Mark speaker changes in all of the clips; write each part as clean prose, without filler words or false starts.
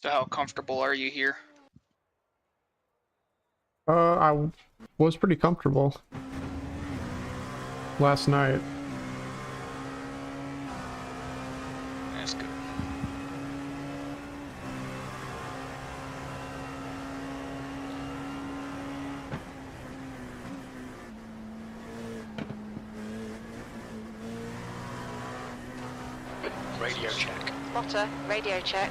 Speaker 1: So how comfortable are you here?
Speaker 2: I was pretty comfortable last night.
Speaker 1: That's good.
Speaker 3: Radio check.
Speaker 4: Spotter, radio check.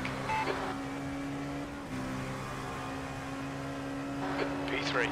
Speaker 3: P3.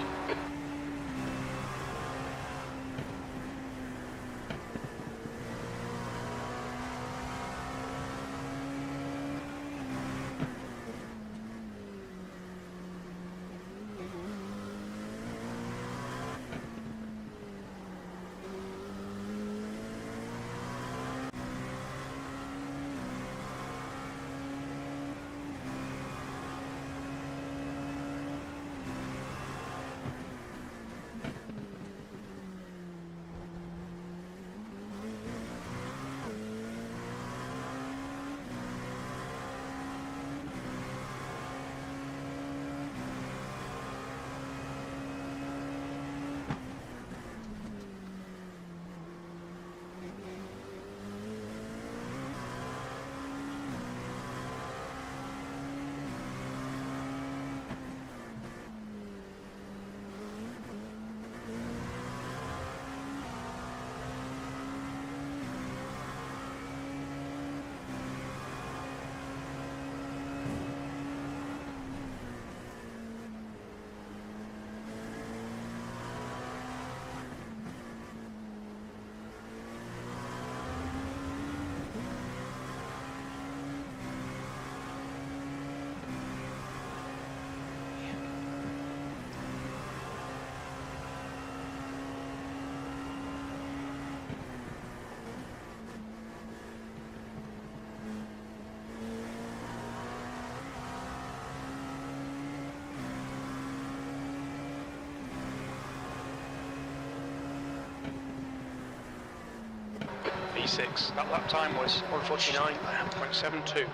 Speaker 3: P6. That lap time was 1:49.72.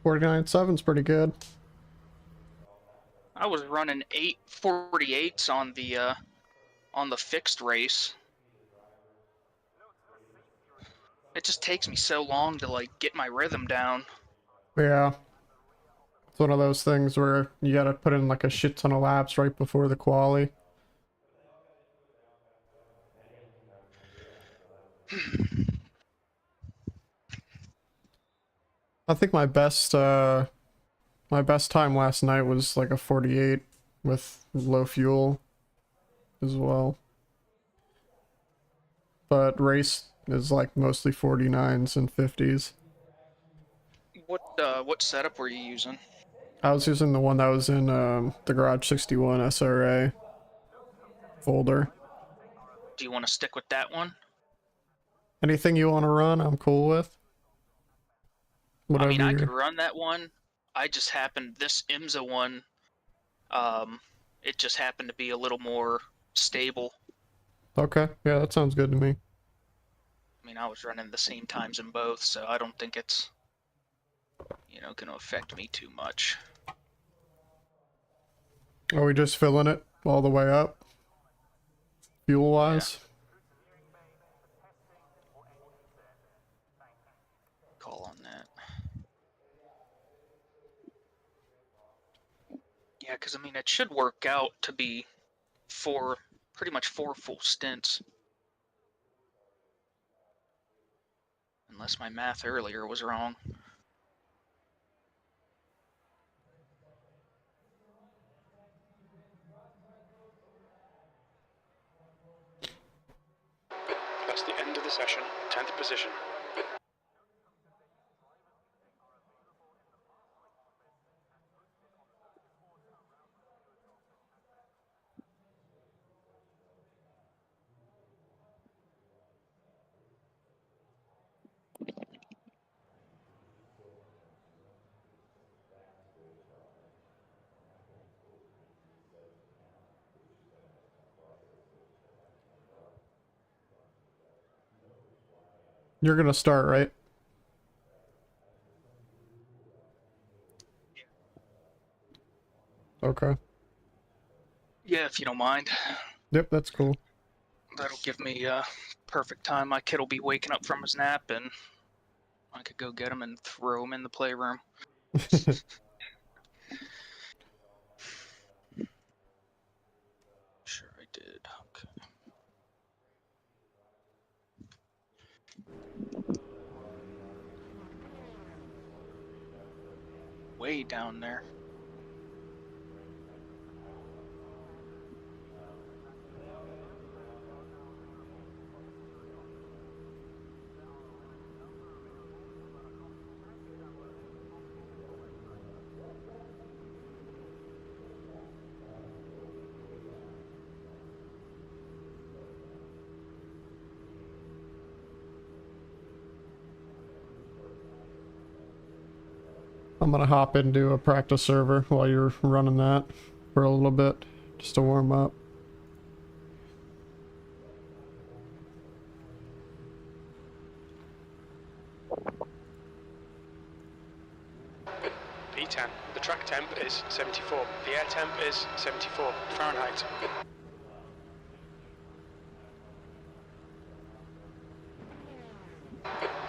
Speaker 2: 49.7's pretty good.
Speaker 1: I was running 8:48s on the fixed race. It just takes me so long to like get my rhythm down.
Speaker 2: Yeah. It's one of those things where you gotta put in like a shit ton of laps right before the quali. I think my best time last night was like a 48 with low fuel as well. But race is like mostly 49s and 50s.
Speaker 1: What setup were you using?
Speaker 2: I was using the one that was in the Garage 61 SRA folder.
Speaker 1: Do you want to stick with that one?
Speaker 2: Anything you want to run, I'm cool with.
Speaker 1: I mean,
Speaker 2: Whatever
Speaker 1: I could
Speaker 2: you're...
Speaker 1: run that one. I just happened this IMSA one. Um, it just happened to be a little more stable.
Speaker 2: Okay, yeah, that sounds good to me.
Speaker 1: I mean, I was running the same times in both, so I don't think it's going to affect me too much.
Speaker 2: Are we just filling it all the way up?
Speaker 1: Yeah,
Speaker 2: Fuel-wise?
Speaker 1: call on that. Yeah, because I mean, it should work out to be pretty much four full stints. Unless my math earlier was wrong.
Speaker 3: That's the end of the session. 10th position.
Speaker 2: You're gonna start, right? Okay.
Speaker 1: Yeah, if you don't mind.
Speaker 2: Yep, that's cool.
Speaker 1: That'll give me perfect time. My kid will be waking up from his nap, and I could go get him and throw him in the playroom. Sure, I did. Okay. Way down there.
Speaker 2: I'm gonna hop into a practice server while you're running that for a little bit, just to warm up.
Speaker 3: P10. The track temp is 74. The air temp is 74 Fahrenheit.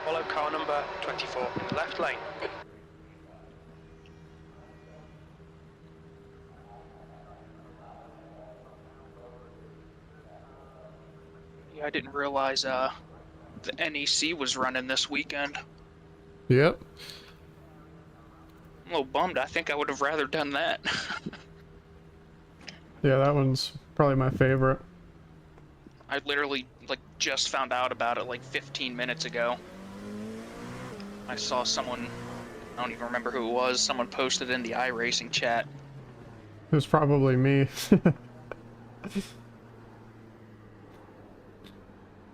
Speaker 3: Follow car number 24 in the left lane.
Speaker 1: Yeah, I didn't realize the NEC was running this weekend.
Speaker 2: Yep.
Speaker 1: I'm a little bummed. I think I would have rather done that.
Speaker 2: Yeah, that one's probably my favorite.
Speaker 1: I literally just found out about it like 15 minutes ago. I saw someone, I don't even remember who it was, someone posted in the iRacing chat.
Speaker 2: It was probably me.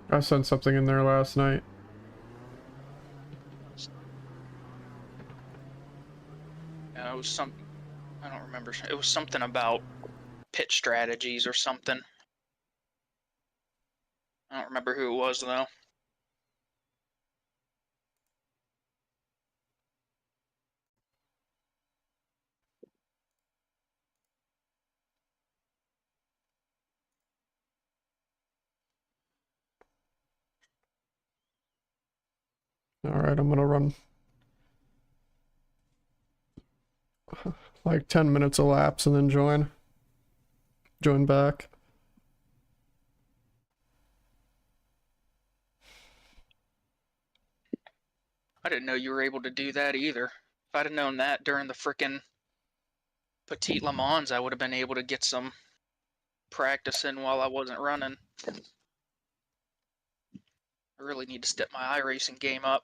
Speaker 2: I sent something in there last night.
Speaker 1: It was I don't remember. It was something about pit strategies or something. I don't remember who it was though.
Speaker 2: Alright, I'm gonna run like 10 minutes of laps and then join back.
Speaker 1: I didn't know you were able to do that either. If I'd have known that during the frickin' Petite Le Mans, I would have been able to get some practice in while I wasn't running. I really need to step my iRacing game up.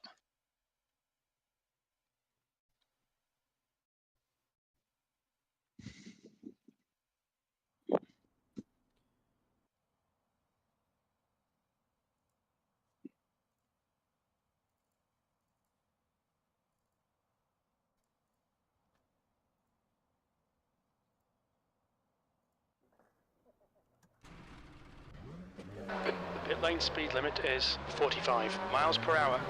Speaker 3: The pit lane speed limit is 45 miles per hour.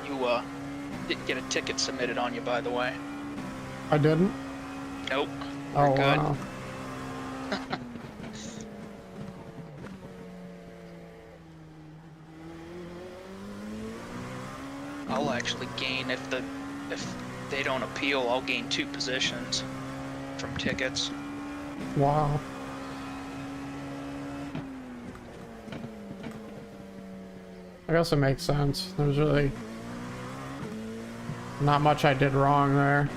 Speaker 1: You didn't get a ticket submitted on you, by the way.
Speaker 2: I didn't?
Speaker 1: Nope.
Speaker 2: Oh,
Speaker 1: We're good.
Speaker 2: wow.
Speaker 1: I'll actually gain if they don't appeal. I'll gain 2 positions from tickets.
Speaker 2: Wow. I guess it makes sense. There's really not much I did wrong there.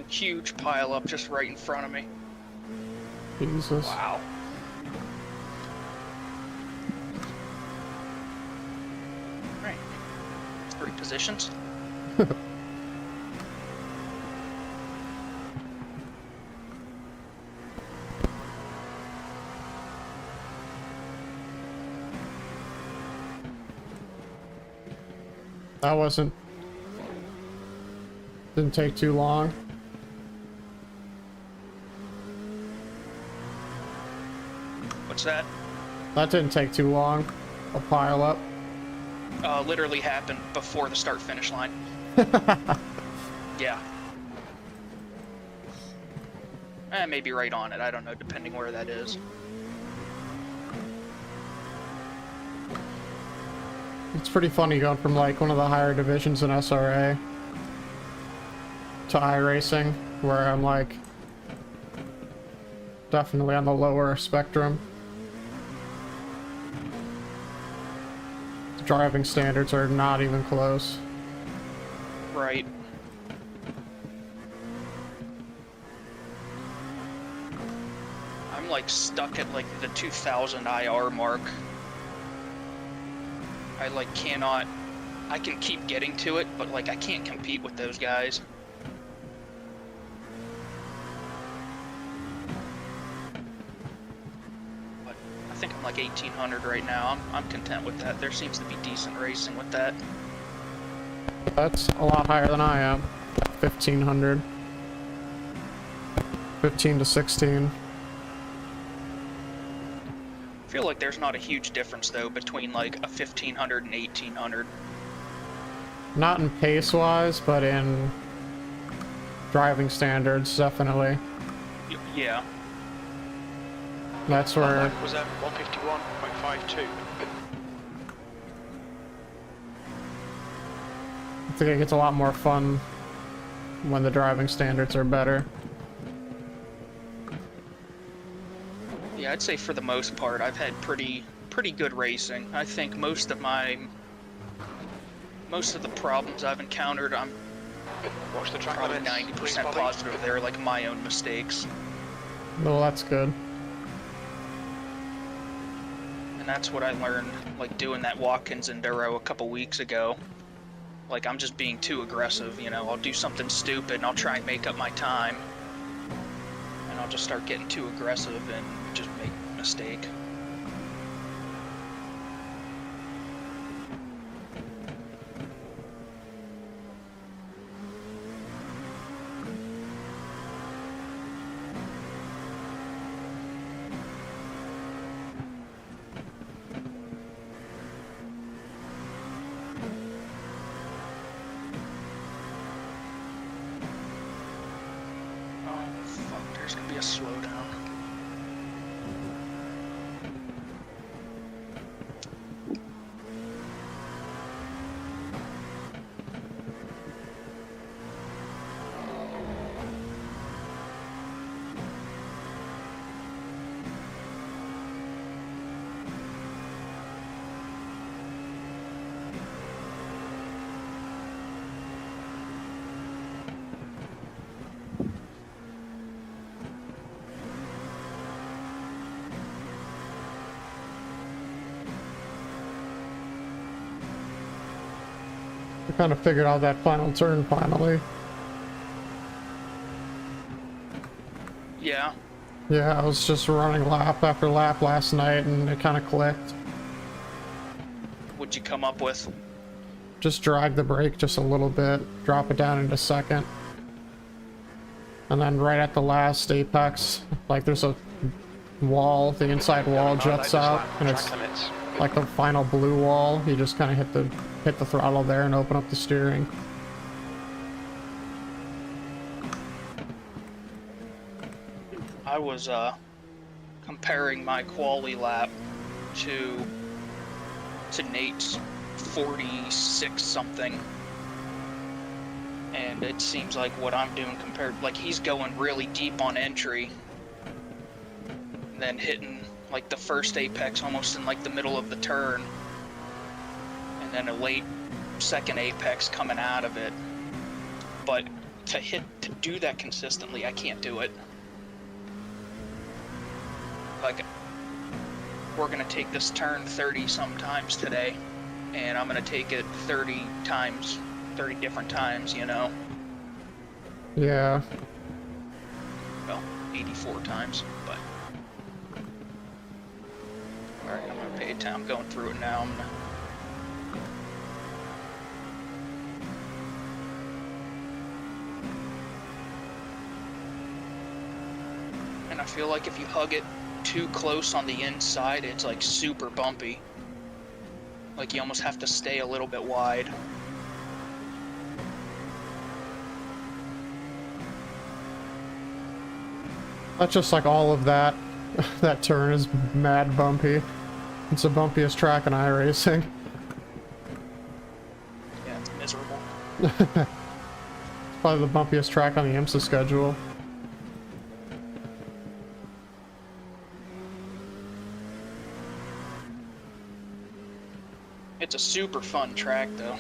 Speaker 1: Huge pile up just right in front of me.
Speaker 2: Jesus.
Speaker 1: Wow. Right. 3 positions.
Speaker 2: That didn't take too long.
Speaker 1: What's that?
Speaker 2: That didn't take too long. A pile up.
Speaker 1: Literally happened before the start-finish line. Yeah. Maybe right on it. I don't know, depending where that is.
Speaker 2: It's pretty funny going from like one of the higher divisions in SRA to iRacing, where I'm like definitely on the lower spectrum. The driving standards are not even close.
Speaker 1: Right. I'm like stuck at like the 2000 IR mark. I like cannot, I can keep getting to it, but like I can't compete with those guys. But I think I'm like 1800 right now. I'm content with that. There seems to be decent racing with that.
Speaker 2: That's a lot higher than I am. 1500. 15 to 16.
Speaker 1: I feel like there's not a huge difference though between like a 1500 and 1800.
Speaker 2: Not in pace wise, but in driving standards, definitely.
Speaker 1: Yeah.
Speaker 2: That's where.
Speaker 3: That was 151.52.
Speaker 2: I think it gets a lot more fun when the driving standards are better.
Speaker 1: Yeah, I'd say for the most part, I've had pretty good racing. I think most of the problems I've encountered, I'm
Speaker 3: Watch the track
Speaker 1: probably
Speaker 3: limits,
Speaker 1: 90%
Speaker 3: please, Bobby.
Speaker 1: positive they're like my own mistakes.
Speaker 2: Well, that's good.
Speaker 1: And that's what I learned, like doing that Watkins Enduro a couple weeks ago. Like, I'm just being too aggressive, you know, I'll do something stupid and I'll try and make up my time. And I'll just start getting too aggressive and just make a mistake. There's gonna be a slowdown.
Speaker 2: I kind of figured out that final turn finally.
Speaker 1: Yeah.
Speaker 2: Yeah, I was just running lap after lap last night and it kind of clicked.
Speaker 1: What'd you come up with?
Speaker 2: Just drag the brake just a little bit, drop it down into second. And then right at the last apex, like there's a wall, the inside wall juts out, and it's like the final blue wall. You just kind of hit the throttle there and open up the steering.
Speaker 1: I was comparing my quali lap to Nate's 46 something, and it seems like what I'm doing compared, like he's going really deep on entry, then hitting like the first apex almost in like the middle of the turn, and then a late second apex coming out of it. But to hit to do that consistently, I can't do it. Like, we're gonna take this turn 30 sometimes today, and I'm gonna take it 30 times, 30 different times, you know?
Speaker 2: Yeah.
Speaker 1: Well, 84 times, but... Alright, I'm gonna pay attention. I'm going through it now. I'm gonna... And I feel like if you hug it too close on the inside, it's like super bumpy. Like you almost have to stay a little bit wide.
Speaker 2: That's just like all of that. That turn is mad bumpy. It's the bumpiest track in iRacing.
Speaker 1: Yeah, it's miserable.
Speaker 2: It's probably the bumpiest track on the IMSA schedule.
Speaker 1: It's a super fun track, though.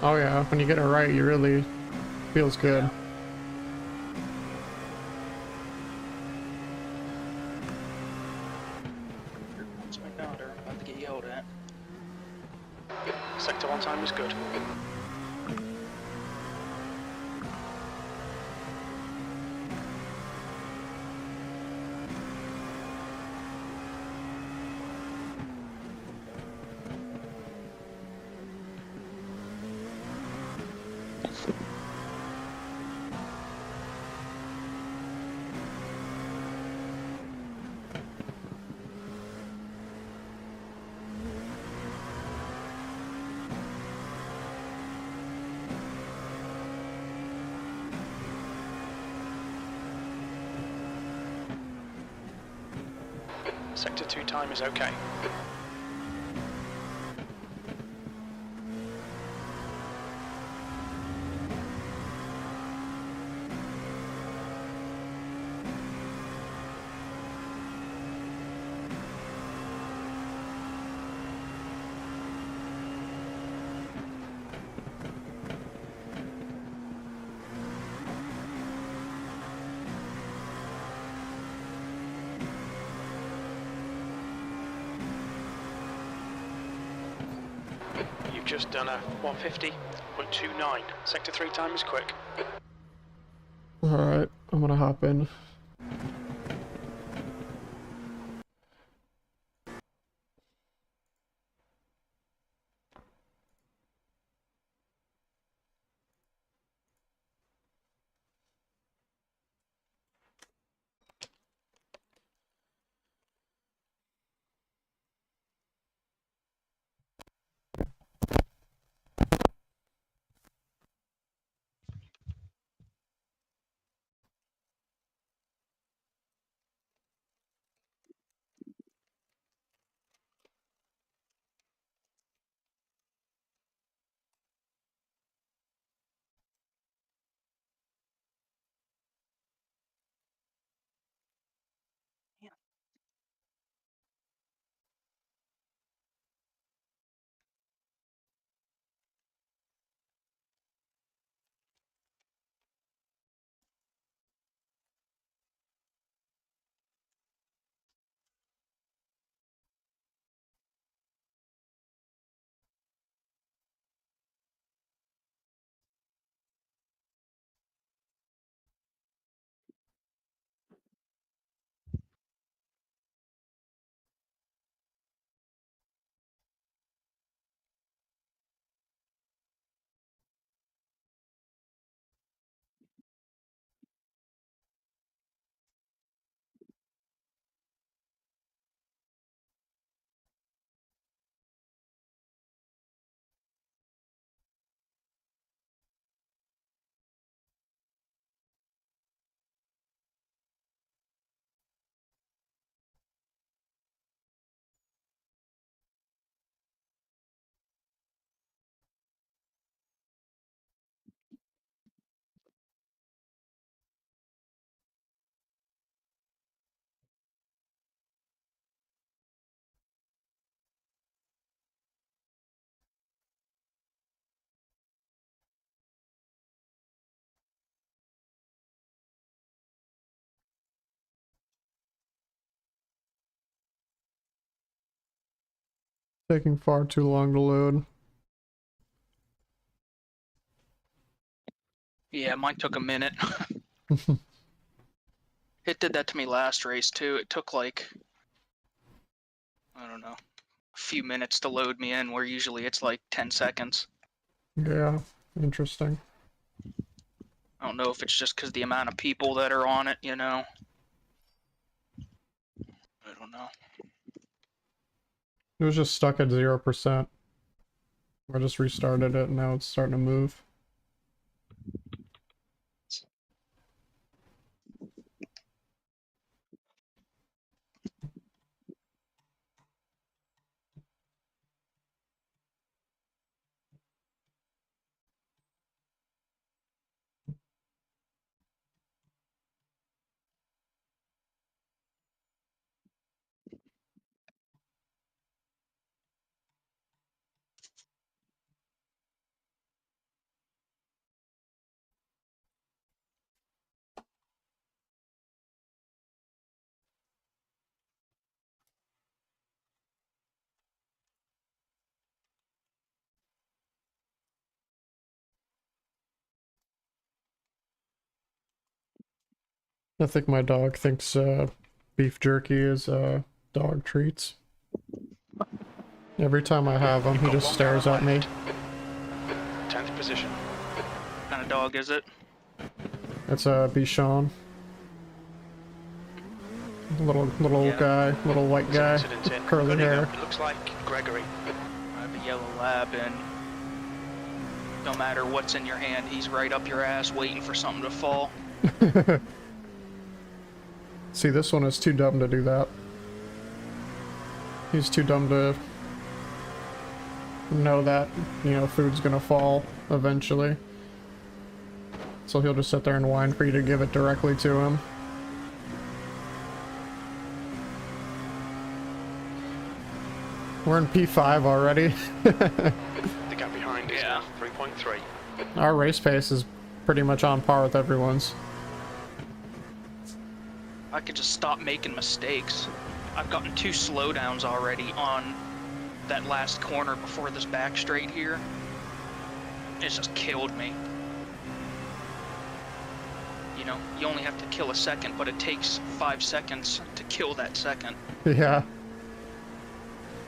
Speaker 2: Oh yeah, when you get it right, you really feels good.
Speaker 1: Yeah. Here comes my daughter. I'm about to get yelled at.
Speaker 3: Sector 1 time is good. Sector 2 time is okay. You've just done a 150.29. Sector 3 time is quick.
Speaker 2: Alright, I'm gonna hop in. Taking far too long to load.
Speaker 1: Yeah, mine took a minute. It did that to me last race too. It took like, I don't know, a few minutes to load me in, where usually it's like 10 seconds.
Speaker 2: Yeah, interesting.
Speaker 1: I don't know if it's just because the amount of people that are on it, you know. I don't know.
Speaker 2: It was just stuck at 0%. I just restarted it and now it's starting to move. I think my dog thinks beef jerky is dog treats. Every time I have him, he
Speaker 3: You've got
Speaker 2: just
Speaker 3: one
Speaker 2: stares
Speaker 3: gallon
Speaker 2: at me.
Speaker 3: left. 10th position.
Speaker 1: What kind of dog is it?
Speaker 2: It's a Bichon. Little
Speaker 1: Yeah.
Speaker 2: guy, little white guy,
Speaker 3: Incident in.
Speaker 2: curly
Speaker 3: Good enough.
Speaker 2: hair.
Speaker 3: It looks like Gregory.
Speaker 1: I have a yellow lab, and no matter what's in your hand, he's right up your ass waiting for something to fall.
Speaker 2: See, this one is too dumb to do that. He's too dumb to know that, you know, food's gonna fall eventually. So he'll just sit there and whine for you to give it directly to him. We're in P5 already.
Speaker 3: The gap behind is now 3.3.
Speaker 2: Our race pace is pretty much on par with everyone's.
Speaker 1: I could just stop making mistakes. I've gotten 2 slowdowns already on that last corner before this back straight here. It's just killed me. You know, you only have to kill a second, but it takes 5 seconds to kill that second.
Speaker 2: Yeah.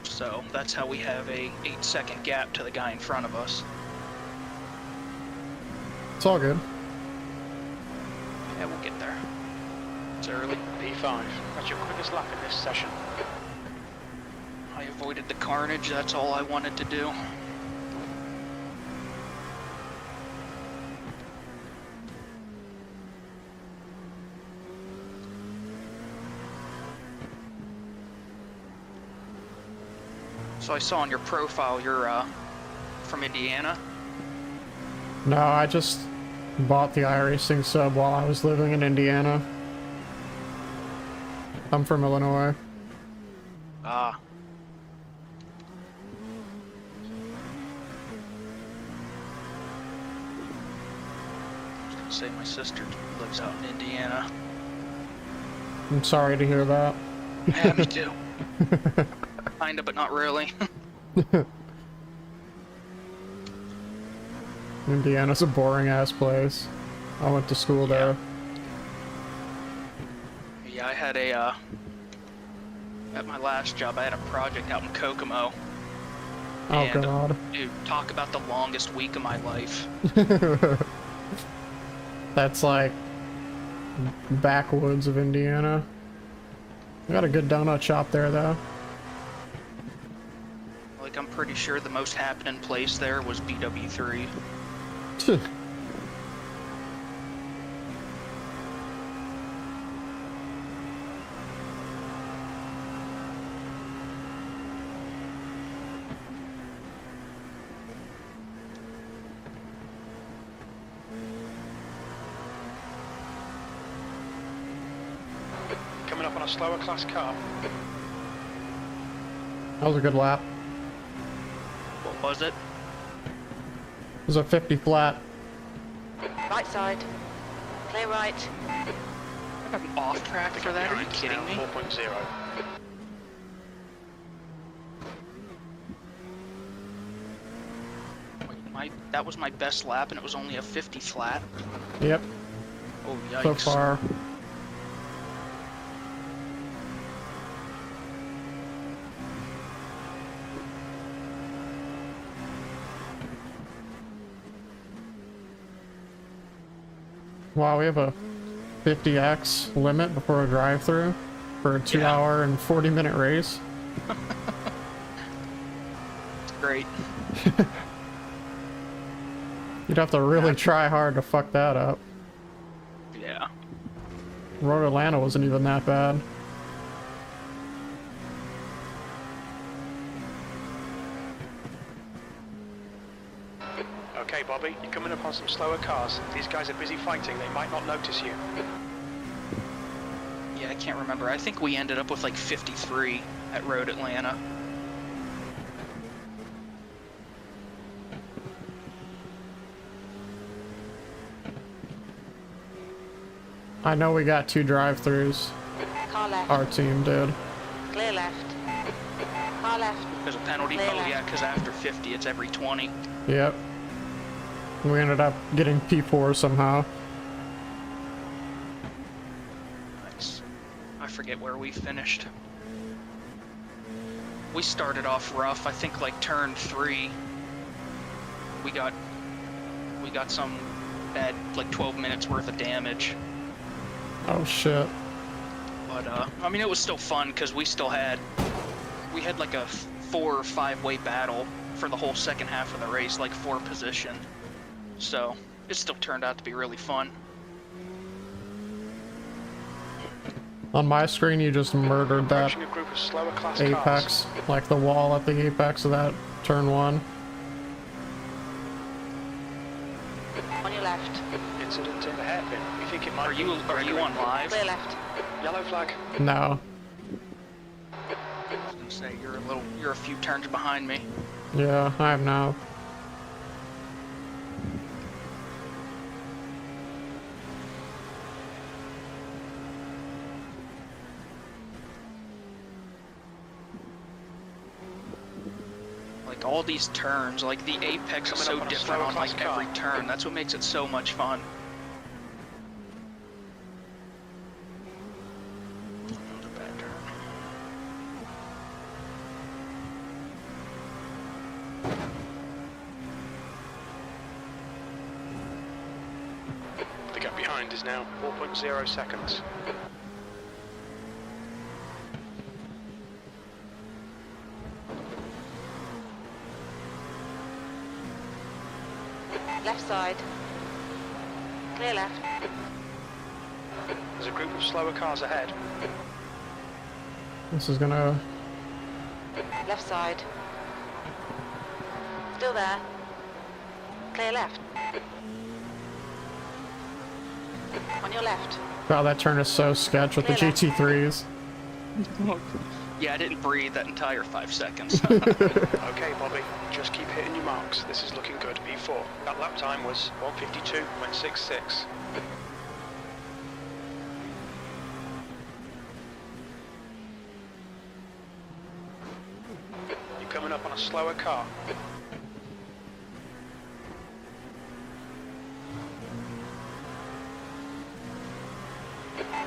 Speaker 1: So that's how we have a 8-second gap to the guy in front of us.
Speaker 2: It's all good.
Speaker 1: Yeah, we'll get there. It's early.
Speaker 3: P5. That's your quickest lap in this session.
Speaker 1: I avoided the carnage, that's all I wanted to do. So I saw on your profile you're from Indiana.
Speaker 2: No, I just bought the iRacing sub while I was living in Indiana. I'm from Illinois.
Speaker 1: Ah. I was gonna say my sister lives out in Indiana.
Speaker 2: I'm sorry to hear that.
Speaker 1: Yeah, me too. Kinda, but not really.
Speaker 2: Indiana's a boring ass place. I went to school there.
Speaker 1: Yeah, I had a, at my last job, I had a project out in Kokomo.
Speaker 2: Oh
Speaker 1: And,
Speaker 2: god.
Speaker 1: dude, talk about the longest week of my life.
Speaker 2: That's like backwoods of Indiana. We got a good donut shop there though.
Speaker 1: Like, I'm pretty sure the most happening place there was BW3.
Speaker 3: Coming up on a slower class car.
Speaker 2: That was a good lap.
Speaker 1: What was it?
Speaker 2: It was a 50 flat.
Speaker 4: Right side. Clear right.
Speaker 1: I got an off track for that? Are you kidding me?
Speaker 3: 4.0.
Speaker 1: that was my best lap, and it was only a 50 flat.
Speaker 2: Yep,
Speaker 1: Oh, yikes.
Speaker 2: so far. Wow, we have a 50x limit before a drive-through for a 2-hour and 40-minute race.
Speaker 1: It's great.
Speaker 2: You'd have to really try hard to fuck that up.
Speaker 1: Yeah.
Speaker 2: Road Atlanta wasn't even that bad.
Speaker 3: Okay, Bobby, you're coming up on some slower cars. These guys are busy fighting, they might not notice you.
Speaker 1: Yeah, I can't remember. I think we ended up with like 53 at Road Atlanta.
Speaker 2: I know we got 2 drive-throughs.
Speaker 4: Car left.
Speaker 2: Our team did.
Speaker 4: Clear left. Car left.
Speaker 1: There's a penalty.
Speaker 4: Clear
Speaker 1: Oh,
Speaker 4: left.
Speaker 1: yeah, because after 50, it's every 20.
Speaker 2: Yep. We ended up getting P4 somehow.
Speaker 1: Nice. I forget where we finished. We started off rough. I think like turn 3, we got some bad, like 12 minutes worth of damage.
Speaker 2: Oh shit.
Speaker 1: But I mean, it was still fun because we had like a 4 or 5 way battle for the whole second half of the race, like 4 position. So it still turned out to be really fun.
Speaker 2: On my screen, you just murdered that
Speaker 3: Approaching a group of slower class
Speaker 2: apex, like the wall at the apex of that turn 1.
Speaker 4: On your left.
Speaker 3: Incident in the hairpin. You think it might
Speaker 1: Are you on live?
Speaker 4: Clear left.
Speaker 3: Yellow flag.
Speaker 2: No.
Speaker 1: I was gonna say you're a few turns behind me.
Speaker 2: Yeah, I am now.
Speaker 1: Like all these turns, like the apex is so
Speaker 3: Coming up on a
Speaker 1: different
Speaker 3: slower
Speaker 1: on like
Speaker 3: class car.
Speaker 1: every turn. That's what makes it so much fun. Another bad turn.
Speaker 3: The gap behind is now 4.0 seconds.
Speaker 4: Left side. Clear left.
Speaker 3: There's a group of slower cars ahead.
Speaker 2: This is gonna...
Speaker 4: Left side. Still there. Clear left. On your left.
Speaker 2: Wow, that turn is so sketch with the
Speaker 4: Clear left.
Speaker 2: GT3s.
Speaker 1: Yeah, I didn't breathe that entire 5 seconds.
Speaker 3: Okay, Bobby, just keep hitting your marks. This is looking good. P4. That lap time was 1:52.66. You're coming up on a slower car.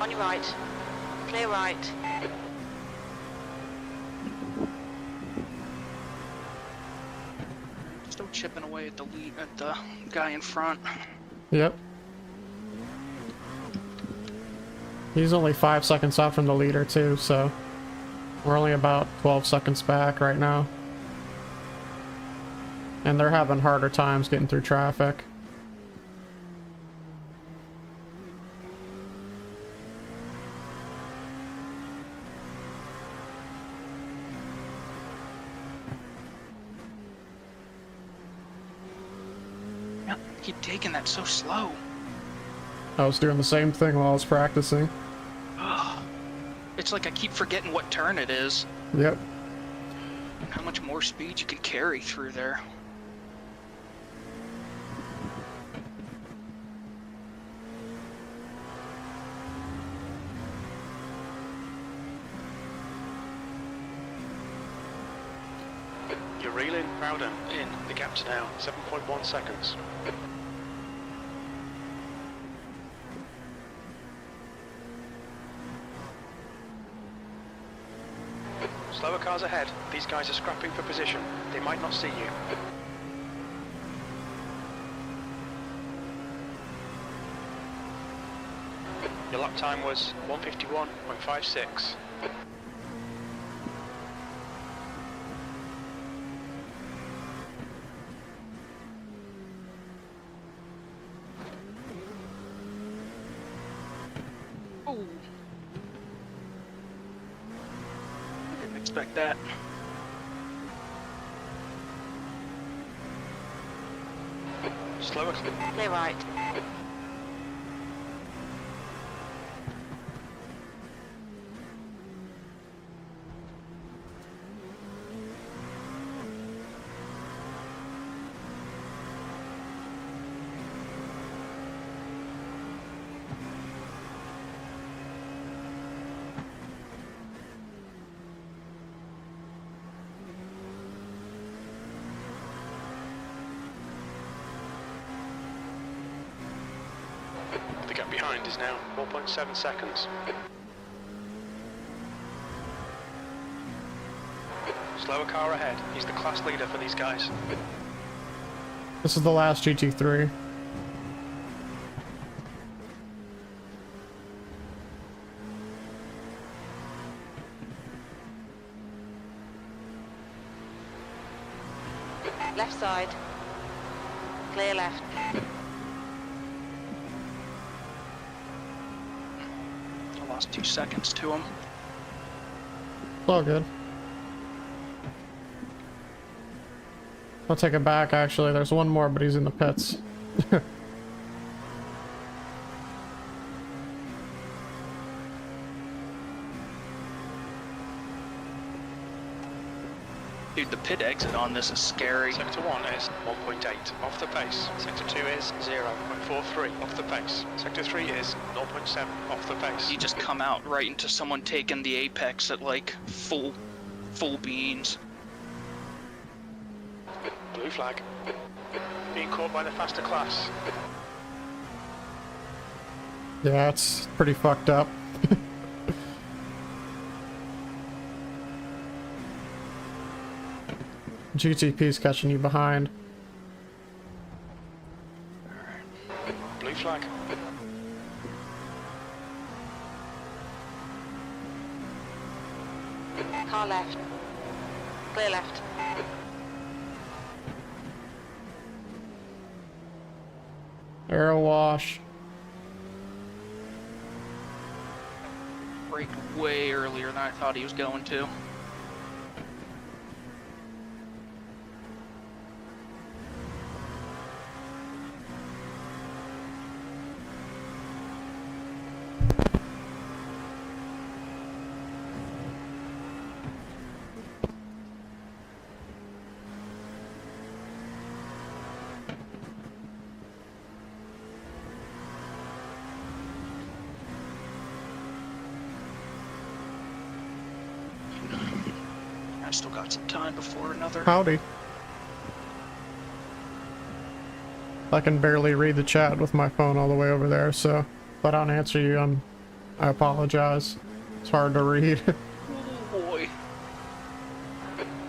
Speaker 4: On your right. Clear right.
Speaker 1: Still chipping away at the lead at the guy in front.
Speaker 2: Yep. He's only 5 seconds out from the leader too, so we're only about 12 seconds back right now. And they're having harder times getting through traffic.
Speaker 1: Yeah, keep taking that so slow.
Speaker 2: I was doing the same thing while I was practicing.
Speaker 1: It's like I keep forgetting what turn it is.
Speaker 2: Yep.
Speaker 1: And how much more speed you can carry through there.
Speaker 3: You're reeling, Crowder, in. The gap's now 7.1 seconds. Slower cars ahead. These guys are scrapping for position. They might not see you. Your lap time was 1:51.56.
Speaker 1: Oh. Didn't expect that.
Speaker 3: Slower.
Speaker 4: Clear right.
Speaker 3: The gap behind is now 4.7 seconds. Slower car ahead. He's the class leader for these guys.
Speaker 2: This is the last GT3.
Speaker 4: Left side. Clear left.
Speaker 1: I lost 2 seconds to him.
Speaker 2: It's all good. I'll take it back, actually. There's one more, but he's in the pits.
Speaker 1: Dude, the pit exit on this is scary.
Speaker 3: Sector 1 is 1.8 off the pace. Sector 2 is 0.43 off the pace. Sector 3 is 0.7 off the pace.
Speaker 1: You just come out right into someone taking the apex at like full beans.
Speaker 3: Blue flag. Being caught by the faster class.
Speaker 2: Yeah, it's pretty fucked up. GTP's catching you behind.
Speaker 3: Blue flag.
Speaker 4: Car left. Clear left.
Speaker 2: Aero wash.
Speaker 1: Braked way earlier than I thought he was going to. I still got some time before another.
Speaker 2: Howdy. I can barely read the chat with my phone all the way over there, so if I don't answer you, I apologize. It's hard to read.
Speaker 1: Oh boy.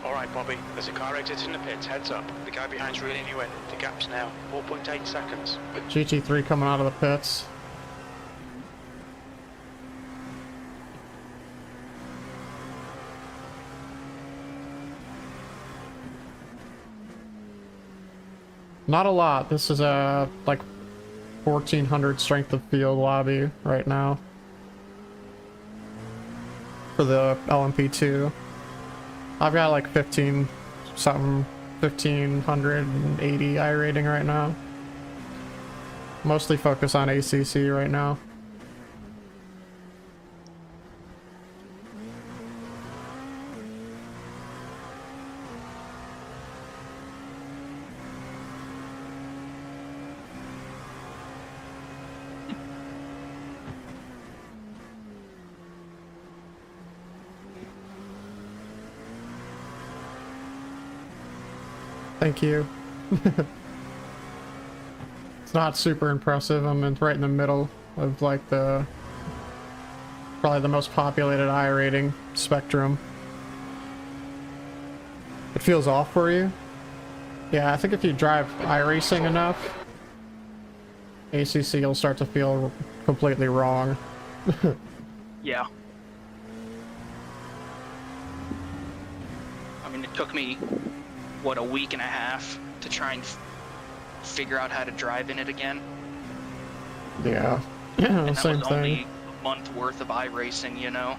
Speaker 3: Alright, Bobby. There's a car exiting the pits. Heads up. The guy behind's reeling you in. The gap's now 4.8 seconds.
Speaker 2: GT3 coming out of the pits. Not a lot. This is a like 1400 strength of field lobby right now for the LMP2. I've got like 15 something, 1580 I rating right now. Mostly focus on ACC right now. Thank you. It's not super impressive. I'm right in the middle of like probably the most populated iRating spectrum. It feels off for you? Yeah, I think if you drive iRacing enough, ACC will start to feel completely wrong.
Speaker 1: Yeah. I mean, it took me, what, a week and a half to try and figure out how to drive in it again.
Speaker 2: Yeah.
Speaker 1: And that
Speaker 2: Same
Speaker 1: was
Speaker 2: thing.
Speaker 1: only a month worth of iRacing, you know?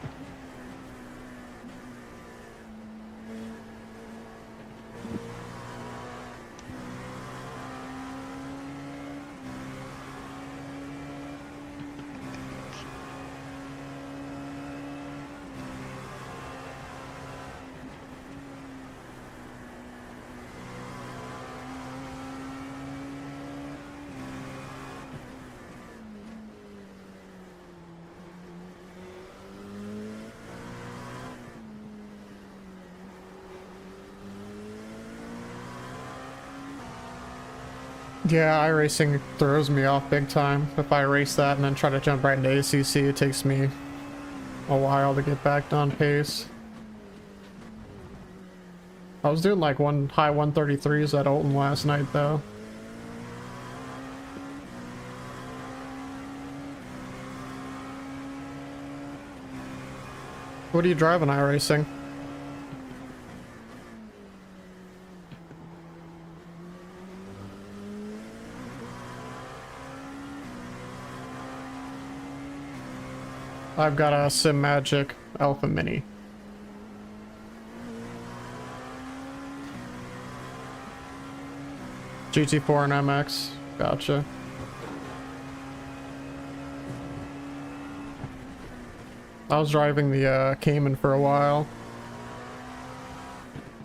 Speaker 2: Yeah, iRacing throws me off big time. If I race that and then try to jump right into ACC, it takes me a while to get back on pace. I was doing like high 133s at Olton last night though. What are you driving iRacing? I've got a SimMagic Alpha Mini. GT4 and MX. Gotcha. I was driving the Cayman for a while.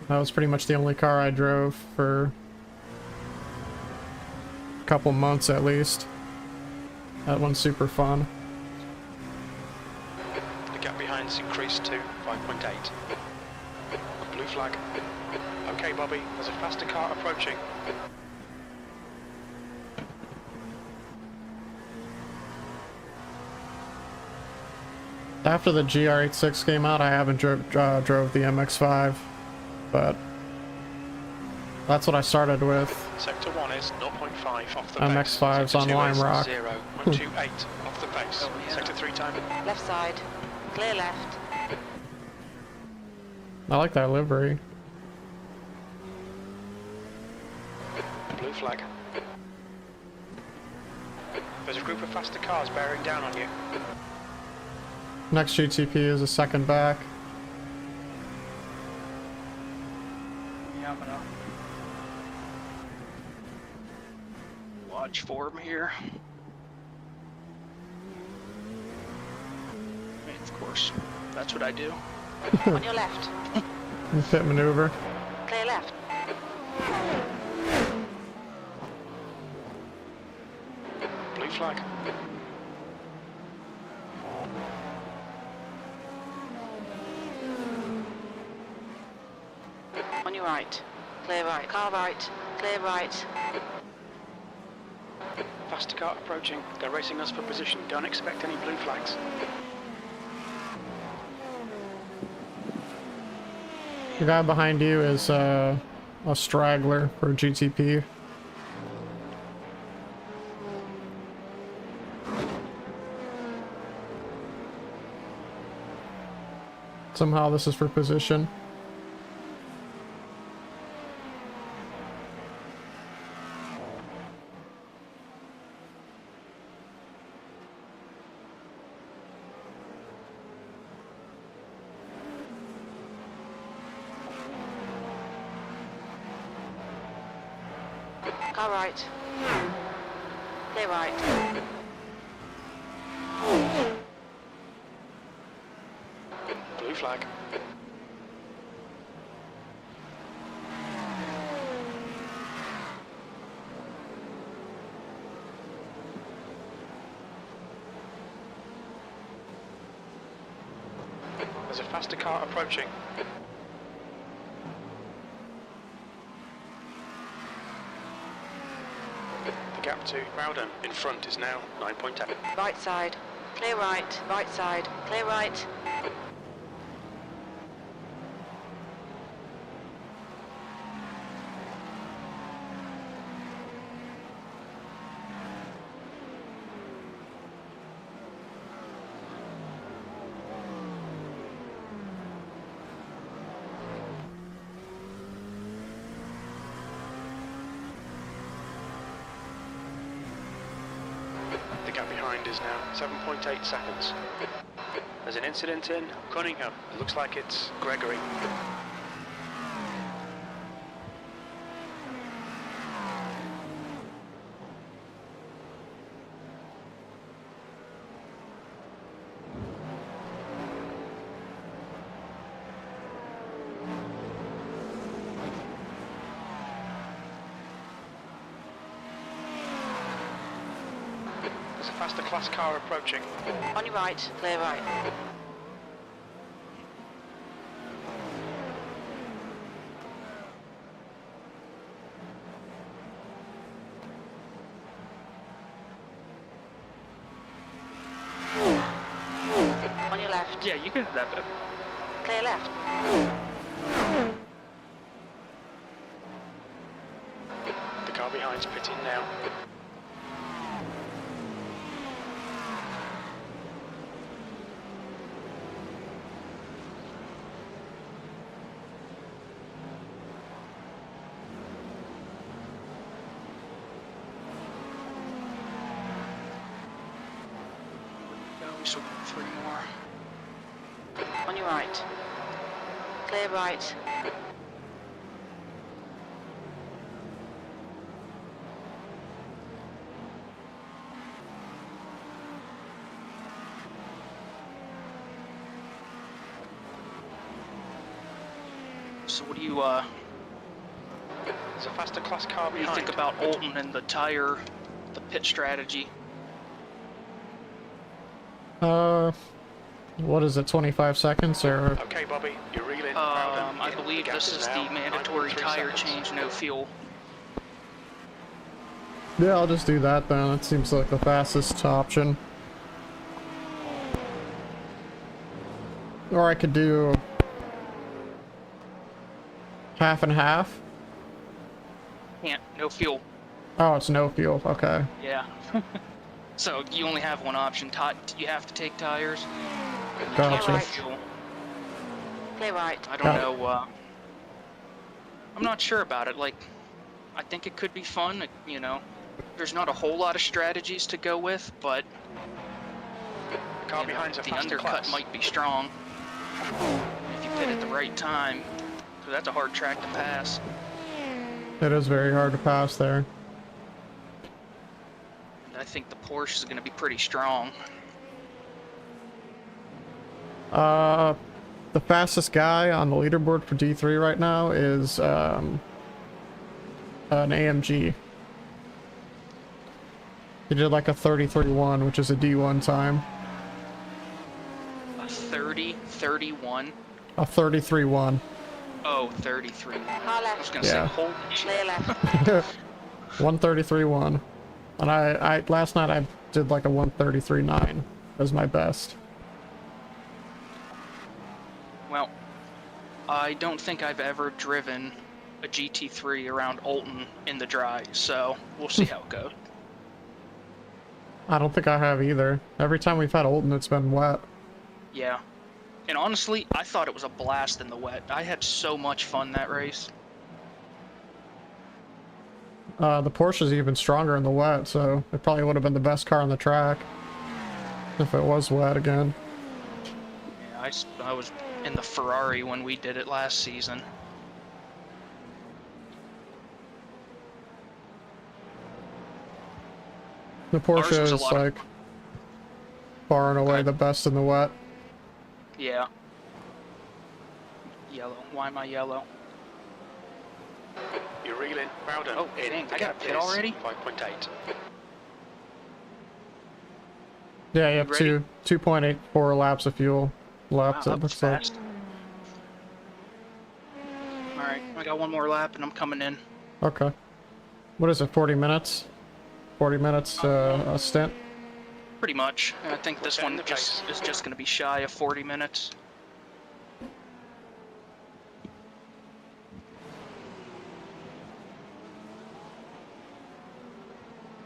Speaker 2: That was pretty much the only car I drove for a couple months at least. That one's super fun.
Speaker 3: The gap behind's increased to 5.8. Blue flag. Okay, Bobby, there's a faster car approaching.
Speaker 2: After the GR86 came out, I haven't drove the MX-5, but that's what I started with.
Speaker 3: Sector 1 is 0.5 off the
Speaker 2: MX-5's
Speaker 3: pace.
Speaker 2: on Lime Rock.
Speaker 3: 0.28 off the pace.
Speaker 1: Oh, yeah.
Speaker 3: Sector 3 time.
Speaker 4: Left side. Clear left.
Speaker 2: I like that livery.
Speaker 3: Blue flag. There's a group of faster cars bearing down on you.
Speaker 2: Next GTP is a second back.
Speaker 1: Yeah, I'm gonna watch for him here. And of course, that's what I do.
Speaker 4: On your left.
Speaker 2: Pit maneuver.
Speaker 4: Clear left.
Speaker 3: Blue flag.
Speaker 4: On your right. Clear right. Car right. Clear right.
Speaker 3: Faster car approaching. They're racing us for position. Don't expect any blue flags.
Speaker 2: The guy behind you is a straggler for GTP. Somehow this is for position.
Speaker 4: Car right. Clear right.
Speaker 3: Blue flag. There's a faster car approaching. 2. Well done. In front is now 9.8.
Speaker 4: Right side. Clear right. Right side. Clear right.
Speaker 3: The gap behind is now 7.8 seconds. There's an incident in Cunningham. It looks like it's Gregory. There's a faster class car approaching.
Speaker 4: On your right. Clear right. On your left.
Speaker 1: Yeah, you can do that bit.
Speaker 4: Clear left.
Speaker 3: The car behind's pitting now.
Speaker 1: So 3 more.
Speaker 4: On your right. Clear right.
Speaker 1: So what do you
Speaker 3: There's a faster class car
Speaker 1: what do you
Speaker 3: behind.
Speaker 1: think about Olton and the pit strategy?
Speaker 2: What is it, 25 seconds or?
Speaker 3: Okay, Bobby, you're reeling. Well done.
Speaker 1: I believe
Speaker 3: gap
Speaker 1: this is
Speaker 3: now
Speaker 1: the mandatory
Speaker 3: 9.3
Speaker 1: tire
Speaker 3: seconds.
Speaker 1: change, no fuel.
Speaker 2: Yeah, I'll just do that then. It seems like the fastest option. Or I could do half and half.
Speaker 1: Can't, no fuel.
Speaker 2: Oh, it's no fuel. Okay.
Speaker 1: Yeah. So you only have one option. You have to take tires. You can't
Speaker 2: Gotcha.
Speaker 1: take fuel.
Speaker 4: Clear right.
Speaker 1: I don't know. I'm not sure about it. Like, I think it could be fun. You know, there's not a whole lot of strategies to go with, but
Speaker 3: The car
Speaker 1: you know,
Speaker 3: behind's a
Speaker 1: the
Speaker 3: faster
Speaker 1: undercut
Speaker 3: class.
Speaker 1: might be strong if you pit at the right time. So that's a hard track to pass.
Speaker 2: It is very hard to pass there.
Speaker 1: And I think the Porsche is going to be pretty strong.
Speaker 2: The fastest guy on the leaderboard for D3 right now is an AMG. He did like a 33.1, which is a D1 time.
Speaker 1: A 30-31.
Speaker 2: A 33.1.
Speaker 1: Oh, 33.
Speaker 4: Car
Speaker 1: I was
Speaker 4: left.
Speaker 1: going to
Speaker 2: Yeah.
Speaker 1: say, holy shit.
Speaker 4: Clear left.
Speaker 2: 133.1. And I last night I did like a 133.9 as my best.
Speaker 1: Well, I don't think I've ever driven a GT3 around Olton in the dry, so we'll see how it goes.
Speaker 2: I don't think I have either. Every time we've had Olton, it's been wet.
Speaker 1: Yeah. And honestly, I thought it was a blast in the wet. I had so much fun that race.
Speaker 2: The Porsche's even stronger in the wet, so it probably would have been the best car on the track if it was wet again.
Speaker 1: Yeah, I was in the Ferrari when we did it last season.
Speaker 2: The
Speaker 1: Ours
Speaker 2: Porsche
Speaker 1: was a
Speaker 2: is
Speaker 1: lot of-
Speaker 2: like far and away
Speaker 1: Okay.
Speaker 2: the best in the wet.
Speaker 1: Yeah. Yellow. Why am I yellow?
Speaker 3: You're reeling. Well done.
Speaker 1: Oh,
Speaker 3: In.
Speaker 1: dang,
Speaker 3: The
Speaker 1: I got
Speaker 3: gap
Speaker 1: a pit
Speaker 3: is
Speaker 1: already?
Speaker 3: 5.8.
Speaker 2: Yeah, you have
Speaker 1: ready?
Speaker 2: 2.84 laps of fuel left,
Speaker 1: Wow,
Speaker 2: it
Speaker 1: that was
Speaker 2: looks like.
Speaker 1: fast. Alright, I got one more lap and I'm coming in.
Speaker 2: Okay. What is it, 40 minutes? 40 minutes a stint.
Speaker 1: Pretty much. And I think this
Speaker 3: We're
Speaker 1: one
Speaker 3: setting the
Speaker 1: is just going to be shy of 40 minutes.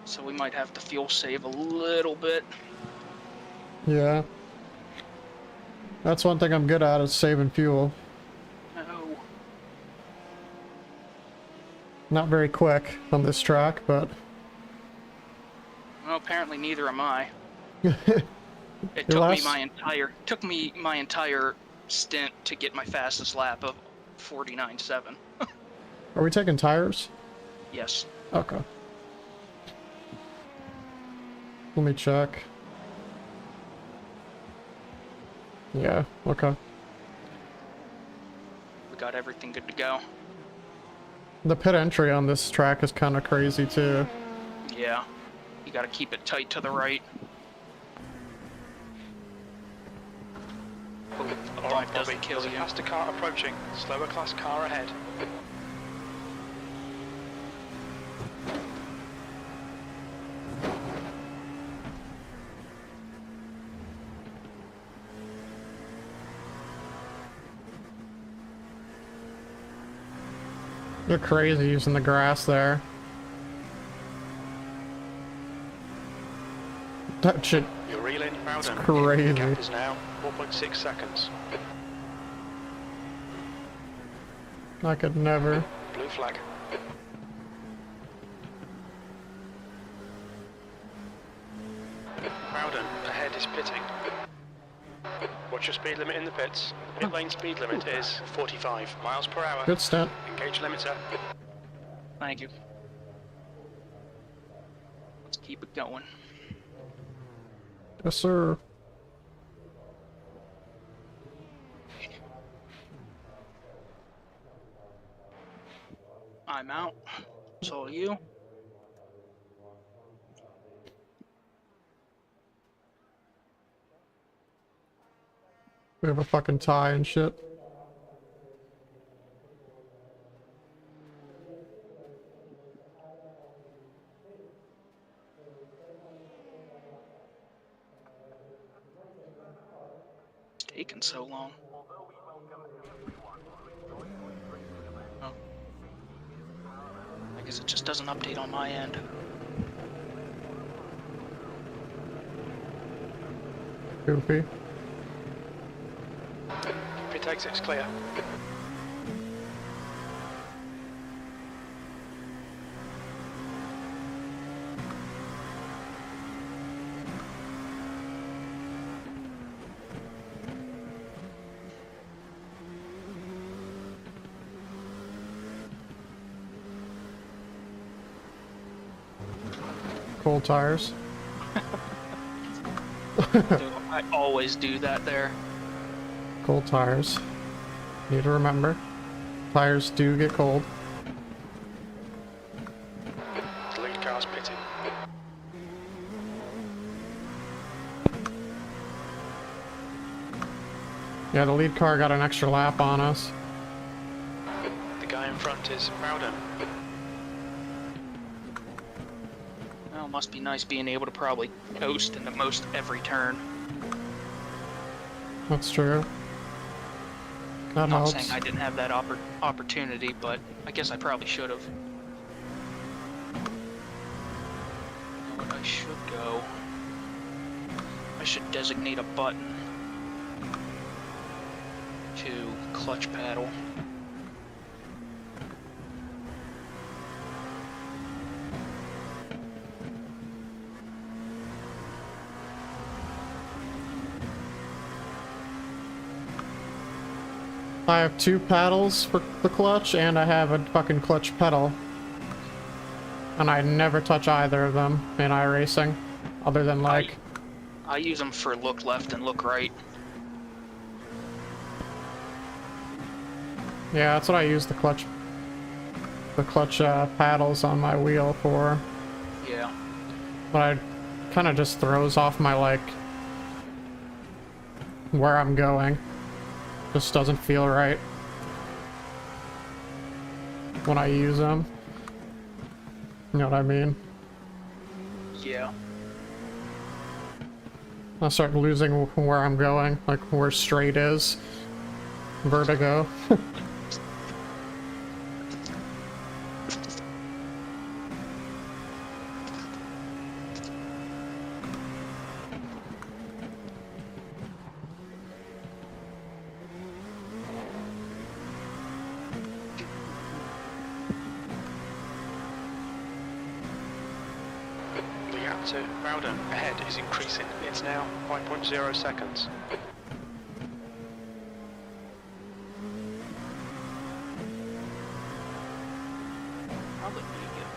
Speaker 1: So we might have to fuel save a little bit.
Speaker 2: Yeah. That's one thing I'm good at, is saving fuel.
Speaker 1: Oh,
Speaker 2: Not very quick on this track, but
Speaker 1: well, apparently neither am I. It took me my entire stint to get my fastest lap of 49.7.
Speaker 2: Are we taking tires?
Speaker 1: Yes.
Speaker 2: Okay. Let me check. Yeah, okay.
Speaker 1: We got everything good to go.
Speaker 2: The pit entry on this track is kind of crazy too.
Speaker 1: Yeah. You gotta keep it tight to the right. Hope a
Speaker 3: All
Speaker 1: bump
Speaker 3: right, Bobby,
Speaker 1: doesn't kill
Speaker 3: there's a
Speaker 1: you.
Speaker 3: faster car approaching. Slower class car ahead.
Speaker 2: They're crazy using the grass there. That shit.
Speaker 3: You're reeling. Well done.
Speaker 2: crazy.
Speaker 3: Gap is now 4.6 seconds.
Speaker 2: I could never.
Speaker 3: Blue flag. Rowden, ahead is pitting. What's your speed limit in the pits? The pit lane speed limit is 45 miles per hour.
Speaker 2: Good stint.
Speaker 3: Engage limiter.
Speaker 1: Thank you. Let's keep it going.
Speaker 2: Yes, sir.
Speaker 1: I'm out. It's all you.
Speaker 2: We have a fucking tie and shit.
Speaker 1: It's taking so long. Oh. I guess it just doesn't update on my end.
Speaker 2: Goofy.
Speaker 3: Pit exit's clear.
Speaker 2: Cold tires.
Speaker 1: I always do that there.
Speaker 2: Cold tires. Need to remember. Tires do get cold.
Speaker 3: The lead car's pitting.
Speaker 2: Yeah, the lead car got an extra lap on us.
Speaker 3: The guy in front is Rowden.
Speaker 1: Well, must be nice being able to probably coast into most every turn.
Speaker 2: That's true. That
Speaker 1: I'm not
Speaker 2: helps.
Speaker 1: saying I didn't have that opportunity, but I guess I probably should have. But I should go. I should designate a button to clutch paddle.
Speaker 2: I have 2 paddles for the clutch, and I have a fucking clutch pedal. And I never touch either of them in iRacing, other than like...
Speaker 1: I use them for look left and look right.
Speaker 2: Yeah, that's what I use the clutch paddles on my wheel for.
Speaker 1: Yeah.
Speaker 2: But I kind of just throws off my, like, where I'm going. Just doesn't feel right when I use them. You know what I mean?
Speaker 1: Yeah.
Speaker 2: I start losing where I'm going, like where straight is. Vertigo.
Speaker 3: The gap to Rowden ahead is increasing. It's now 5.0 seconds.
Speaker 1: Probably pretty good.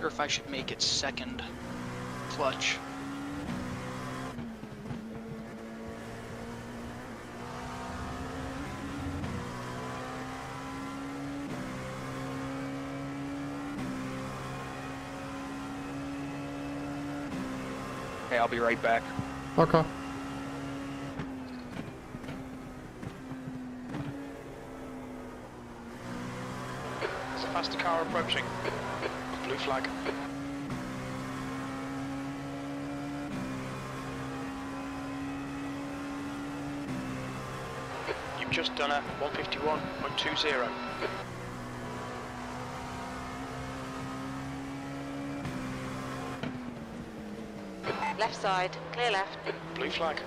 Speaker 1: Or if I should make it second clutch. Okay, I'll be right back.
Speaker 2: Okay.
Speaker 3: There's a faster car approaching. Blue flag. You've just done a 151.20.
Speaker 4: Left side, clear left.
Speaker 3: Blue flag.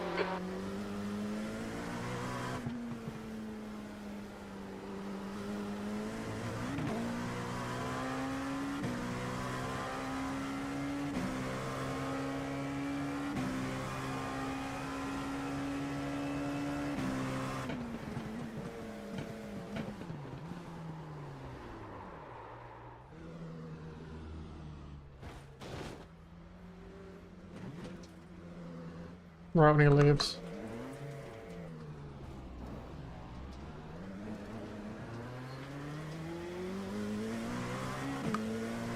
Speaker 2: Rodney leaves.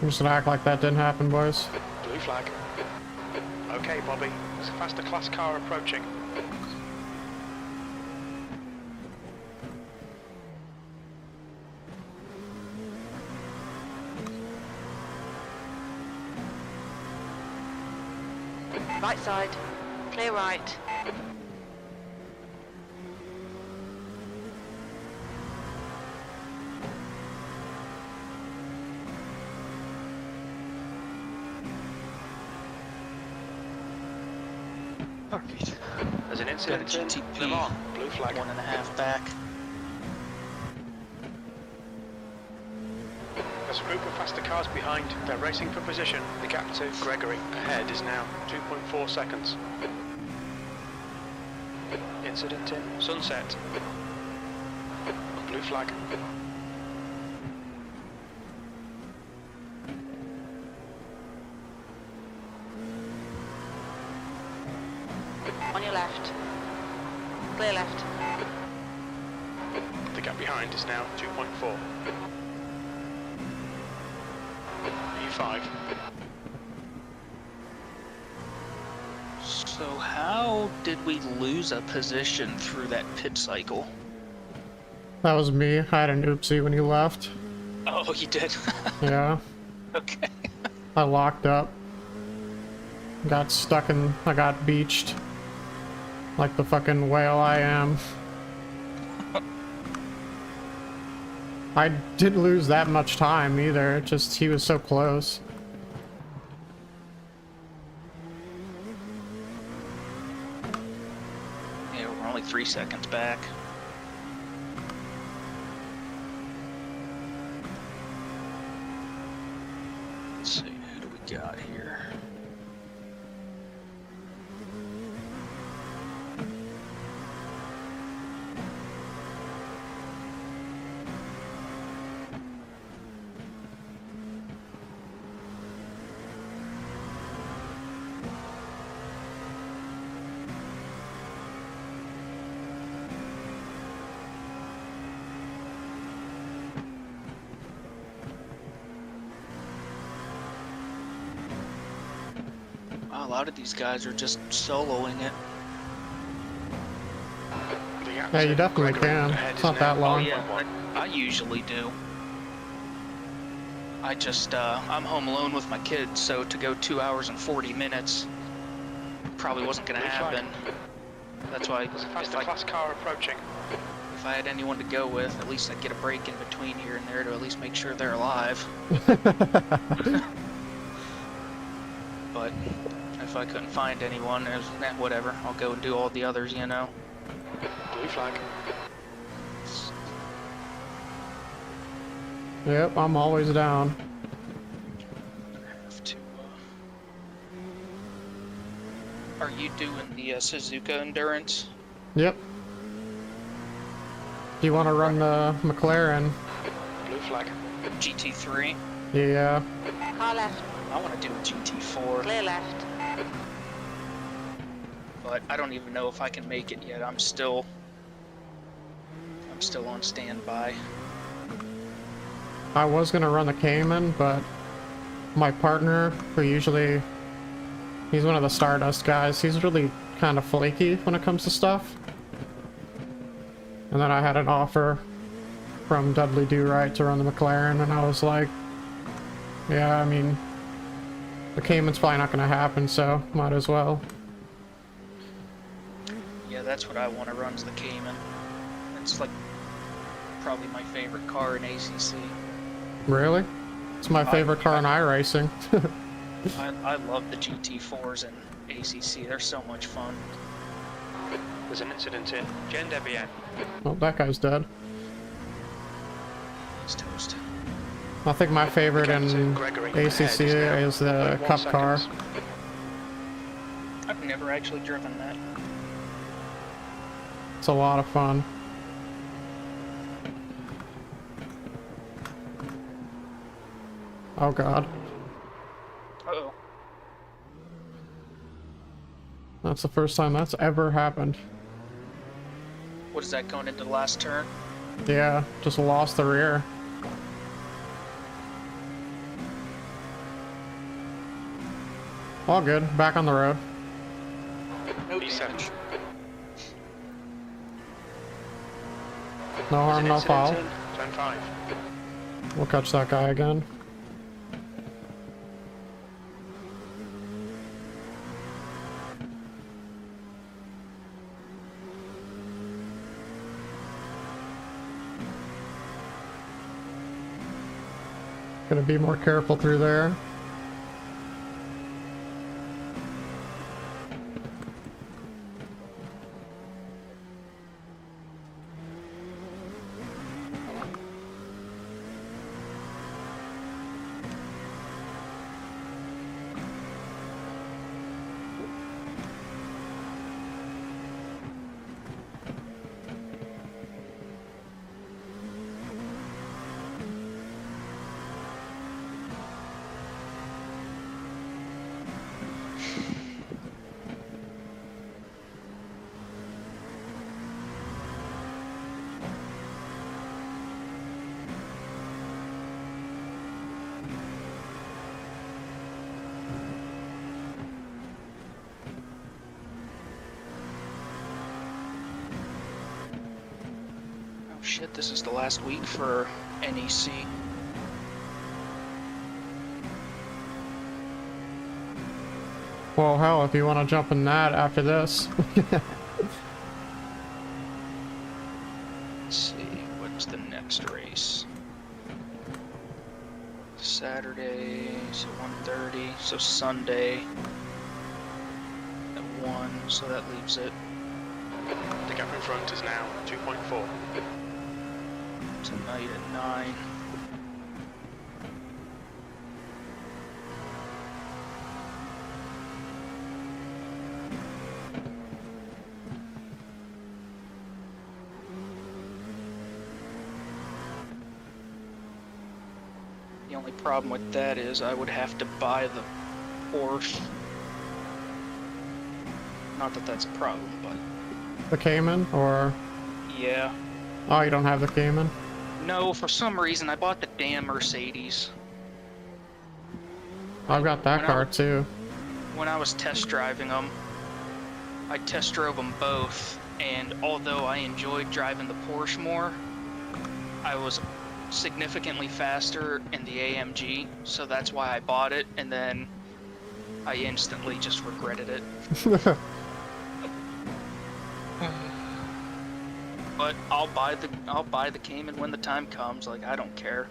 Speaker 2: I'm just gonna act like that didn't happen, boys.
Speaker 3: Blue flag. Okay, Bobby. There's a faster class car approaching.
Speaker 4: Right side, clear right.
Speaker 1: Alright.
Speaker 3: There's an
Speaker 1: Got a
Speaker 3: incident in
Speaker 1: GTP.
Speaker 3: Le Mans. Blue flag.
Speaker 1: 1.5 back.
Speaker 3: There's a group of faster cars behind. They're racing for position. The gap to Gregory ahead is now 2.4 seconds. Incident in Sunset. Blue flag.
Speaker 4: On your left. Clear left.
Speaker 3: The gap behind is now 2.4. E5.
Speaker 1: So how did we lose a position through that pit cycle?
Speaker 2: That was me. I had an oopsie when you left.
Speaker 1: Oh, you did?
Speaker 2: Yeah.
Speaker 1: Okay.
Speaker 2: I locked up. Got stuck in... I got beached. Like the fucking whale I am. I didn't lose that much time either, just he was so close.
Speaker 1: Yeah, we're only 3 seconds back. Let's see, who do we got here? A lot of these guys are just soloing it.
Speaker 2: Yeah, you definitely can. It's not that long.
Speaker 1: Oh yeah, I usually do. I just, I'm home alone with my kids, so to go 2 hours and 40 minutes probably wasn't going to happen. That's why
Speaker 3: There's a faster class car approaching.
Speaker 1: if I had anyone to go with, at least I'd get a break in between here and there to at least make sure they're alive. But if I couldn't find anyone, whatever, I'll go and do all the others, you know.
Speaker 3: Blue flag.
Speaker 2: Yep, I'm always down.
Speaker 1: Have to, Are you doing the Suzuka Endurance?
Speaker 2: Yep. Do you want to run the McLaren?
Speaker 3: Blue flag.
Speaker 1: GT3?
Speaker 2: Yeah.
Speaker 4: Car left.
Speaker 1: I want to do a GT4,
Speaker 4: Clear left.
Speaker 1: but I don't even know if I can make it yet. I'm still on standby.
Speaker 2: I was gonna run the Cayman, but my partner, who usually, he's one of the Stardust guys, he's really kind of flaky when it comes to stuff. And then I had an offer from Dudley Do Right to run the McLaren, and I was like, yeah, I mean, the Cayman's probably not gonna happen, so might as well.
Speaker 1: Yeah, that's what I want to run is the Cayman. It's like probably my favorite car in ACC.
Speaker 2: Really? It's my favorite car in iRacing.
Speaker 1: I love the GT4s in ACC. They're so much fun.
Speaker 3: There's an incident in Jen Debian.
Speaker 2: Oh, that guy's dead.
Speaker 1: He's toast.
Speaker 2: I think my favorite in
Speaker 3: Captain Gregory
Speaker 2: ACC
Speaker 3: ahead
Speaker 2: is the
Speaker 3: now 1
Speaker 2: Cup car.
Speaker 3: second.
Speaker 1: I've never actually driven that.
Speaker 2: It's a lot of fun. Oh god.
Speaker 1: Uh-oh.
Speaker 2: That's the first time that's ever happened.
Speaker 1: What is that, going into the last turn?
Speaker 2: Yeah, just lost the rear. All good, back on the road.
Speaker 1: No
Speaker 3: B7.
Speaker 1: damage.
Speaker 2: No harm, no
Speaker 3: There's an
Speaker 2: foul.
Speaker 3: incident in Turn 5.
Speaker 2: We'll catch that guy again. Gonna be more careful through there.
Speaker 1: Oh shit, this is the last week for NEC.
Speaker 2: Well, hell, if you want to jump in that after this.
Speaker 1: Let's see, what's the next race? Saturday, so 1:30, so Sunday at 1, so that leaves it
Speaker 3: The gap in front is now 2.4.
Speaker 1: tonight at 9. The only problem with that is I would have to buy the Porsche. Not that that's a problem, but
Speaker 2: The Cayman, or...
Speaker 1: yeah.
Speaker 2: Oh, you don't have the Cayman?
Speaker 1: No, for some reason I bought the damn Mercedes.
Speaker 2: I've got that
Speaker 1: When I-
Speaker 2: car too.
Speaker 1: when I was test driving them, I test drove them both, and although I enjoyed driving the Porsche more, I was significantly faster in the AMG, so that's why I bought it, and then I instantly just regretted it. But I'll buy the Cayman when the time comes. Like, I don't care.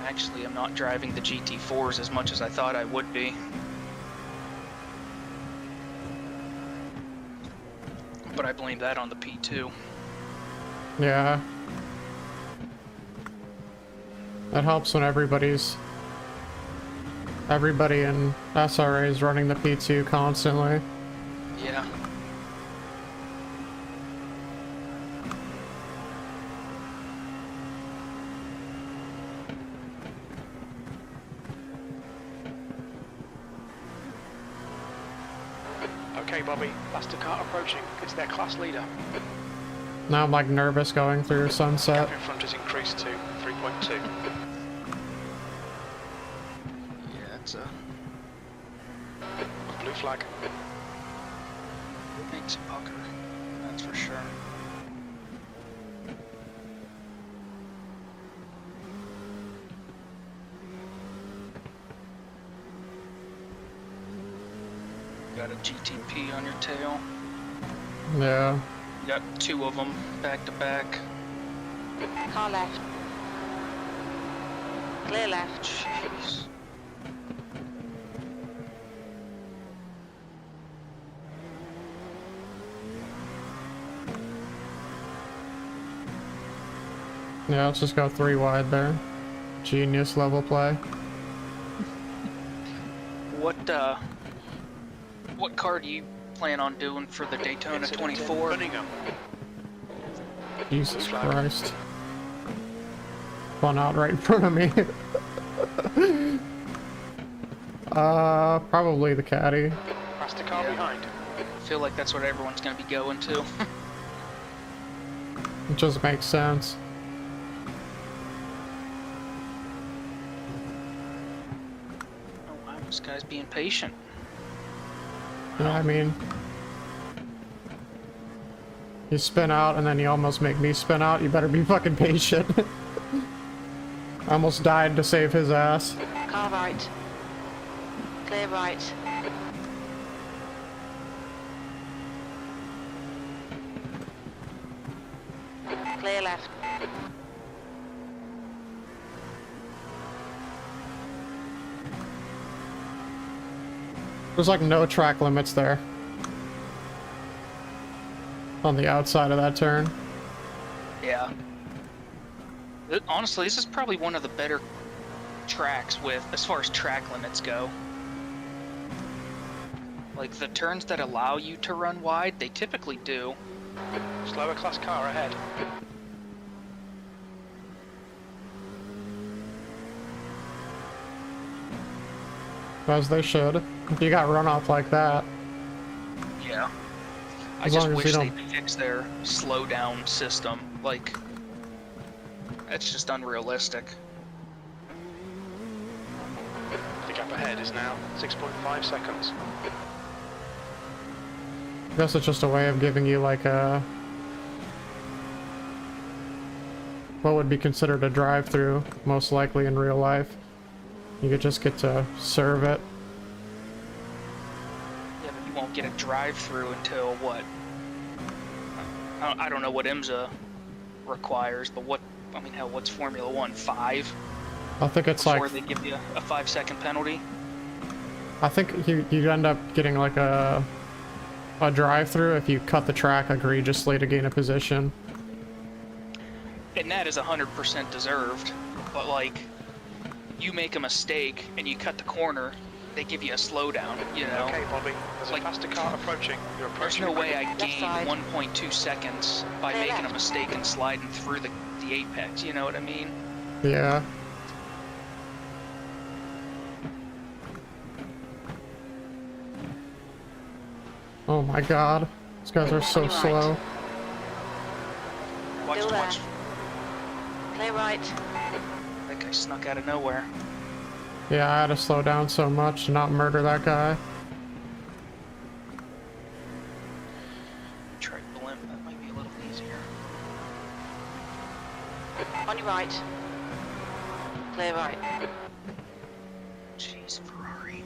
Speaker 1: Actually, I'm not driving the GT4s as much as I thought I would be. But I blame that on the P2.
Speaker 2: Yeah. That helps when everybody in SRA is running the P2 constantly.
Speaker 1: Yeah.
Speaker 3: Okay, Bobby, faster car approaching. It's their class leader.
Speaker 2: Now I'm like nervous going through sunset.
Speaker 3: Gap in front has increased to 3.2.
Speaker 1: Yeah, it's a...
Speaker 3: Blue flag.
Speaker 1: Makes a pucker. That's for sure. Got a GTP on your tail.
Speaker 2: Yeah.
Speaker 1: You got 2 of them back to back.
Speaker 4: Car left. Clear left.
Speaker 1: Jeez.
Speaker 2: Yeah, let's just go 3 wide there. Genius level play.
Speaker 1: What car do you plan on doing for the Daytona 24?
Speaker 3: Birmingham.
Speaker 2: Jesus Christ. Spun out right in front of me. Probably the caddy.
Speaker 3: Faster car behind.
Speaker 1: I feel like that's what everyone's going to be going to.
Speaker 2: It just makes sense.
Speaker 1: Oh wow, this guy's being patient.
Speaker 2: Yeah, I mean, you spin out and then you almost make me spin out. You better be fucking patient. I almost died to save his ass.
Speaker 4: Car right. Clear right. Clear left.
Speaker 2: There's like no track limits there. On the outside of that turn.
Speaker 1: Yeah. Honestly, this is probably one of the better tracks with, as far as track limits go. Like, the turns that allow you to run wide, they typically do.
Speaker 3: Slower class car ahead.
Speaker 2: As they should. If you got runoff like that.
Speaker 1: Yeah. I
Speaker 2: As
Speaker 1: just
Speaker 2: long as
Speaker 1: wish
Speaker 2: you
Speaker 1: they'd
Speaker 2: don't-
Speaker 1: fix their slowdown system. Like, that's just unrealistic.
Speaker 3: The gap ahead is now 6.5 seconds.
Speaker 2: I guess it's just a way of giving you like a... what would be considered a drive-through, most likely in real life. You could just get to serve it.
Speaker 1: Yeah, but you won't get a drive-through until what? I don't know what IMSA requires, but what? I mean, hell, what's Formula One? 5?
Speaker 2: I think it's
Speaker 1: Before
Speaker 2: like...
Speaker 1: they give you a 5-second penalty.
Speaker 2: I think you end up getting like a drive-through if you cut the track egregiously to gain a position.
Speaker 1: And that is 100% deserved. But like, you make a mistake and you cut the corner, they give you a slowdown. You know.
Speaker 3: Okay, Bobby, there's
Speaker 1: Like,
Speaker 3: a faster car approaching. You're
Speaker 1: There's
Speaker 3: approaching.
Speaker 1: no way I
Speaker 4: Left
Speaker 1: gained
Speaker 4: side.
Speaker 1: 1.2 seconds by
Speaker 4: Clear
Speaker 1: making a
Speaker 4: left.
Speaker 1: mistake and sliding through the apex. You know what I mean?
Speaker 2: Yeah. Oh my god. These guys are so
Speaker 4: Right.
Speaker 2: slow.
Speaker 1: Watch,
Speaker 4: Still there.
Speaker 1: watch.
Speaker 4: Clear right.
Speaker 1: That guy snuck out of nowhere.
Speaker 2: Yeah, I had to slow down so much to not murder that guy.
Speaker 1: Try blimp, that might be a little easier.
Speaker 4: On your right. Clear right.
Speaker 1: Jeez, Ferrari.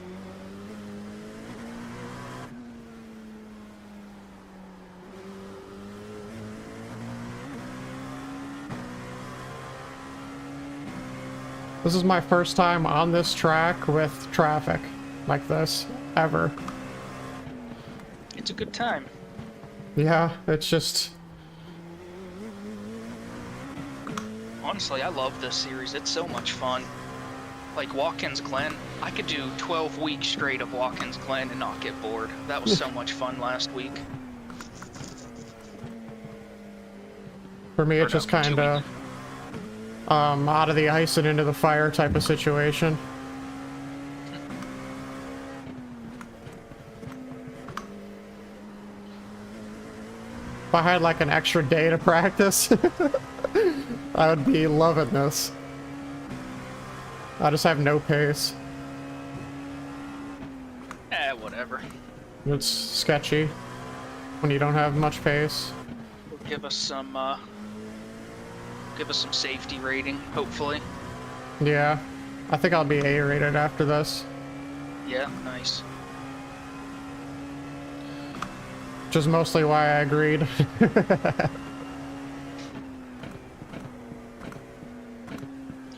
Speaker 2: This is my first time on this track with traffic like this, ever.
Speaker 1: It's a good time.
Speaker 2: Yeah, it's just...
Speaker 1: Honestly, I love this series. It's so much fun. Like Watkins Glen, I could do 12 weeks straight of Watkins Glen and not get bored. That was so much fun last week.
Speaker 2: For me, it's just kind of out of the ice and into the fire type of situation. If I had like an extra day to practice, I would be loving this. I just have no pace.
Speaker 1: Whatever.
Speaker 2: It's sketchy when you don't have much pace.
Speaker 1: Give us some safety rating, hopefully.
Speaker 2: Yeah, I think I'll be A-rated after this.
Speaker 1: Yeah, nice.
Speaker 2: Which is mostly why I agreed.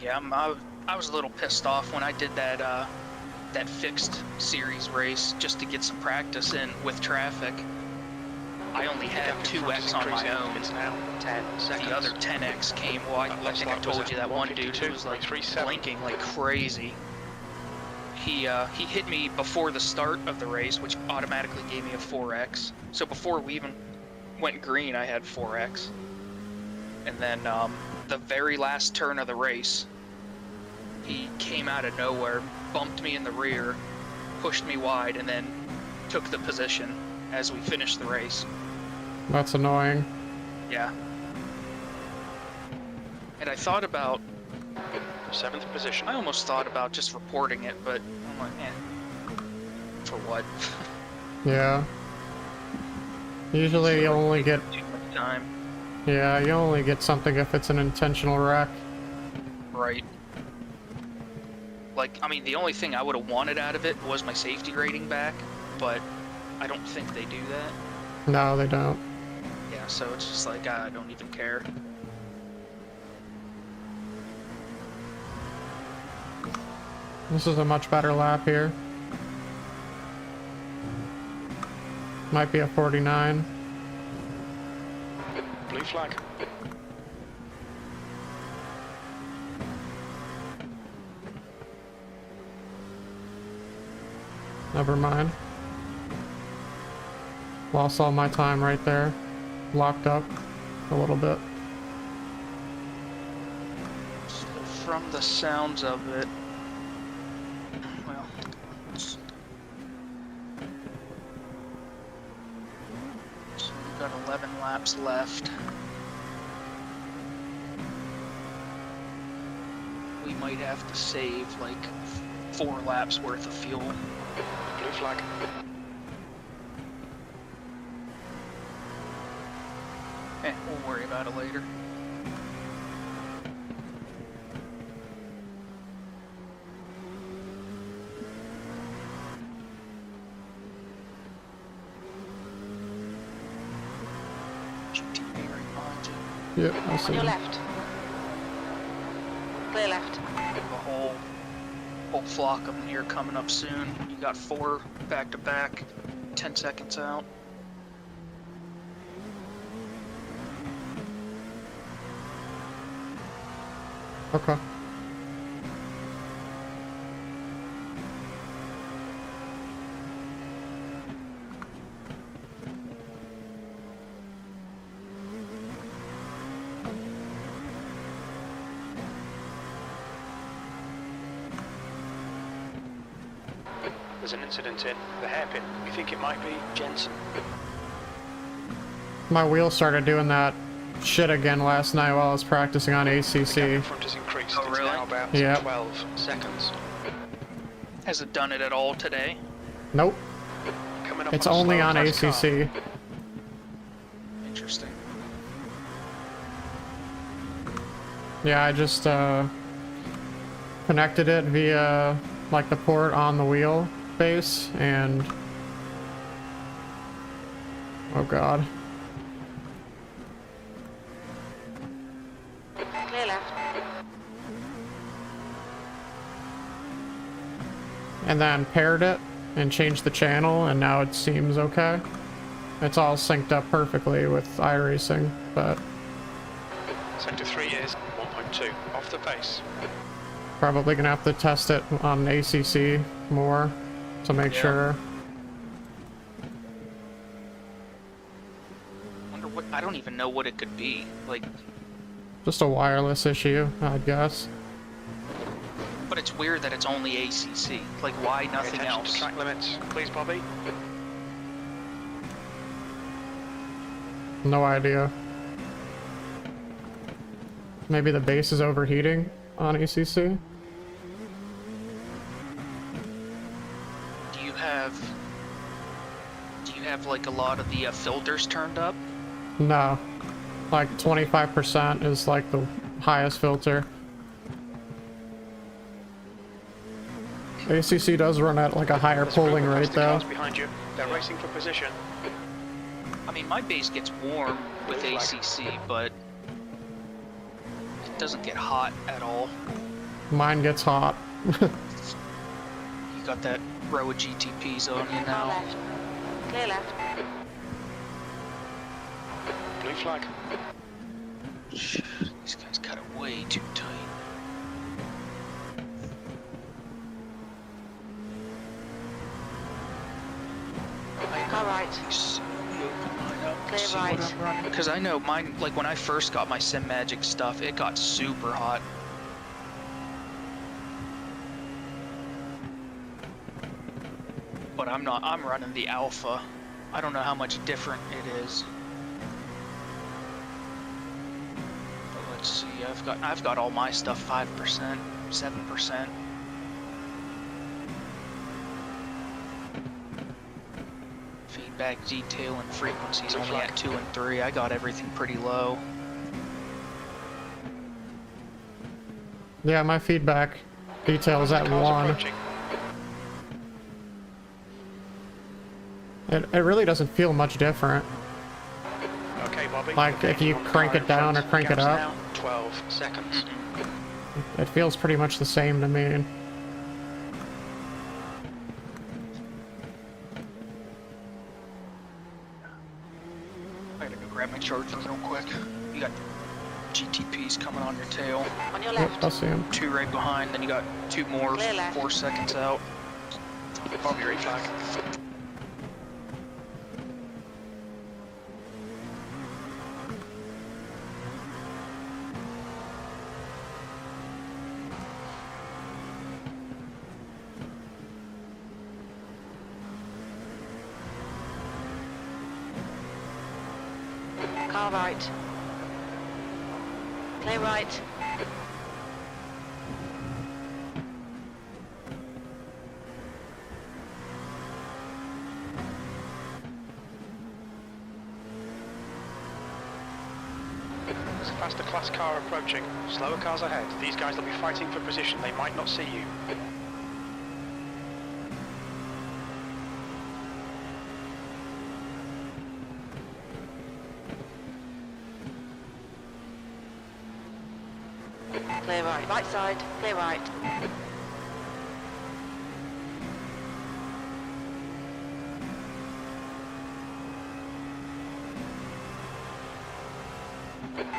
Speaker 1: Yeah, I was a little pissed off when I did that that fixed series race just to get some practice in with traffic. I only had 2x on my own.
Speaker 3: It's now 10 seconds.
Speaker 1: The other 10x came. Well, I think I told you that one dude who was like blinking like crazy. He hit me before the start of the race, which automatically gave me a 4x. So before we even went green, I had 4x. And then the very last turn of the race, he came out of nowhere, bumped me in the rear, pushed me wide, and then took the position as we finished the race.
Speaker 2: That's annoying.
Speaker 1: Yeah. And I thought about...
Speaker 3: 7th position.
Speaker 1: I almost thought about just reporting it, but I'm like, eh. For what?
Speaker 2: Yeah. Usually you only get...
Speaker 1: Too much time.
Speaker 2: Yeah, you only get something if it's an intentional wreck.
Speaker 1: Right. Like, I mean, the only thing I would have wanted out of it was my safety rating back, but I don't think they do that.
Speaker 2: No, they don't.
Speaker 1: Yeah, so it's just like, I don't even care.
Speaker 2: This is a much better lap here. Might be a 49.
Speaker 3: Blue flag.
Speaker 2: Never mind. Lost all my time right there. Locked up a little bit.
Speaker 1: So from the sounds of it, well, so we've got 11 laps left. We might have to save like 4 laps worth of fuel.
Speaker 3: Blue flag.
Speaker 1: We'll worry about it later. GTA reminds you.
Speaker 2: Yep, I see.
Speaker 4: On your left. Clear left.
Speaker 1: We have a whole flock of them here coming up soon. You got 4 back to back, 10 seconds out.
Speaker 2: Okay.
Speaker 3: There's an incident in the hairpin. We think it might be Jensen.
Speaker 2: My wheel started doing that shit again last night while I was practicing on
Speaker 3: The gap
Speaker 2: ACC.
Speaker 3: in front has increased.
Speaker 1: Oh,
Speaker 3: It's
Speaker 1: really?
Speaker 3: now about
Speaker 2: Yep.
Speaker 3: 12 seconds.
Speaker 1: Has it done it at all today?
Speaker 2: Nope,
Speaker 3: Coming up
Speaker 2: it's
Speaker 3: on a
Speaker 2: only
Speaker 3: slower
Speaker 2: on
Speaker 3: class car.
Speaker 2: ACC.
Speaker 1: Interesting.
Speaker 2: Yeah, I just connected it via like the port on the wheel base, and oh god.
Speaker 4: Clear left.
Speaker 2: And then paired it and changed the channel, and now it seems okay. It's all synced up perfectly with iRacing, but
Speaker 3: Sector 3 is 1.2 off the pace.
Speaker 2: probably gonna have to test it on ACC more to make
Speaker 1: Yeah.
Speaker 2: sure.
Speaker 1: Wonder what? I don't even know what it could be. Like,
Speaker 2: Just a wireless issue, I'd guess.
Speaker 1: but it's weird that it's only ACC. Like, why
Speaker 3: Pay
Speaker 1: nothing
Speaker 3: attention to
Speaker 1: else?
Speaker 3: track limits, please, Bobby.
Speaker 2: No idea. Maybe the base is overheating on ACC?
Speaker 1: Do you have like a lot of the filters turned up?
Speaker 2: No. Like 25% is like the highest filter. ACC does run at like a higher
Speaker 3: There's a group
Speaker 2: pulling
Speaker 3: of
Speaker 2: rate
Speaker 3: faster
Speaker 2: though.
Speaker 3: cars behind you. They're racing for position.
Speaker 1: I mean, my base gets warm with
Speaker 3: Blue flag.
Speaker 1: ACC, but it doesn't get hot at all.
Speaker 2: Mine gets hot.
Speaker 1: You got that row of GTPs on you
Speaker 4: Car
Speaker 1: now.
Speaker 4: left. Clear left.
Speaker 3: Blue flag.
Speaker 1: These guys cut it way too tight.
Speaker 4: Car right. Clear right.
Speaker 1: Because I know mine, like when I first got my Sim Magic stuff, it got super hot. But I'm running the alpha. I don't know how much different it is. But let's see, I've got all my stuff 5%, 7%. Feedback, detail, and frequency's only at 2 and 3. I got everything pretty low.
Speaker 2: Yeah, my feedback detail is at
Speaker 3: Cars
Speaker 2: 1.
Speaker 3: approaching.
Speaker 2: It really doesn't feel much different.
Speaker 3: Okay, Bobby.
Speaker 2: Like, if you
Speaker 3: On the
Speaker 2: crank
Speaker 3: car
Speaker 2: it
Speaker 3: in
Speaker 2: down
Speaker 3: front.
Speaker 2: or crank it
Speaker 3: Gap's
Speaker 2: up.
Speaker 3: now 12 seconds.
Speaker 2: It feels pretty much the same to me.
Speaker 1: I gotta go grab my charger real quick. You got GTPs coming on your tail.
Speaker 4: On your
Speaker 2: Yep,
Speaker 4: left.
Speaker 2: I see him.
Speaker 1: 2 right behind, then you got 2 more
Speaker 4: Clear left.
Speaker 1: 4 seconds out.
Speaker 3: Bobby, green flag.
Speaker 4: Car right. Clear right.
Speaker 3: There's a faster class car approaching. Slower cars ahead. These guys will be fighting for position. They might not see you.
Speaker 4: Clear right. Right side. Clear right.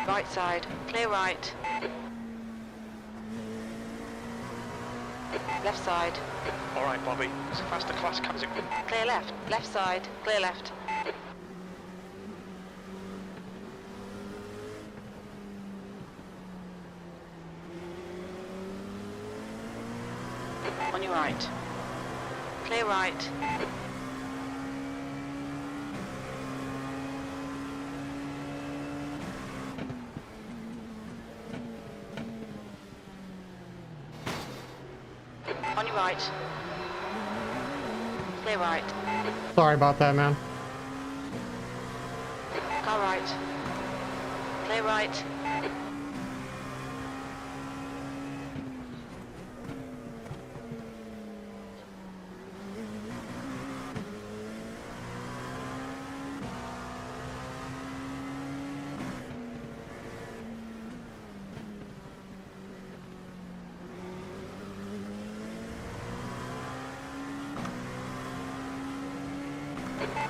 Speaker 4: Right side. Clear right. Left side.
Speaker 3: All right, Bobby. There's a faster class car.
Speaker 4: Clear left. Left side. Clear left. On your right. Clear right. right. Clear right.
Speaker 2: Sorry about that, man.
Speaker 4: Car right. Clear right.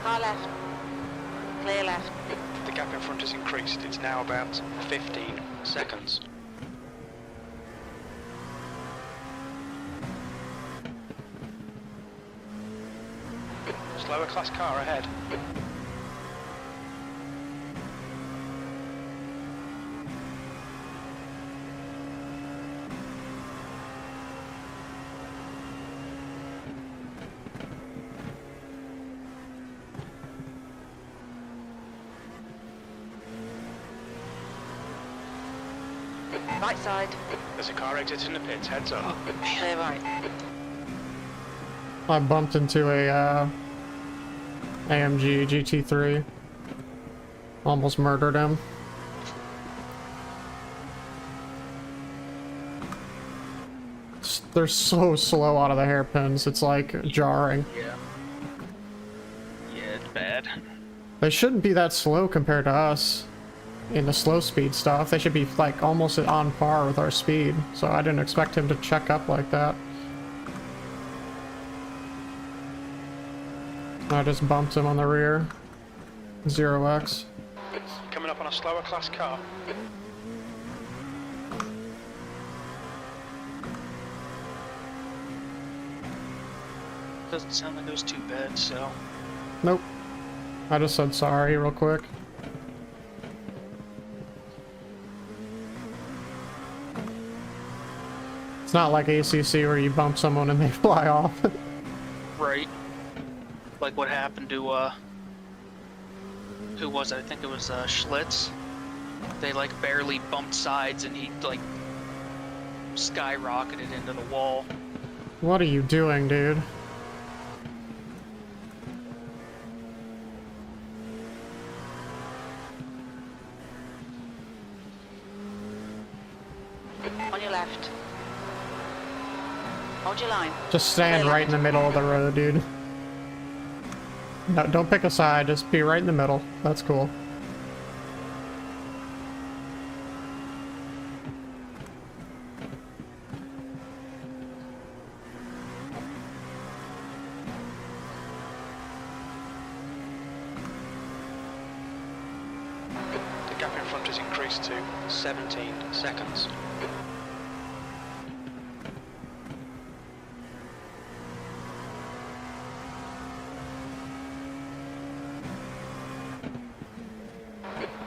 Speaker 4: Car left. Clear left.
Speaker 3: The gap in front has increased. It's now about 15 seconds. Slower class car ahead.
Speaker 4: Right side.
Speaker 3: There's a car exiting the pits. Heads up.
Speaker 4: Clear right.
Speaker 2: I bumped into a AMG GT3. Almost murdered him. They're so slow out of the hairpins, it's like jarring.
Speaker 1: Yeah. Yeah, it's bad.
Speaker 2: They shouldn't be that slow compared to us in the slow speed stuff. They should be like almost on par with our speed. So I didn't expect him to check up like that. I just bumped him on the rear. 0x.
Speaker 3: Coming up on a slower class car.
Speaker 1: Doesn't sound like it was too bad, so.
Speaker 2: Nope. I just said sorry real quick. It's not like ACC where you bump someone and they fly off.
Speaker 1: Right. Like what happened to, who was it? I think it was, Schlitz. They, like, barely bumped sides and he, like, skyrocketed into the wall.
Speaker 2: What are you doing, dude?
Speaker 4: On your left. Hold your line.
Speaker 2: Just stand right in the middle of the road, dude. No, don't pick a side, just be right in the middle. That's cool.
Speaker 3: The gap in front has increased to 17 seconds.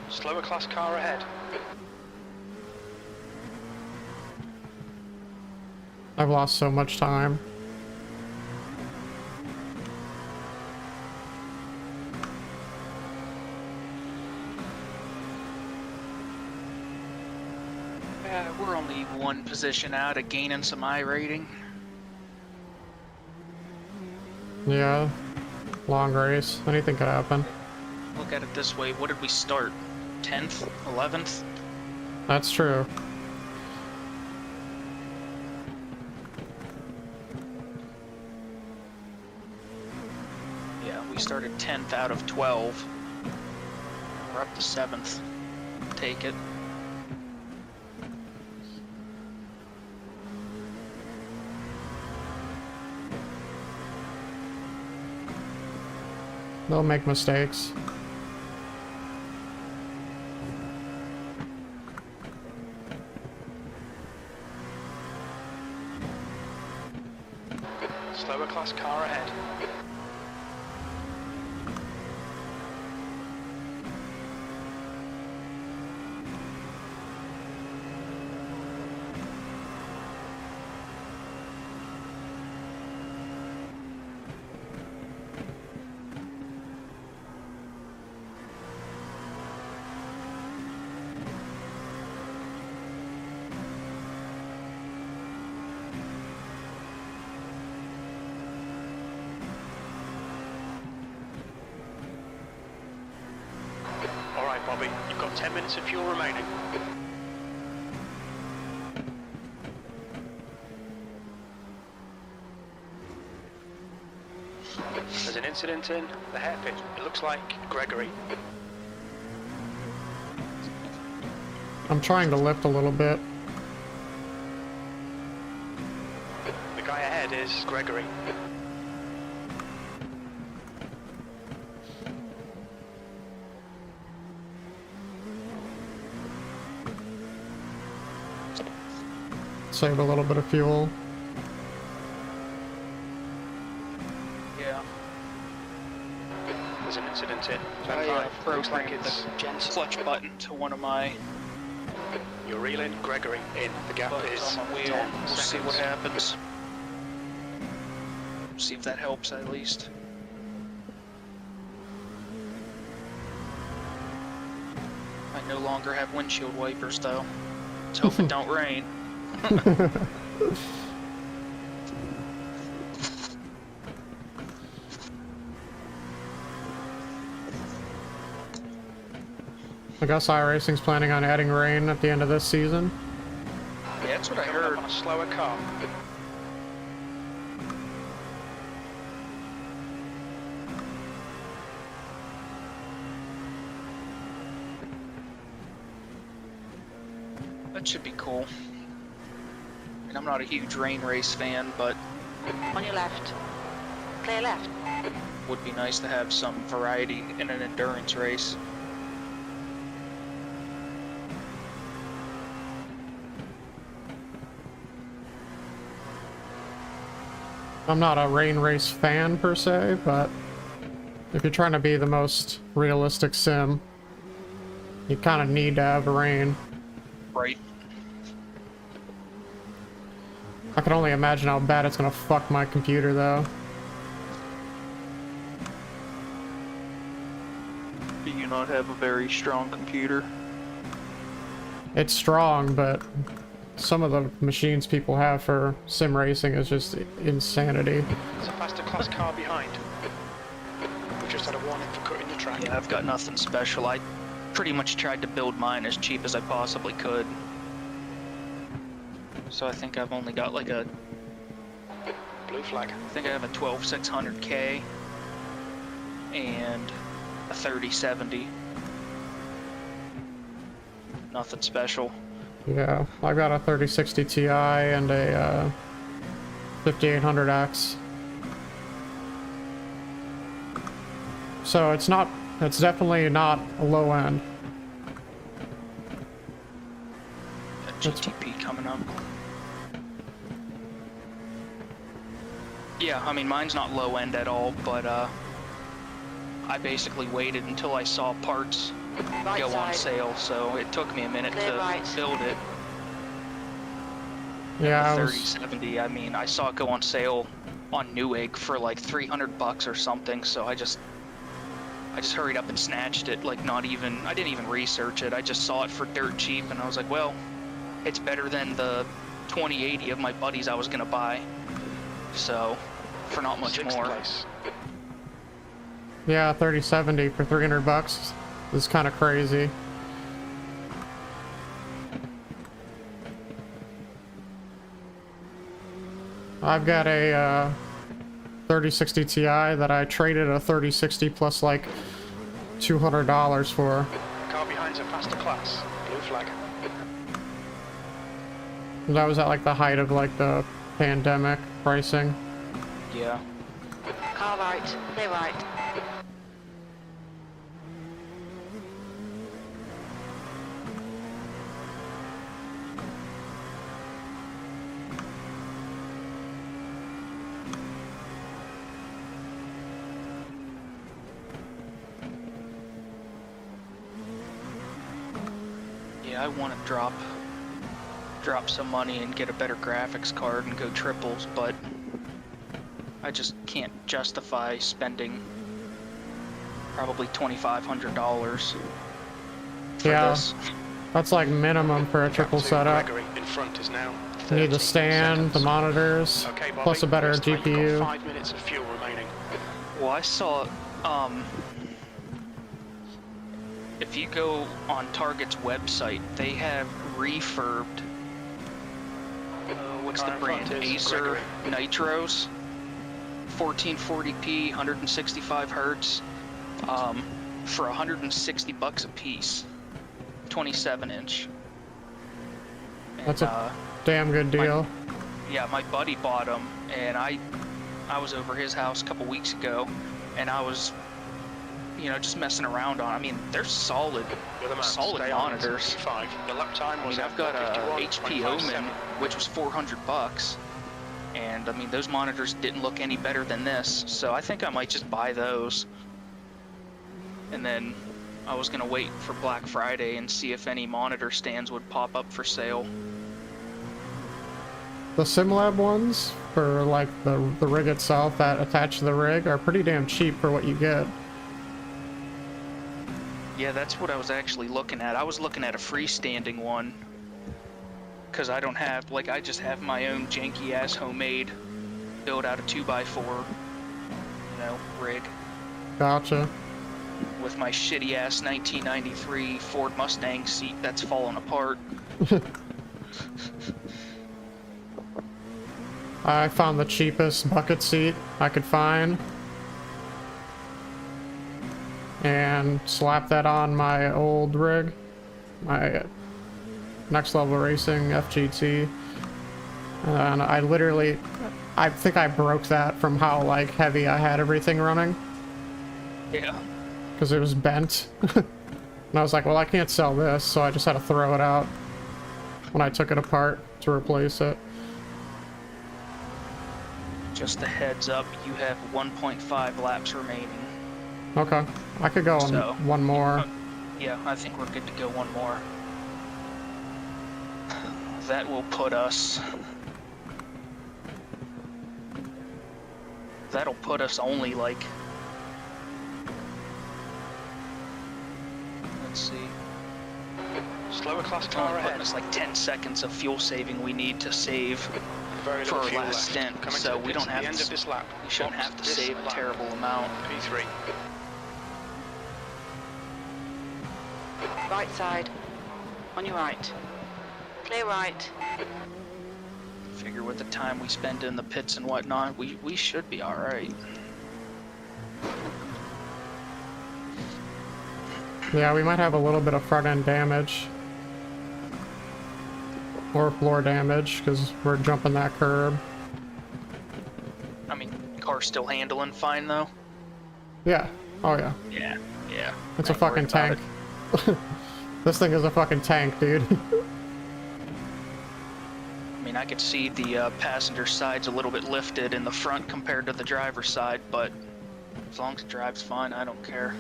Speaker 3: Slower class car ahead.
Speaker 2: I've lost so much time.
Speaker 1: We're only one position out of gaining some iRating.
Speaker 2: Yeah. Long race. Anything could happen.
Speaker 1: Look at it this way, what did we start? 10th? 11th?
Speaker 2: That's true.
Speaker 1: Yeah, we started 10th out of 12. We're up to 7th. Take it.
Speaker 2: They'll make mistakes.
Speaker 3: Slower class car ahead. Bobby. You've got 10 minutes of fuel remaining. There's an incident in the hairpin. It looks like Gregory.
Speaker 2: I'm trying to lift a little bit.
Speaker 3: The guy ahead is Gregory.
Speaker 2: Save a little bit of fuel.
Speaker 1: Yeah.
Speaker 3: There's an incident in.
Speaker 1: I
Speaker 3: Looks like
Speaker 1: programmed
Speaker 3: it's
Speaker 1: the clutch button to one of my
Speaker 3: You're reeling Gregory in. The gap
Speaker 1: buttons
Speaker 3: is
Speaker 1: on my wheel.
Speaker 3: 10
Speaker 1: We'll see what
Speaker 3: seconds.
Speaker 1: happens. See if that helps at least. I no longer have windshield wipers though. Let's hope it don't rain.
Speaker 2: I guess iRacing's planning on adding rain at the end of this season.
Speaker 1: Yeah, that's what I
Speaker 3: Coming up
Speaker 1: heard.
Speaker 3: on a slower car.
Speaker 1: That should be cool. I mean, I'm not a huge rain race fan, but
Speaker 4: On your left. Clear left.
Speaker 1: would be nice to have some variety in an endurance race.
Speaker 2: I'm not a rain race fan per se, but if you're trying to be the most realistic sim, you kind of need to have rain.
Speaker 1: Right.
Speaker 2: I can only imagine how bad it's gonna fuck my computer though.
Speaker 1: Do you not have a very strong computer?
Speaker 2: It's strong, but some of the machines people have for sim racing is just insanity.
Speaker 3: There's a faster class car behind. We just had a warning for cutting the track.
Speaker 1: Yeah, I've got nothing special. I pretty much tried to build mine as cheap as I possibly could. So I think I've only got like a,
Speaker 3: Blue flag.
Speaker 1: I think I have a 12600K and a 3070. Nothing special.
Speaker 2: Yeah, I've got a 3060 Ti and a 5800X. So it's definitely not a low end.
Speaker 1: Got GTP coming up. Yeah, I mean, mine's not low end at all, but I basically waited until I saw parts
Speaker 4: Right
Speaker 1: go on
Speaker 4: side.
Speaker 1: sale, so it took me a minute
Speaker 4: Clear
Speaker 1: to
Speaker 4: right.
Speaker 1: build it.
Speaker 2: Yeah,
Speaker 1: The
Speaker 2: I was,
Speaker 1: 3070, I mean, I saw it go on sale on Newegg for like $300 or something, so I just hurried up and snatched it, like I didn't even research it, I just saw it for dirt cheap, and I was like, well, it's better than the 2080 of my buddies I was gonna buy, so, for not much
Speaker 3: Sixth
Speaker 1: more.
Speaker 3: place.
Speaker 2: yeah, 3070 for $300 is kind of crazy. I've got a 3060 Ti that I traded a 3060 plus like $200 for.
Speaker 3: Car behind's a faster class. Blue flag.
Speaker 2: That was at like the height of like the pandemic pricing.
Speaker 1: Yeah.
Speaker 4: Car right. Clear right.
Speaker 1: Yeah, I want to drop some money and get a better graphics card and go triples, but I just can't justify spending probably $2,500 for
Speaker 2: Yeah.
Speaker 1: this.
Speaker 2: That's like minimum for a
Speaker 3: Gap
Speaker 2: triple
Speaker 3: to
Speaker 2: setup.
Speaker 3: Gregory in front is now
Speaker 2: You need the
Speaker 3: 13
Speaker 2: stand, the
Speaker 3: seconds.
Speaker 2: monitors,
Speaker 3: Okay, Bobby,
Speaker 2: plus a better
Speaker 3: we estimate you've
Speaker 2: GPU.
Speaker 3: got 5 minutes of fuel remaining.
Speaker 1: Well, I saw If you go on Target's website, they have refurbed. What's the brand? Acer Nitros, 1440p, 165 hertz, for $160 a piece, 27-inch.
Speaker 2: That's a damn good deal.
Speaker 1: Yeah, my buddy bought them, and I was over his house a couple weeks ago, and I was, you know, just messing around on. I mean, they're solid monitors.
Speaker 3: The lap time was
Speaker 1: I've got a HP Omen, which was $400, and I mean, those monitors didn't look any better than this, so I think I might just buy those. And then I was gonna wait for Black Friday and see if any monitor stands would pop up for sale.
Speaker 2: The SimLab ones for like the rig itself that attach to the rig are pretty damn cheap for what you get.
Speaker 1: Yeah, that's what I was actually looking at. I was looking at a freestanding one, because I don't have, like, I just have my own janky ass homemade build out a 2x4, you know, rig.
Speaker 2: Gotcha.
Speaker 1: With my shitty ass 1993 Ford Mustang seat that's falling apart.
Speaker 2: I found the cheapest bucket seat I could find and slapped that on my old rig, my Next Level Racing FGT, and I think I broke that from how like heavy I had everything running.
Speaker 1: Yeah.
Speaker 2: Because it was bent. And I was like, well, I can't sell this, so I just had to throw it out when I took it apart to replace it.
Speaker 1: Just a heads up, you have 1.5 laps remaining.
Speaker 2: Okay. I could go on
Speaker 1: So,
Speaker 2: one more.
Speaker 1: Yeah, I think we're good to go one more. That will put us... That'll put us only like... Let's see.
Speaker 3: Slower class
Speaker 1: It's
Speaker 3: car
Speaker 1: only putting
Speaker 3: ahead.
Speaker 1: us like 10 seconds of fuel saving we need to save
Speaker 3: Very
Speaker 1: for
Speaker 3: little
Speaker 1: our
Speaker 3: fuel
Speaker 1: last
Speaker 3: left.
Speaker 1: stint,
Speaker 3: Coming
Speaker 1: so
Speaker 3: to the
Speaker 1: we
Speaker 3: pits
Speaker 1: don't
Speaker 3: at
Speaker 1: have
Speaker 3: the end
Speaker 1: to,
Speaker 3: of this lap.
Speaker 1: we shouldn't
Speaker 3: Box
Speaker 1: have to
Speaker 3: this
Speaker 1: save a
Speaker 3: lap.
Speaker 1: terrible amount.
Speaker 3: P3.
Speaker 4: Right side. On your right. Clear right.
Speaker 1: Figure with the time we spend in the pits and whatnot, we should be alright.
Speaker 2: Yeah, we might have a little bit of front end damage. Or floor damage, because we're jumping that curb.
Speaker 1: I mean, car's still handling fine though.
Speaker 2: Yeah. Oh yeah.
Speaker 1: Yeah, yeah.
Speaker 2: It's a
Speaker 1: Ain't worried
Speaker 2: fucking
Speaker 1: about
Speaker 2: tank.
Speaker 1: it.
Speaker 2: This thing is a fucking tank, dude.
Speaker 1: I mean, I could see the passenger side's a little bit lifted in the front compared to the driver's side, but as long as it drives fine, I don't care.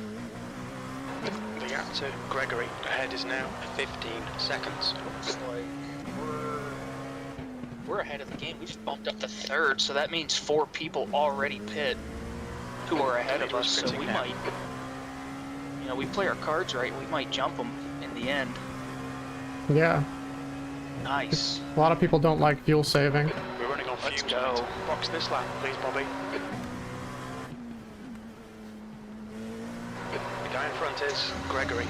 Speaker 3: The gap to Gregory ahead is now 15 seconds.
Speaker 1: Looks like we're ahead of the game. We just bumped up to third, so that means 4 people already pit who are ahead of us, so we might, you know, we play our cards right, we might jump them in the end.
Speaker 2: Yeah.
Speaker 1: Nice.
Speaker 2: A lot of people don't like fuel saving.
Speaker 3: We're running on
Speaker 1: Let's
Speaker 3: fumes.
Speaker 1: go.
Speaker 3: Box this lap, please, Bobby. The guy in front is Gregory.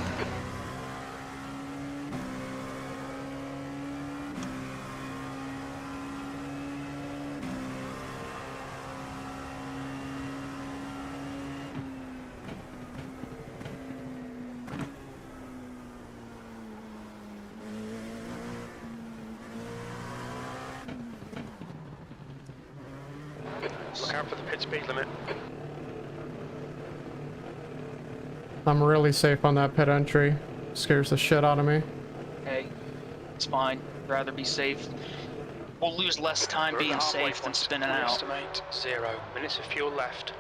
Speaker 3: Look out for the pit speed limit.
Speaker 2: I'm really safe on that pit entry. Scares the shit out of me.
Speaker 1: Hey, it's fine. Rather be safe. We'll lose less time
Speaker 3: We're at the
Speaker 1: being
Speaker 3: halfway
Speaker 1: safe than
Speaker 3: point.
Speaker 1: spinning
Speaker 3: We
Speaker 1: out.
Speaker 3: estimate 0 minutes of fuel left.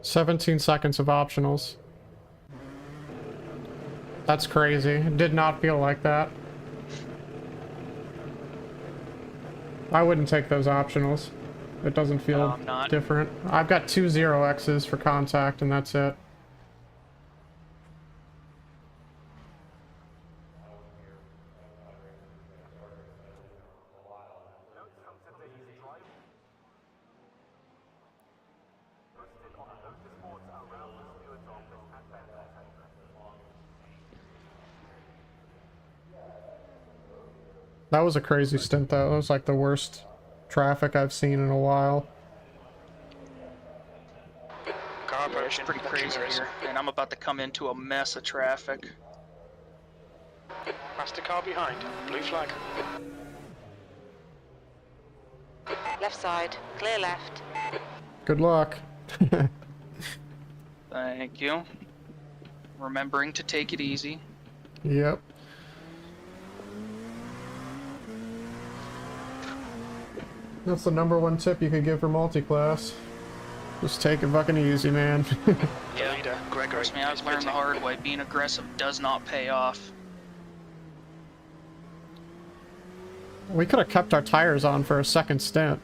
Speaker 2: 17 seconds of optionals. That's crazy. It did not feel like that. I wouldn't take those optionals. It doesn't feel
Speaker 1: No, I'm not.
Speaker 2: different. I've got 2 0X's for contact, and that's it. That was a crazy stint though. It was like the worst traffic I've seen in a while.
Speaker 3: Car
Speaker 1: Yeah, it's
Speaker 3: approaching.
Speaker 1: pretty
Speaker 3: watching
Speaker 1: crazy
Speaker 3: mirrors.
Speaker 1: here, and I'm about to come into a mess of traffic.
Speaker 3: Past the car behind. Blue flag.
Speaker 4: Left side, clear left.
Speaker 2: Good luck.
Speaker 1: Thank you. Remembering to take it easy.
Speaker 2: Yep. That's the #1 tip you could give for multi-class. Just take it fucking easy, man.
Speaker 3: The leader, Gregory,
Speaker 1: Trust me, I've
Speaker 3: is
Speaker 1: learned the
Speaker 3: pitting.
Speaker 1: hard way. Being aggressive does not pay off.
Speaker 2: We could have kept our tires on for a second stint.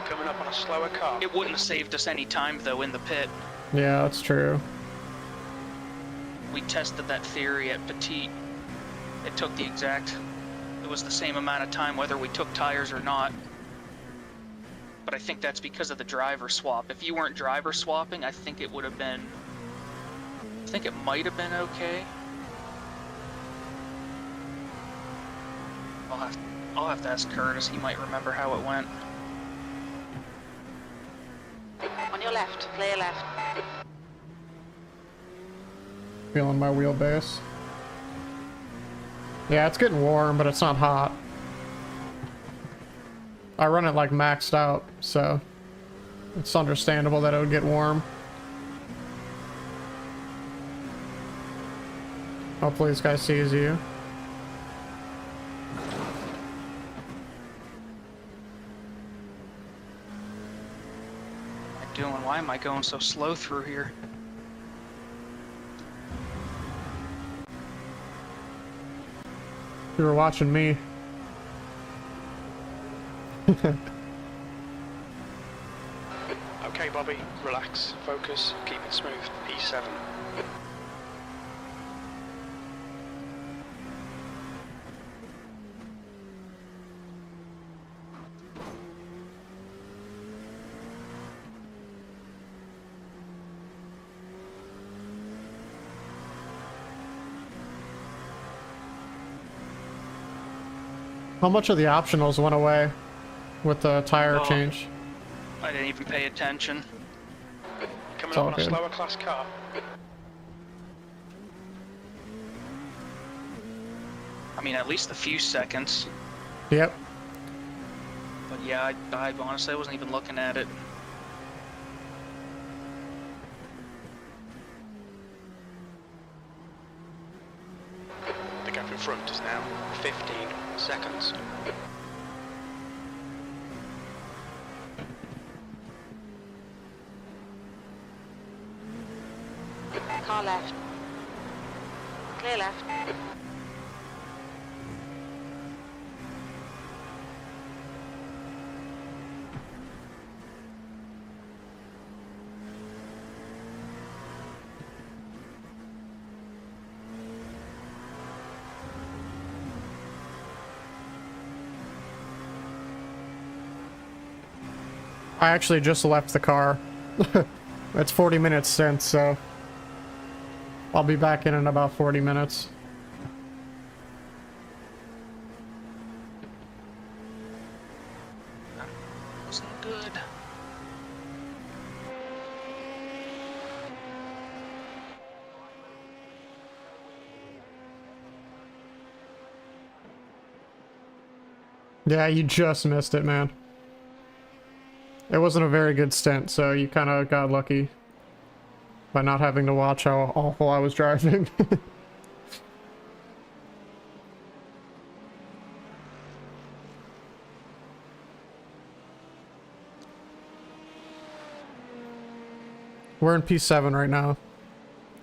Speaker 3: Coming up on a slower car.
Speaker 1: It wouldn't have saved us any time, though, in the pit.
Speaker 2: Yeah, that's true.
Speaker 1: We tested that theory at Petit. It took the exact... It was the same amount of time whether we took tires or not. But I think that's because of the driver swap. If you weren't driver swapping, I think it would have been... I think it might have been okay. I'll have to ask Curtis. He might remember how it went.
Speaker 4: On your left, clear left.
Speaker 2: Feeling my wheelbase. Yeah, it's getting warm, but it's not hot. I run it like maxed out, so it's understandable that it would get warm. Hopefully this guy sees you.
Speaker 1: What am I doing? Why am I going so slow through here?
Speaker 2: You were watching me.
Speaker 3: Okay, Bobby, relax, focus, keep it smooth. E7.
Speaker 2: How much of the optionals went away with the tire
Speaker 1: Oh.
Speaker 2: change?
Speaker 1: I didn't even pay attention.
Speaker 3: Coming
Speaker 2: It's
Speaker 3: up
Speaker 2: all
Speaker 3: on a
Speaker 2: good.
Speaker 3: slower class car.
Speaker 1: I mean, at least a few seconds.
Speaker 2: Yep.
Speaker 1: But yeah, I honestly wasn't even looking at it.
Speaker 3: The gap in front is now 15 seconds.
Speaker 4: Car left. Clear left.
Speaker 2: I actually just left the car. It's 40 minutes since, so I'll be back in about 40 minutes.
Speaker 1: Wasn't good.
Speaker 2: Yeah, you just missed it, man. It wasn't a very good stint, so you kind of got lucky by not having to watch how awful I was driving. We're in P7 right now.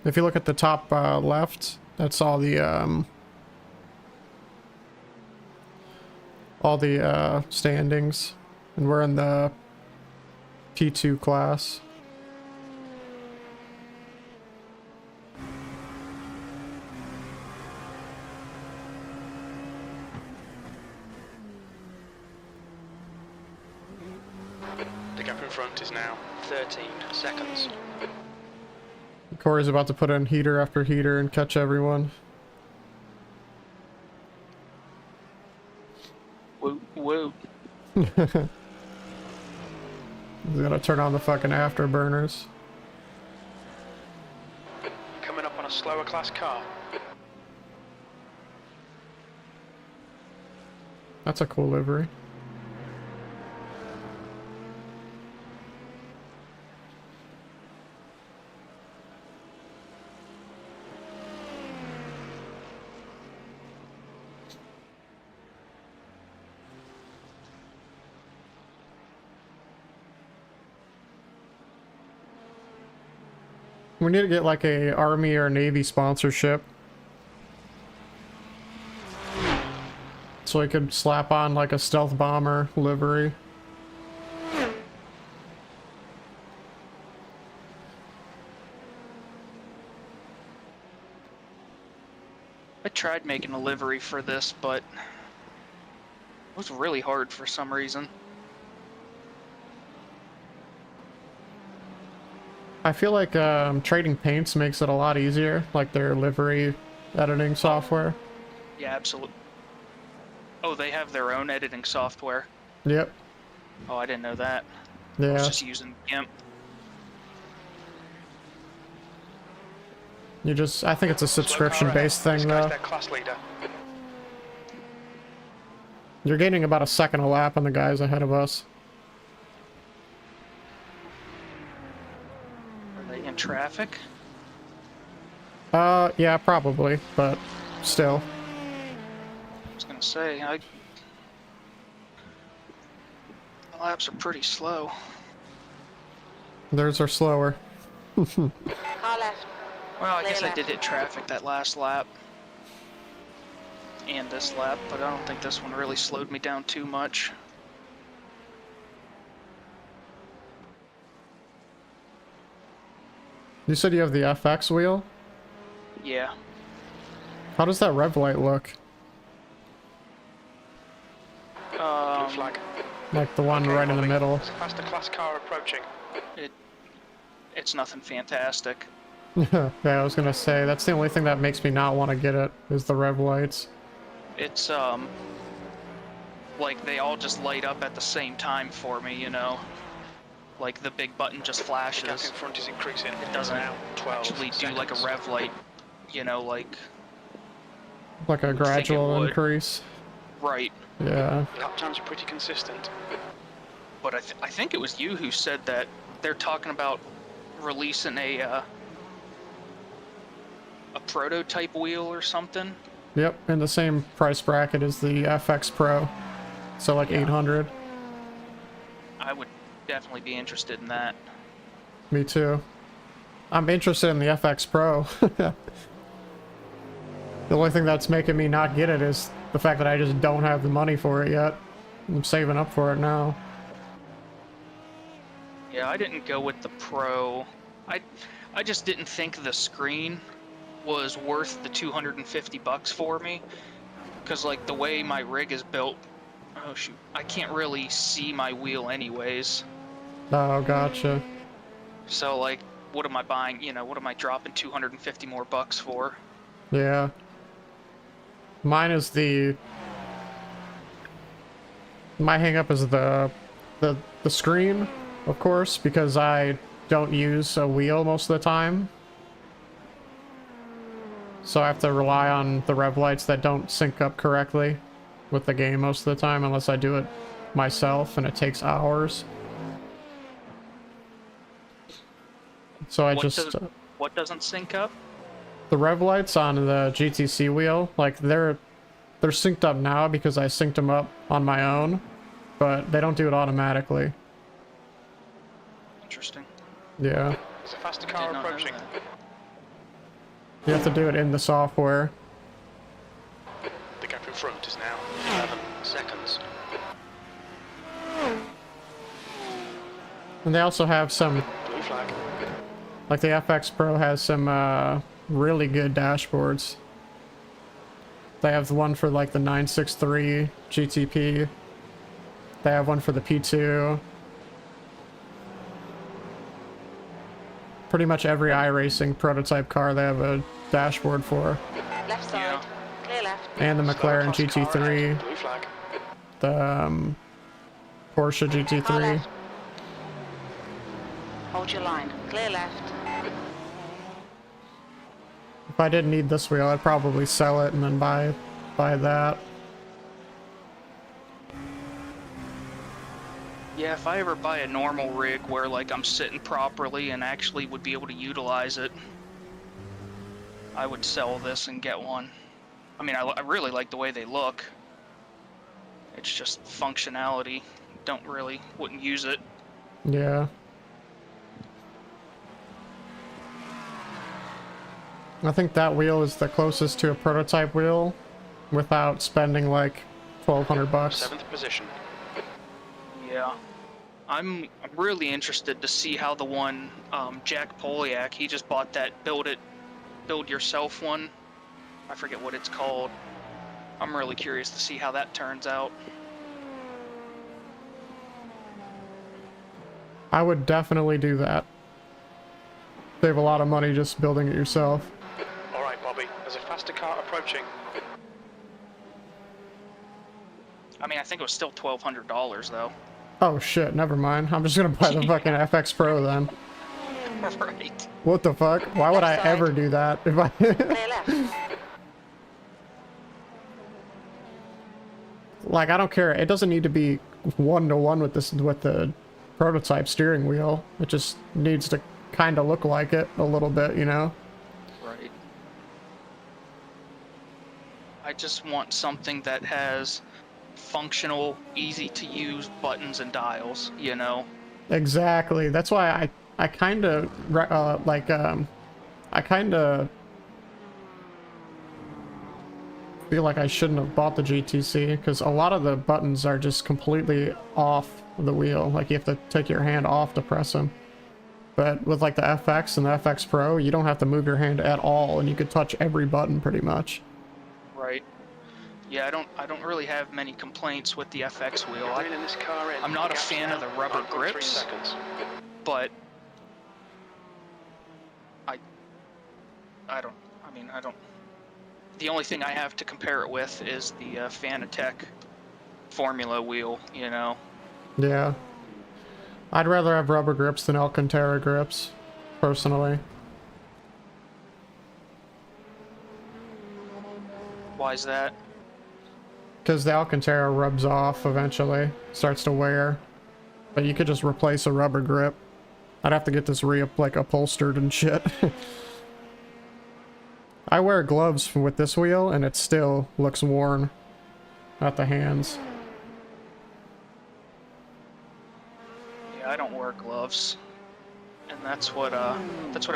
Speaker 2: If you look at the top left, that's all the standings, and we're in the P2 class.
Speaker 3: The gap in front is now 13 seconds.
Speaker 2: Corey's about to put in heater after heater and catch everyone.
Speaker 1: woot.
Speaker 2: He's gonna turn on the fucking afterburners.
Speaker 3: Coming up on a slower class car.
Speaker 2: That's a cool livery. We need to get like a Army or Navy sponsorship. So we could slap on like a stealth bomber livery.
Speaker 1: I tried making a livery for this, but it was really hard for some reason.
Speaker 2: I feel like trading paints makes it a lot easier, like their livery editing software.
Speaker 1: Yeah, absolutely. Oh, they have their own editing software.
Speaker 2: Yep.
Speaker 1: Oh, I didn't know that. I was
Speaker 2: Yeah.
Speaker 1: just using GIMP.
Speaker 2: You just, I think it's a subscription-based thing
Speaker 3: This
Speaker 2: though.
Speaker 3: guy's their class leader.
Speaker 2: You're gaining about a second a lap on the guys ahead of us.
Speaker 1: Are they in traffic?
Speaker 2: Yeah, probably, but still.
Speaker 1: I was gonna say, the laps are pretty slow.
Speaker 2: Theirs are slower.
Speaker 4: Car left.
Speaker 1: Well, I
Speaker 4: Clear
Speaker 1: guess I
Speaker 4: left.
Speaker 1: did hit traffic that last lap. And this lap, but I don't think this one really slowed me down too much.
Speaker 2: You said you have the FX wheel?
Speaker 1: Yeah.
Speaker 2: How does that rev light look?
Speaker 3: Blue flag.
Speaker 2: Like the one
Speaker 3: Okay,
Speaker 2: right in the
Speaker 3: Ollie,
Speaker 2: middle.
Speaker 3: there's a faster class car approaching.
Speaker 1: It's nothing fantastic.
Speaker 2: Yeah, I was gonna say, that's the only thing that makes me not want to get it, is the rev lights.
Speaker 1: It's, like they all just light up at the same time for me, you know? Like the big button just
Speaker 3: Gap
Speaker 1: flashes.
Speaker 3: in front is increasing.
Speaker 1: It doesn't
Speaker 3: now 12
Speaker 1: actually do
Speaker 3: seconds.
Speaker 1: like a rev light, you know, like,
Speaker 2: Like a
Speaker 1: think it
Speaker 2: gradual
Speaker 1: would.
Speaker 2: increase.
Speaker 1: right.
Speaker 2: Yeah.
Speaker 3: Lap times are pretty consistent.
Speaker 1: But I think it was you who said that they're talking about releasing a prototype wheel or something.
Speaker 2: Yep, in the same price bracket as the FX Pro. So like
Speaker 1: Yeah.
Speaker 2: 800.
Speaker 1: I would definitely be interested in that.
Speaker 2: Me too. I'm interested in the FX Pro. The only thing that's making me not get it is the fact that I just don't have the money for it yet. I'm saving up for it now.
Speaker 1: Yeah, I didn't go with the Pro. I just didn't think the screen was worth the $250 for me, because like the way my rig is built, oh shoot, I can't really see my wheel anyways.
Speaker 2: Oh, gotcha.
Speaker 1: So like, what am I buying? You know, what am I dropping 250 more bucks for?
Speaker 2: Yeah. Mine is my hang up is the screen, of course, because I don't use a wheel most of the time. So I have to rely on the rev lights that don't sync up correctly with the game most of the time, unless I do it myself, and it takes hours. So I just...
Speaker 1: What doesn't sync up?
Speaker 2: The rev lights on the GTC wheel, like they're synced up now because I synced them up on my own, but they don't do it automatically.
Speaker 1: Interesting.
Speaker 2: Yeah.
Speaker 3: There's a faster
Speaker 1: Did
Speaker 3: car
Speaker 1: not know
Speaker 3: approaching.
Speaker 1: that.
Speaker 2: You have to do it in the software.
Speaker 3: The gap in front is now 11 seconds.
Speaker 2: And they also have some,
Speaker 3: Blue flag.
Speaker 2: like the FX Pro has some really good dashboards. They have the one for like the 963 GTP. They have one for the P2. Pretty much every iRacing prototype car they have a dashboard for.
Speaker 4: Left side.
Speaker 1: Yeah.
Speaker 4: Clear left.
Speaker 2: And the
Speaker 3: Slower
Speaker 2: McLaren
Speaker 3: class car
Speaker 2: GT3.
Speaker 3: ahead. Blue flag.
Speaker 2: the Porsche
Speaker 4: Car
Speaker 2: GT3.
Speaker 4: left. Hold your line. Clear left.
Speaker 2: If I didn't need this wheel, I'd probably sell it and then buy that.
Speaker 1: Yeah, if I ever buy a normal rig where like I'm sitting properly and actually would be able to utilize it, I would sell this and get one. I mean, I really like the way they look. It's just functionality. Wouldn't use it.
Speaker 2: Yeah. I think that wheel is the closest to a prototype wheel without spending like $1,200.
Speaker 3: 7th position.
Speaker 1: Yeah. I'm really interested to see how the one Jack Poliak, he just bought that build yourself one. I forget what it's called. I'm really curious to see how that turns out.
Speaker 2: I would definitely do that. Save a lot of money just building it yourself.
Speaker 3: All right, Bobby. There's a faster car approaching.
Speaker 1: I mean, I think it was still $1,200 though.
Speaker 2: Oh shit, never mind. I'm just gonna buy the fucking FX Pro then.
Speaker 1: Right.
Speaker 2: What the fuck? Why would I ever do that if I...
Speaker 4: Clear left.
Speaker 2: Like, I don't care. It doesn't need to be one-to-one with the prototype steering wheel. It just needs to kind of look like it a little bit, you know?
Speaker 1: Right. I just want something that has functional, easy to use buttons and dials, you know?
Speaker 2: Exactly. That's why I kind of I kind of feel like I shouldn't have bought the GTC because a lot of the buttons are just completely off the wheel. Like you have to take your hand off to press them. But with like the FX and the FX Pro, you don't have to move your hand at all, and you could touch every button pretty much.
Speaker 1: Right. Yeah, I don't really have many complaints with the FX wheel.
Speaker 3: Bringing this car in.
Speaker 1: I'm not a
Speaker 3: Gap's
Speaker 1: fan
Speaker 3: now
Speaker 1: of the rubber
Speaker 3: 9.3
Speaker 1: grips,
Speaker 3: seconds.
Speaker 1: but I don't. The only thing I have to compare it with is the Fanatec Formula wheel, you know.
Speaker 2: Yeah. I'd rather have rubber grips than Alcantara grips, personally.
Speaker 1: Why is that?
Speaker 2: Because the Alcantara rubs off eventually, starts to wear. But you could just replace a rubber grip. I'd have to get this like upholstered and shit. I wear gloves with this wheel and it still looks worn at the hands.
Speaker 1: Yeah, I don't wear gloves, and that's what I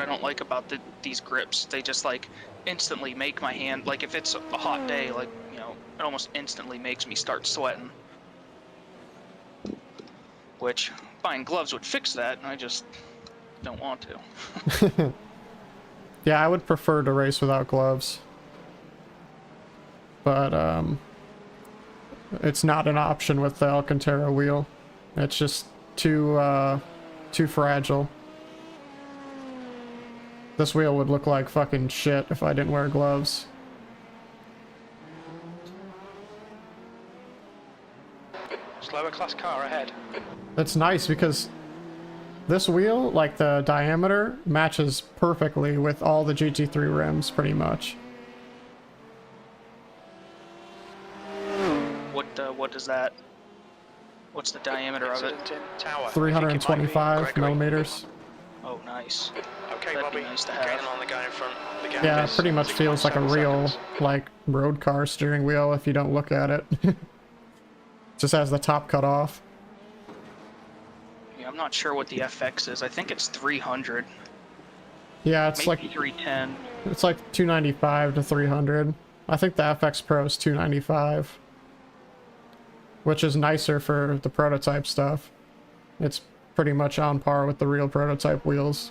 Speaker 1: don't like about these grips. They just like instantly make my hand, like if it's a hot day, like, you know, it almost instantly makes me start sweating. Which buying gloves would fix that, and I just don't want to.
Speaker 2: Yeah, I would prefer to race without gloves. But it's not an option with the Alcantara wheel. It's just too fragile. This wheel would look like fucking shit if I didn't wear gloves.
Speaker 3: Slower class car ahead.
Speaker 2: That's nice because this wheel, like the diameter, matches perfectly with all the GT3 rims, pretty much.
Speaker 1: What is that? What's the diameter of it?
Speaker 3: Incident in tower.
Speaker 2: 325 millimeters.
Speaker 1: Oh, nice.
Speaker 3: Okay,
Speaker 1: That'd
Speaker 3: Bobby.
Speaker 1: be nice to
Speaker 3: Gaining
Speaker 1: have.
Speaker 3: on the guy in front. The gap
Speaker 2: Yeah, it
Speaker 3: is
Speaker 2: pretty much feels like a
Speaker 3: 6.7
Speaker 2: real,
Speaker 3: seconds.
Speaker 2: like, road car steering wheel if you don't look at it. Just has the top cut off.
Speaker 1: Yeah, I'm not sure what the FX is. I think it's 300.
Speaker 2: Yeah, it's
Speaker 1: Maybe
Speaker 2: like
Speaker 1: 310.
Speaker 2: it's like 295 to 300. I think the FX Pro is 295, which is nicer for the prototype stuff. It's pretty much on par with the real prototype wheels.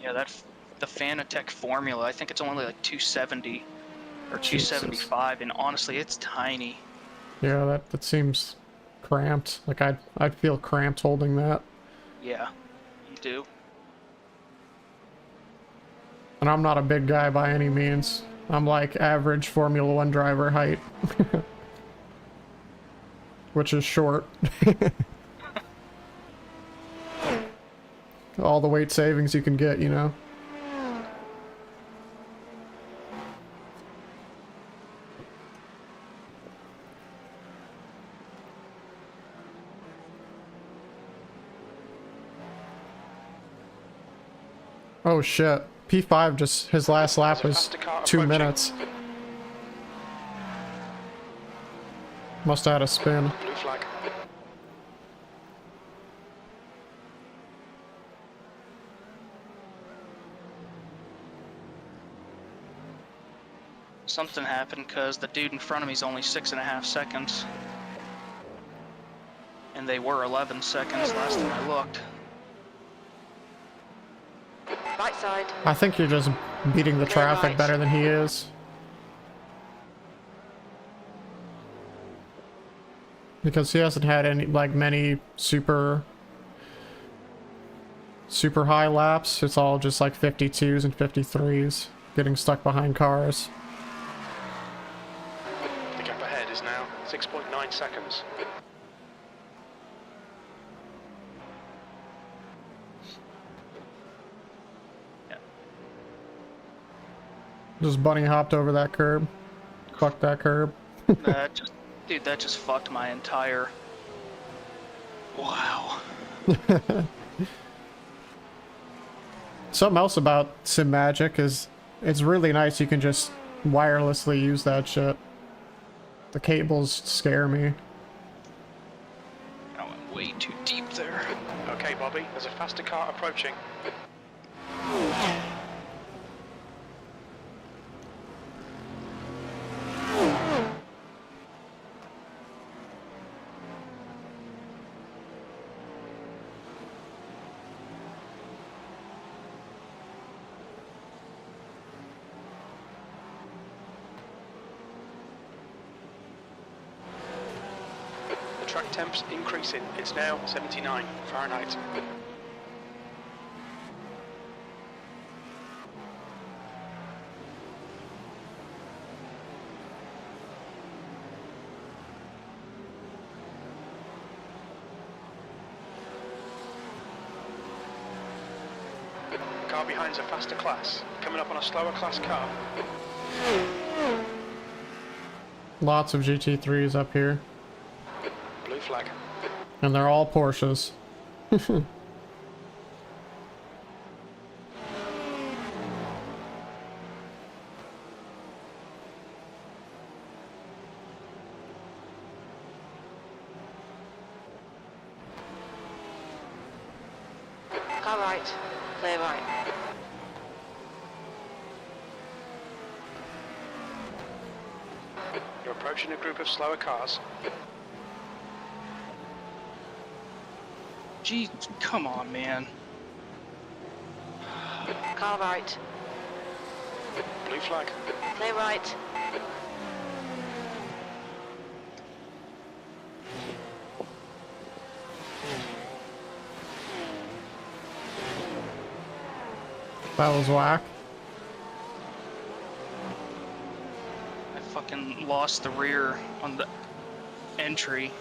Speaker 1: Yeah, the Fanatec Formula. I think it's only like 270 or
Speaker 2: Jesus.
Speaker 1: 275, and honestly, it's tiny.
Speaker 2: Yeah, that seems cramped. Like I'd feel cramped holding that.
Speaker 1: Yeah, you do.
Speaker 2: And I'm not a big guy by any means. I'm like average Formula 1 driver height. which is short. All the weight savings you can get, you know. Oh shit. P5 just, his last lap was 2 minutes. Must have had a spin.
Speaker 3: Blue flag.
Speaker 1: Something happened because the dude in front of me is only 6.5 seconds. And they were 11 seconds last time I looked.
Speaker 4: Right side.
Speaker 2: I think you're just beating the
Speaker 4: Clear
Speaker 2: traffic
Speaker 4: right.
Speaker 2: better than he is. Because he hasn't had any, like, many super high laps. It's all just like 52s and 53s, getting stuck behind cars.
Speaker 3: The gap ahead is now 6.9 seconds.
Speaker 2: Just bunny hopped over that curb. Fuck that curb.
Speaker 1: Dude, that just fucked my entire... Wow.
Speaker 2: Something else about Sim Magic is it's really nice you can just wirelessly use that shit. The cables scare me.
Speaker 1: I went way too deep there.
Speaker 3: Okay, Bobby, there's a faster car approaching. The track temp's increasing. It's now 79 Fahrenheit. Car behind's a faster class. Coming up on a slower class car.
Speaker 2: Lots of GT3s up here.
Speaker 3: Blue flag.
Speaker 2: And they're all Porsches.
Speaker 4: Car right. Clear right.
Speaker 3: You're approaching a group of slower cars.
Speaker 1: Gee, come on, man.
Speaker 4: Car right.
Speaker 3: Blue flag.
Speaker 4: Clear right.
Speaker 2: That was whack.
Speaker 1: I fucking lost the rear on the entry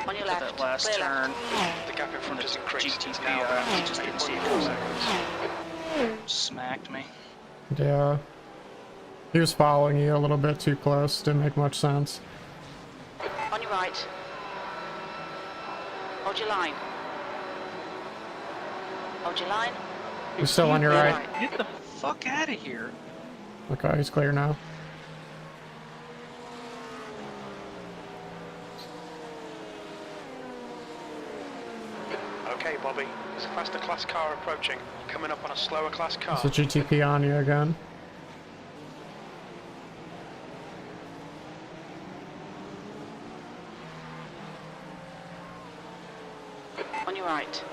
Speaker 4: On your
Speaker 1: for
Speaker 4: left.
Speaker 1: that last
Speaker 4: Clear
Speaker 1: turn.
Speaker 4: left.
Speaker 3: The gap in front has increased. It's
Speaker 1: GTP,
Speaker 3: now about
Speaker 1: he just didn't see it
Speaker 3: 8.4
Speaker 1: coming.
Speaker 3: seconds.
Speaker 1: Smacked me.
Speaker 2: Yeah. He was following you a little bit too close. Didn't make much sense.
Speaker 4: On your right. Hold your line. Hold your line.
Speaker 2: He's still on your
Speaker 4: Clear
Speaker 2: right.
Speaker 1: Get the fuck out of here.
Speaker 2: Okay, he's clear now.
Speaker 3: Okay, Bobby. There's a faster class car approaching. Coming up on a slower class car.
Speaker 2: It's a GTP on you again.
Speaker 4: On your right.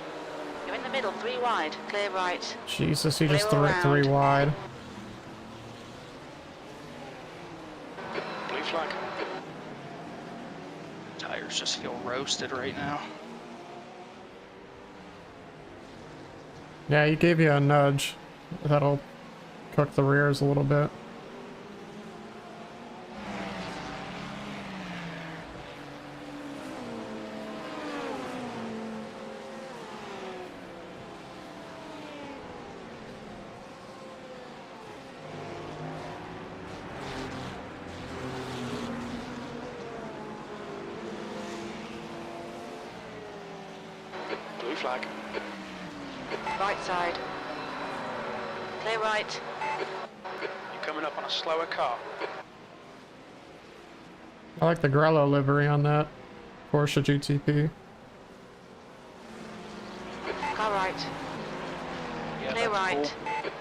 Speaker 4: You're in the middle, 3 wide. Clear right.
Speaker 2: Jesus, he just
Speaker 4: Clear
Speaker 2: threw it 3
Speaker 4: around.
Speaker 2: wide.
Speaker 3: Blue flag.
Speaker 1: Tires just feel roasted right now.
Speaker 2: Yeah, he gave you a nudge. That'll cook the rears a little bit.
Speaker 3: flag.
Speaker 4: Right side. Clear right.
Speaker 3: You're coming up on a slower car.
Speaker 2: I like the Grello livery on that Porsche GTP.
Speaker 4: Car right.
Speaker 1: Yeah,
Speaker 4: Clear
Speaker 1: that's
Speaker 4: right.
Speaker 1: cool.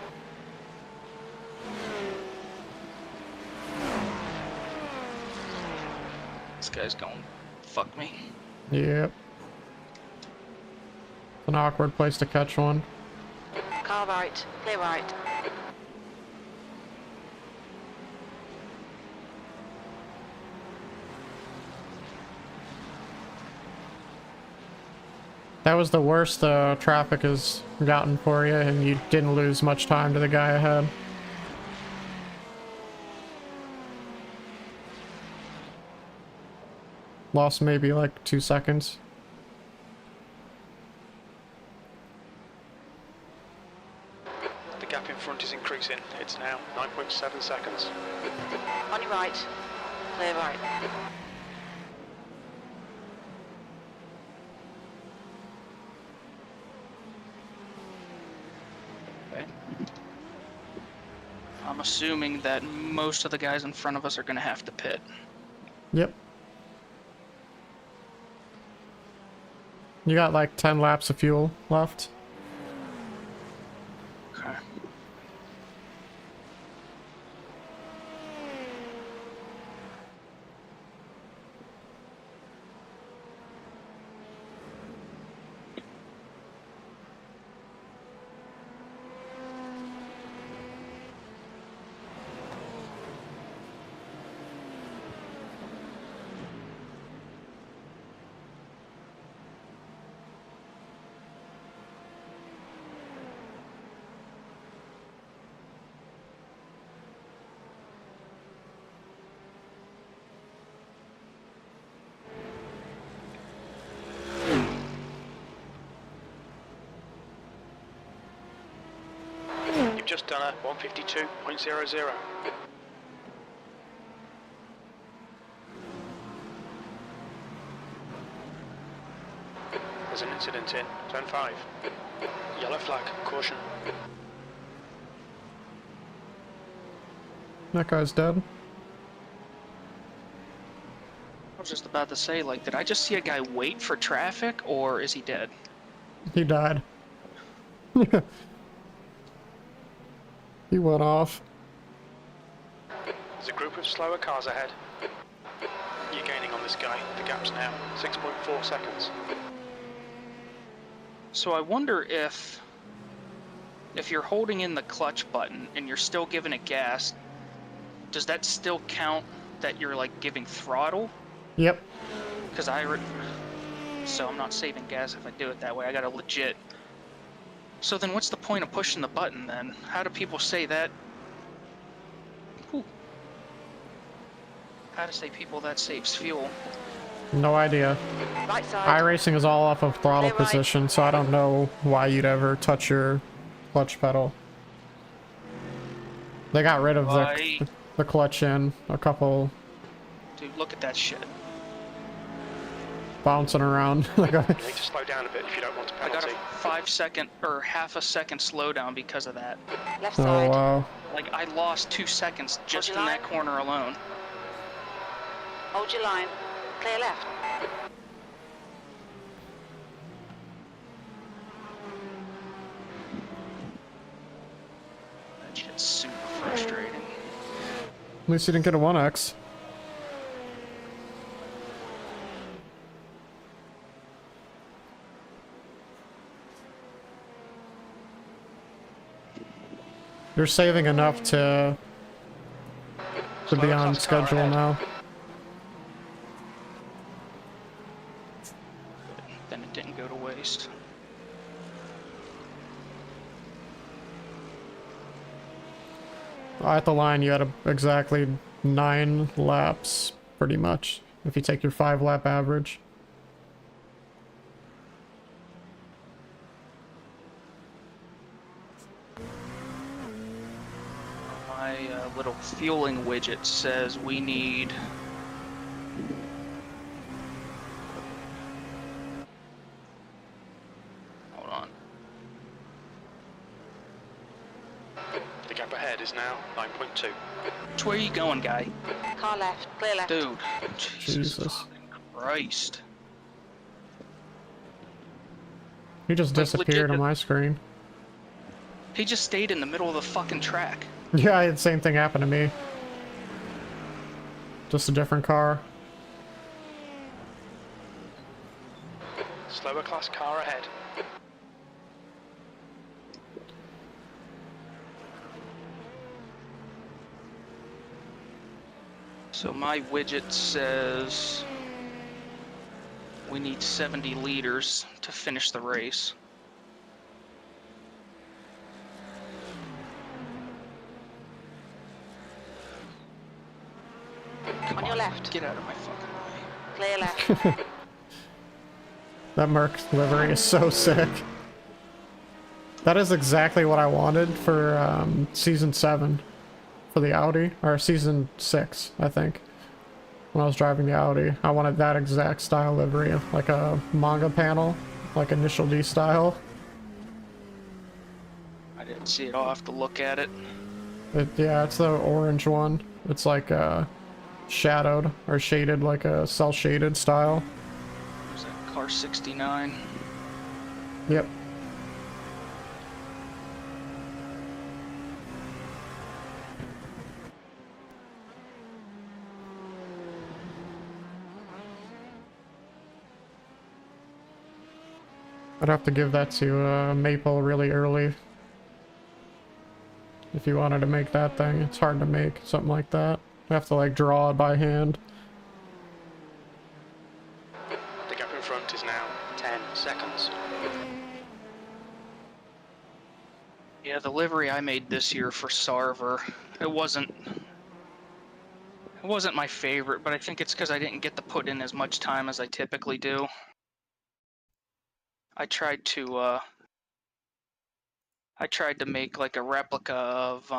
Speaker 1: This guy's going fuck me.
Speaker 2: Yep. It's an awkward place to catch one.
Speaker 4: Car right. Clear right.
Speaker 2: That was the worst traffic has gotten for you, and you didn't lose much time to the guy ahead. Lost maybe like 2 seconds.
Speaker 3: The gap in front is increasing. It's now 9.7 seconds.
Speaker 4: On your right. Clear right.
Speaker 1: Okay. I'm assuming that most of the guys in front of us are going to have to pit.
Speaker 2: Yep. You got like 10 laps of fuel left.
Speaker 1: Okay.
Speaker 3: You've just done a 152.00. There's an incident in turn 5. Yellow flag, caution.
Speaker 2: That guy's dead.
Speaker 1: I was just about to say, like, did I just see a guy wait for traffic, or is he dead?
Speaker 2: He died. He went off.
Speaker 3: There's a group of slower cars ahead. You're gaining on this guy. The gap's now 6.4 seconds.
Speaker 1: So I wonder if you're holding in the clutch button and you're still giving it gas, does that still count that you're like giving throttle?
Speaker 2: Yep.
Speaker 1: Because so I'm not saving gas if I do it that way. I gotta legit. So then what's the point of pushing the button then? How do people say that? Whew. How to say people that saves fuel?
Speaker 2: No idea.
Speaker 4: Right side.
Speaker 2: iRacing is all off of throttle
Speaker 4: Clear right.
Speaker 2: position, so I don't know why you'd ever touch your clutch pedal. They got rid of
Speaker 1: Why?
Speaker 2: the clutch in a couple
Speaker 1: Dude, look at that shit.
Speaker 2: bouncing around.
Speaker 3: You need to slow down a bit if you don't want a
Speaker 1: I got
Speaker 3: penalty.
Speaker 1: a 5 second or half a second slowdown because of that.
Speaker 4: Left
Speaker 2: Oh
Speaker 4: side.
Speaker 2: wow.
Speaker 1: Like I lost 2 seconds just
Speaker 4: Hold
Speaker 1: in
Speaker 4: your
Speaker 1: that
Speaker 4: line.
Speaker 1: corner alone.
Speaker 4: Hold your line. Clear left.
Speaker 1: That shit's super frustrating.
Speaker 2: At least you didn't get a 1X. You're saving enough to be on schedule now.
Speaker 1: Then it didn't go to waste.
Speaker 2: At the line, you had exactly 9 laps, pretty much, if you take your 5-lap average.
Speaker 1: My little fueling widget says we need
Speaker 3: Gap ahead is now 9.2.
Speaker 1: Which way are you going, guy?
Speaker 4: Car left, clear left.
Speaker 1: Dude. Jesus.
Speaker 2: Jesus.
Speaker 1: Fucking Christ.
Speaker 2: He just
Speaker 1: Like,
Speaker 2: disappeared on
Speaker 1: legit-
Speaker 2: my screen.
Speaker 1: He just stayed in the middle of the fucking track.
Speaker 2: Yeah, I had the same thing happen to me. Just a different car.
Speaker 3: Slower class car ahead.
Speaker 1: So my widget says we need 70 liters to finish the race. Come
Speaker 4: On your left.
Speaker 1: Get out of my fucking way.
Speaker 4: Clear left.
Speaker 2: That Merc livery is so sick. That is exactly what I wanted for Season 7 for the Audi, or Season 6, I think. When I was driving the Audi, I wanted that exact style livery, like a manga panel, like Initial D style.
Speaker 1: I didn't see it. I'll have to look at it.
Speaker 2: Yeah, it's the orange one. It's like shadowed or shaded, like a cell shaded style.
Speaker 1: Is that car 69?
Speaker 2: Yep. I'd have to give that to Maple really early. If you wanted to make that thing, it's hard to make something like that. You have to like draw it by hand.
Speaker 3: The gap in front is now 10 seconds.
Speaker 1: Yeah, the livery I made this year for Sarver, it wasn't my favorite, but I think it's because I didn't get to put in as much time as I typically do. I tried to make like a replica of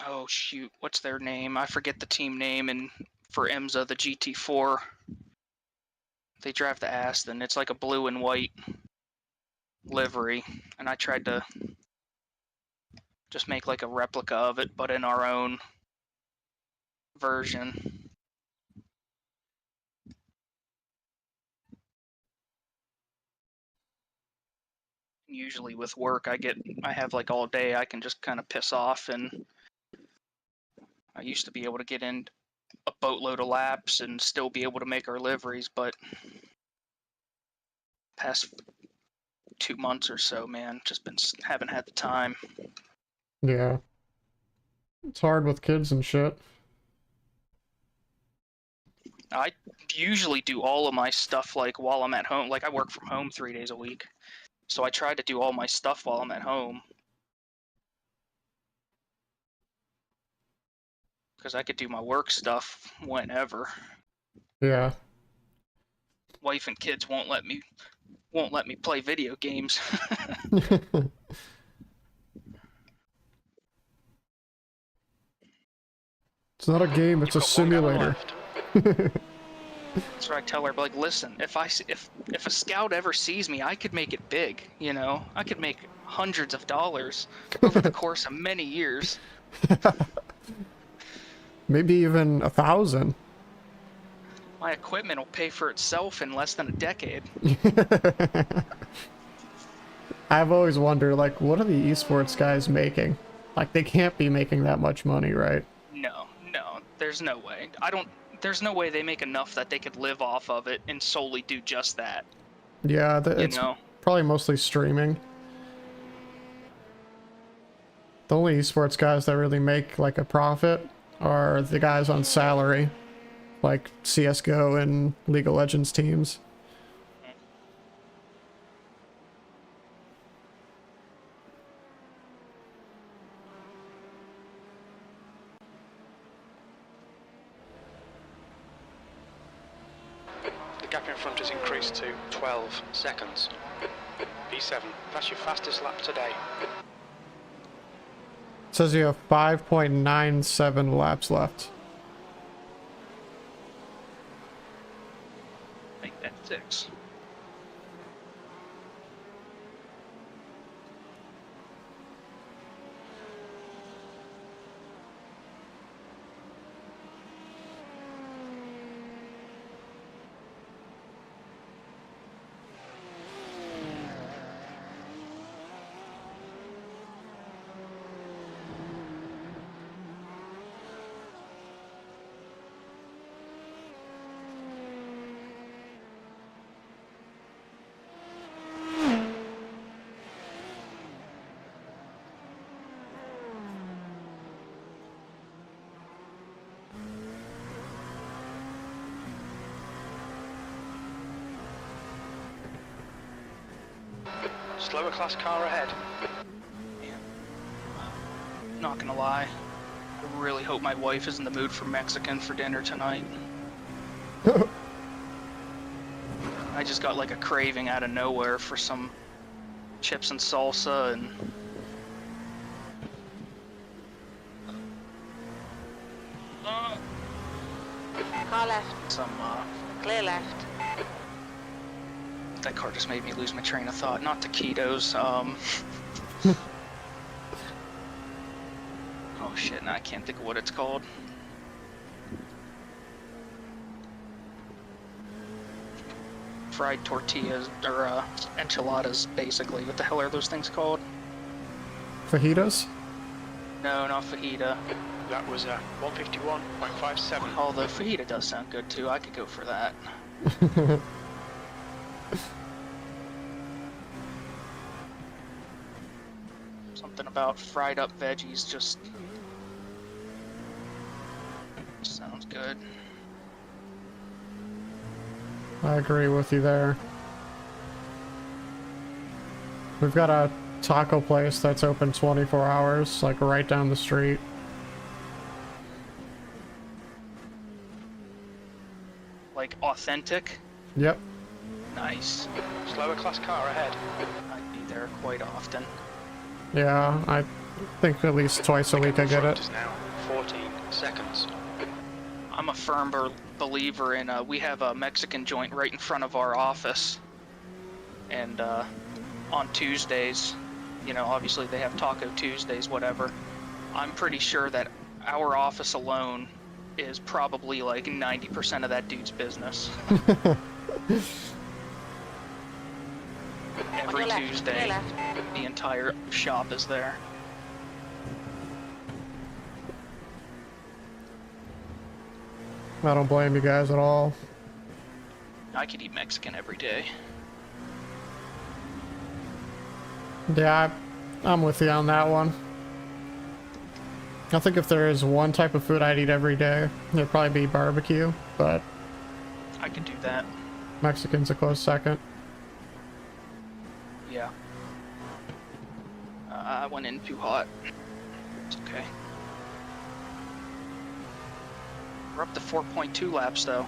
Speaker 1: oh shoot, what's their name? I forget the team name, and for IMSA, the GT4. They drive the Aston. It's like a blue and white livery, and I tried to just make like a replica of it, but in our own version. Usually with work, I have like all day I can just kind of piss off, and I used to be able to get in a boatload of laps and still be able to make our liveries, but past 2 months or so, man, just haven't had the time.
Speaker 2: Yeah. It's hard with kids and shit.
Speaker 1: I usually do all of my stuff like while I'm at home. Like I work from home 3 days a week, so I try to do all my stuff while I'm at home. Because I could do my work stuff whenever.
Speaker 2: Yeah.
Speaker 1: Wife and kids won't let me play video games.
Speaker 2: It's not a game, it's a simulator.
Speaker 1: That's what I tell her. But like, listen, if a scout ever sees me, I could make it big. You know, I could make hundreds of dollars over the course of many years.
Speaker 2: Maybe even 1,000.
Speaker 1: My equipment will pay for itself in less than a decade.
Speaker 2: I've always wondered, like, what are the esports guys making? Like, they can't be making that much money, right?
Speaker 1: No, there's no way. There's no way they make enough that they could live off of it and solely do just that.
Speaker 2: Yeah, it's probably mostly streaming. The only esports guys that really make, like, a profit are the guys on salary. Like CSGO and League of Legends teams.
Speaker 3: The gap in front has increased to 12 seconds. P7, that's your fastest lap today.
Speaker 2: It says you have 5.97 laps left.
Speaker 1: Make that 6.
Speaker 3: Slower class car ahead.
Speaker 1: Not gonna lie, I really hope my wife is in the mood for Mexican for dinner tonight. I just got like a craving out of nowhere for some chips and salsa and
Speaker 4: Car left.
Speaker 1: some
Speaker 4: Clear left.
Speaker 1: that car just made me lose my train of thought. Not taquitos, oh shit, now I can't think of what it's called. Fried tortillas, or enchiladas, basically. What the hell are those things called?
Speaker 2: Fajitas?
Speaker 1: No, not fajita.
Speaker 3: That was 151.57.
Speaker 1: Although fajita does sound good too, I could go for that. Something about fried up veggies just sounds good.
Speaker 2: I agree with you there. We've got a taco place that's open 24 hours, like right down the street.
Speaker 1: Like authentic?
Speaker 2: Yep.
Speaker 1: Nice.
Speaker 3: Slower class car ahead.
Speaker 1: I'd be there quite often.
Speaker 2: Yeah, I think at least twice a week I get it.
Speaker 3: Is now 14 seconds.
Speaker 1: I'm a firm believer in, we have a Mexican joint right in front of our office. And on Tuesdays, you know, obviously they have Taco Tuesdays, whatever. I'm pretty sure that our office alone is probably like 90% of that dude's business. Every
Speaker 4: left,
Speaker 1: Tuesday,
Speaker 4: clear left.
Speaker 1: the entire shop is there.
Speaker 2: I don't blame you guys at all.
Speaker 1: I could eat Mexican every day.
Speaker 2: Yeah, I'm with you on that one. I think if there is one type of food I'd eat every day, it'd probably be barbecue, but
Speaker 1: I could do that.
Speaker 2: Mexican's a close second.
Speaker 1: Yeah. I went in too hot. It's okay. We're up to 4.2 laps though.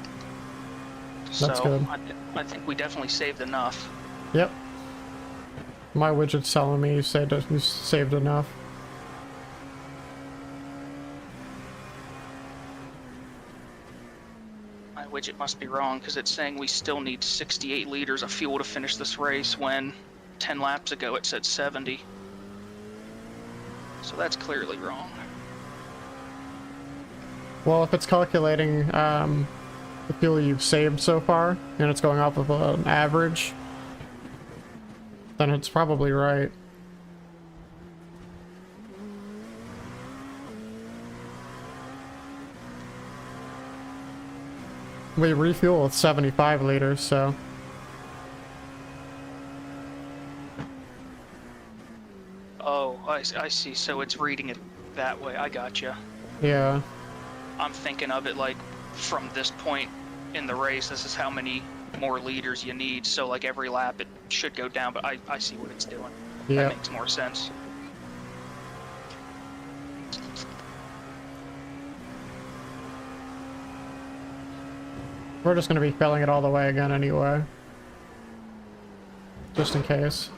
Speaker 2: That's
Speaker 1: so
Speaker 2: good.
Speaker 1: I think we definitely saved enough.
Speaker 2: Yep. My widget's telling me you saved enough.
Speaker 1: My widget must be wrong because it's saying we still need 68 liters of fuel to finish this race when 10 laps ago it said 70. So that's clearly wrong.
Speaker 2: Well, if it's calculating the fuel you've saved so far, and it's going off of an average, then it's probably right. We refuel with 75 liters, so...
Speaker 1: Oh, I see. So it's reading it that way. I gotcha.
Speaker 2: Yeah.
Speaker 1: I'm thinking of it like from this point in the race, this is how many more liters you need. So like every lap it should go down, but I see what it's doing.
Speaker 2: Yeah.
Speaker 1: That makes more sense.
Speaker 2: We're just going to be filling it all the way again anyway. Just in case.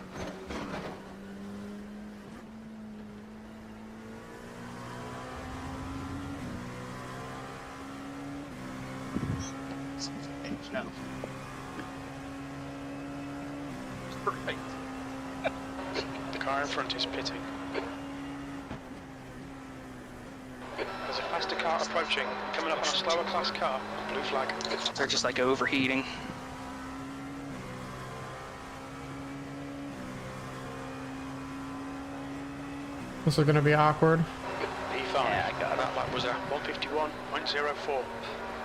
Speaker 1: No. Right.
Speaker 3: The car in front is pitting. There's a faster car approaching, coming up on a slower class car. Blue flag.
Speaker 1: They're just like overheating.
Speaker 2: This is going to be awkward.
Speaker 3: P5.
Speaker 1: Yeah, I got it.
Speaker 3: That lap was a 151.04.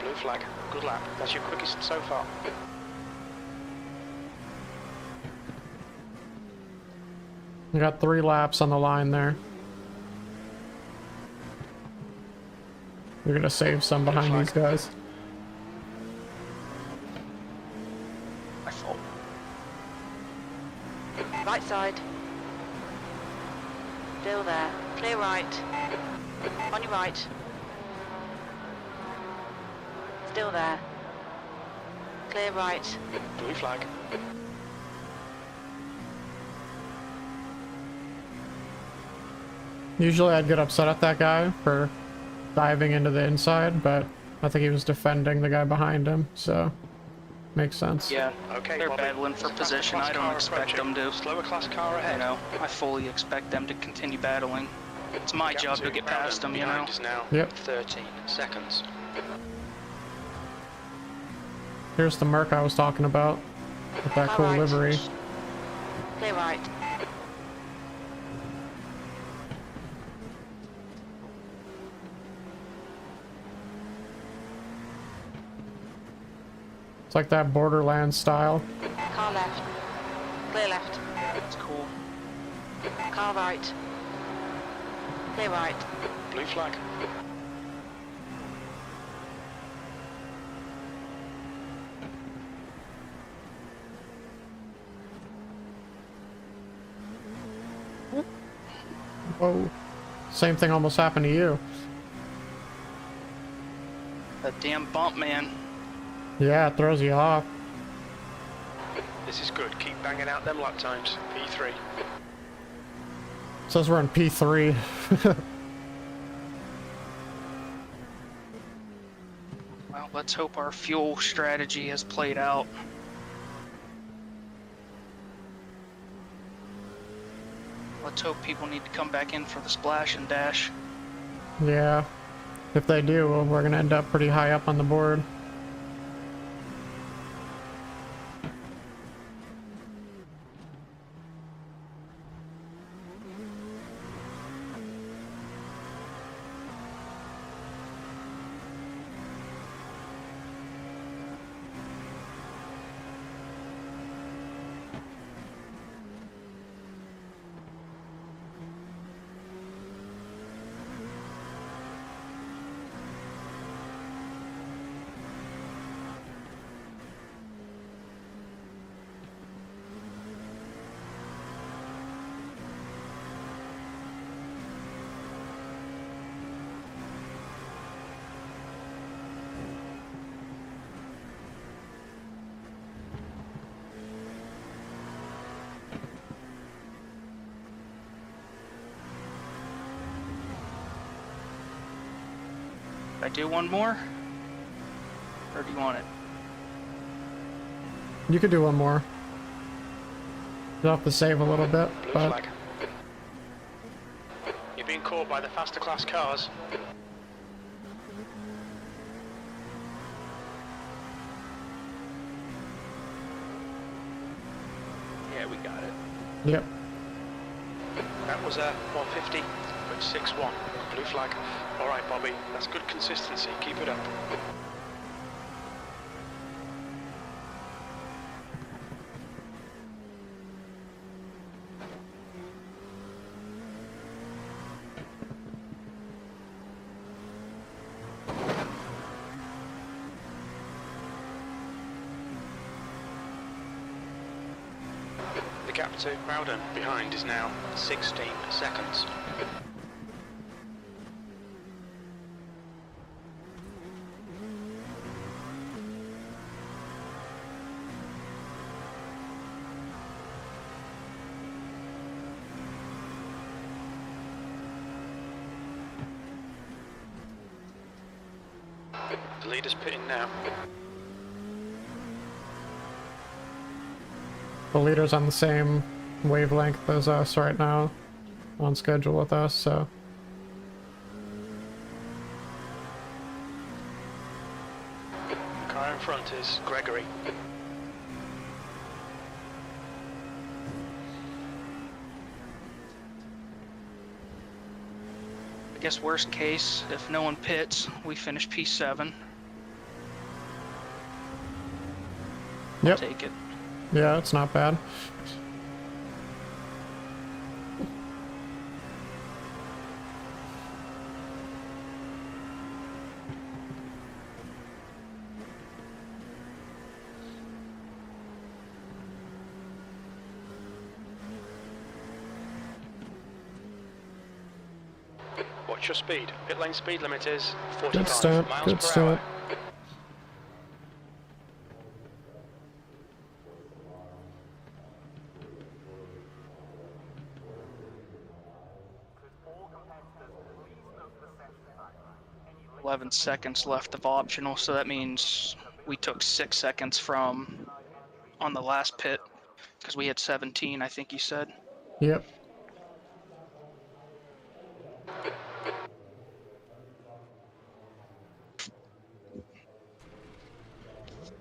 Speaker 3: Blue flag. Good lap. That's your quickest so far.
Speaker 2: We got 3 laps on the line there. We're going to save some behind these guys.
Speaker 1: My fault.
Speaker 4: Right side. Still there. Clear right. On your right. Still there. Clear right.
Speaker 3: Blue flag.
Speaker 2: Usually I'd get upset at that guy for diving into the inside, but I think he was defending the guy behind him, so makes sense.
Speaker 1: Yeah,
Speaker 3: Okay,
Speaker 1: they're
Speaker 3: Bobby.
Speaker 1: battling for
Speaker 3: There's a faster
Speaker 1: position.
Speaker 3: class
Speaker 1: I don't
Speaker 3: car
Speaker 1: expect them
Speaker 3: approaching.
Speaker 1: to,
Speaker 3: Slower class car ahead.
Speaker 1: you know, I fully expect them to continue battling. It's my job to get past them, you know.
Speaker 3: Behind is now
Speaker 2: Yep.
Speaker 3: 13 seconds.
Speaker 2: Here's the Merc I was talking about, with that
Speaker 4: Car
Speaker 2: cool
Speaker 4: right.
Speaker 2: livery.
Speaker 4: Clear right.
Speaker 2: It's like that Borderlands style.
Speaker 4: Car left. Clear left.
Speaker 1: It's cool.
Speaker 4: Car right. Clear right.
Speaker 3: Blue flag.
Speaker 2: Whoa. Same thing almost happened to you.
Speaker 1: That damn bump, man.
Speaker 2: Yeah, it throws you off.
Speaker 3: This is good. Keep banging out them lap times. P3.
Speaker 2: It says we're in P3.
Speaker 1: Well, let's hope our fuel strategy has played out. Let's hope people need to come back in for the splash and dash.
Speaker 2: Yeah. If they do, well, we're gonna end up pretty high up on the board.
Speaker 1: I do one more? Or do you want it?
Speaker 2: You could do one more. You'll have to save a little bit,
Speaker 3: Blue
Speaker 2: but
Speaker 3: flag. You're being caught by the faster class cars.
Speaker 1: Yeah, we got it.
Speaker 2: yep.
Speaker 3: That was a 150.61. Blue flag. All right, Bobby. That's good consistency. Keep it up. The gap to Bowden behind is now 16 seconds. The leader's pitting now.
Speaker 2: The leader's on the same wavelength as us right now, on schedule with us, so.
Speaker 3: The car in front is Gregory.
Speaker 1: I guess worst case, if no one pits, we finish P7.
Speaker 2: Yep.
Speaker 1: Take it.
Speaker 2: Yeah, it's not bad.
Speaker 3: Watch your speed. Pit lane speed limit is 45
Speaker 2: Good start,
Speaker 3: miles
Speaker 2: good
Speaker 3: per
Speaker 2: start.
Speaker 3: hour.
Speaker 5: All competitors, please note the session time. Any late
Speaker 1: 11 seconds left of optional, so that means we took 6 seconds from on the last pit because we had 17, I think you said.
Speaker 2: Yep.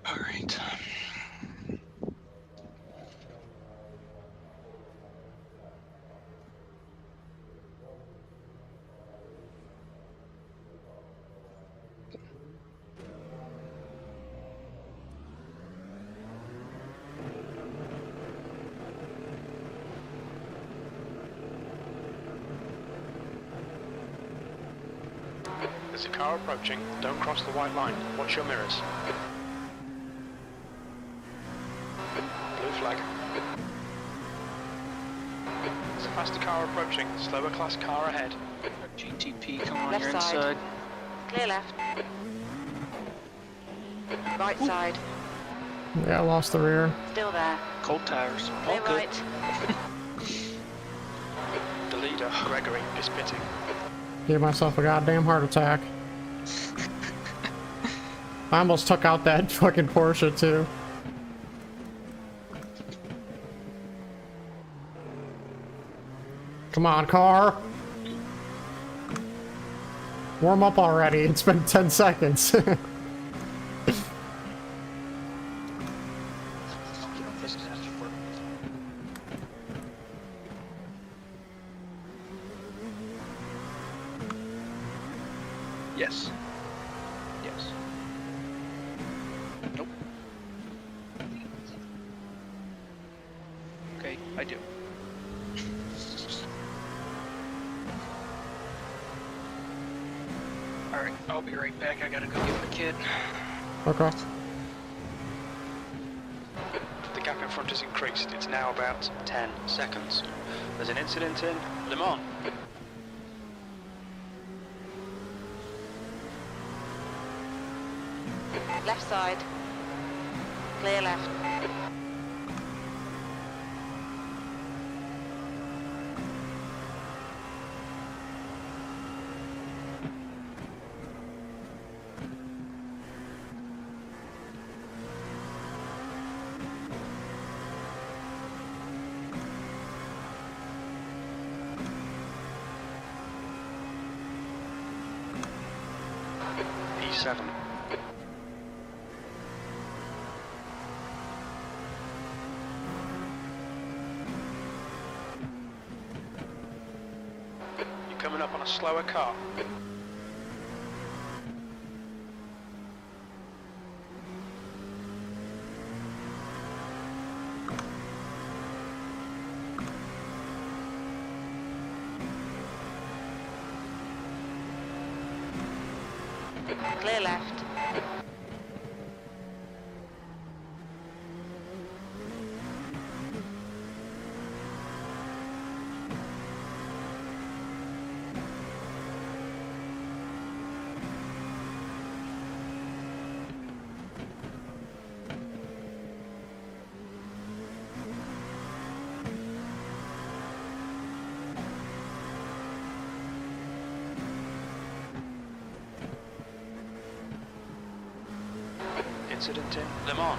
Speaker 1: All right.
Speaker 3: There's a car approaching. Don't cross the white line. Watch your mirrors. Blue flag. There's a faster car approaching. Slower class car ahead.
Speaker 1: GTP, come on
Speaker 4: Left
Speaker 1: your
Speaker 4: side.
Speaker 1: inside.
Speaker 4: Clear left. Right side.
Speaker 2: Yeah, I lost the rear.
Speaker 4: Still there.
Speaker 1: Cold tires. All
Speaker 4: Clear
Speaker 1: good.
Speaker 4: right.
Speaker 3: The leader, Gregory, is pitting.
Speaker 2: Gave myself a goddamn heart attack. I almost took out that fucking Porsche too. Come on, car. Warm up already. It's been 10 seconds.
Speaker 1: Yes. Yes. Nope. Okay, I do. Alright, I'll be right back. I gotta go get the kid.
Speaker 2: Okay.
Speaker 3: The gap in front has increased. It's now about 10 seconds. There's an incident in Le Mans.
Speaker 4: Left side. Clear left.
Speaker 3: E7. You're coming up on a slower car.
Speaker 4: Clear left.
Speaker 3: Incident in Le Mans.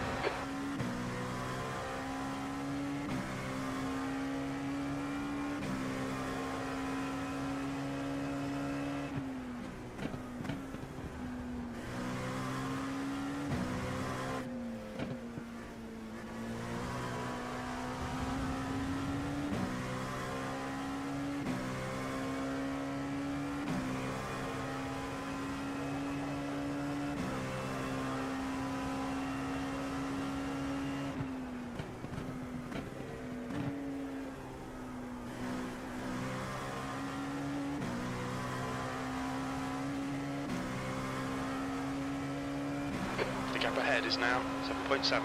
Speaker 3: The gap ahead is now 7.7.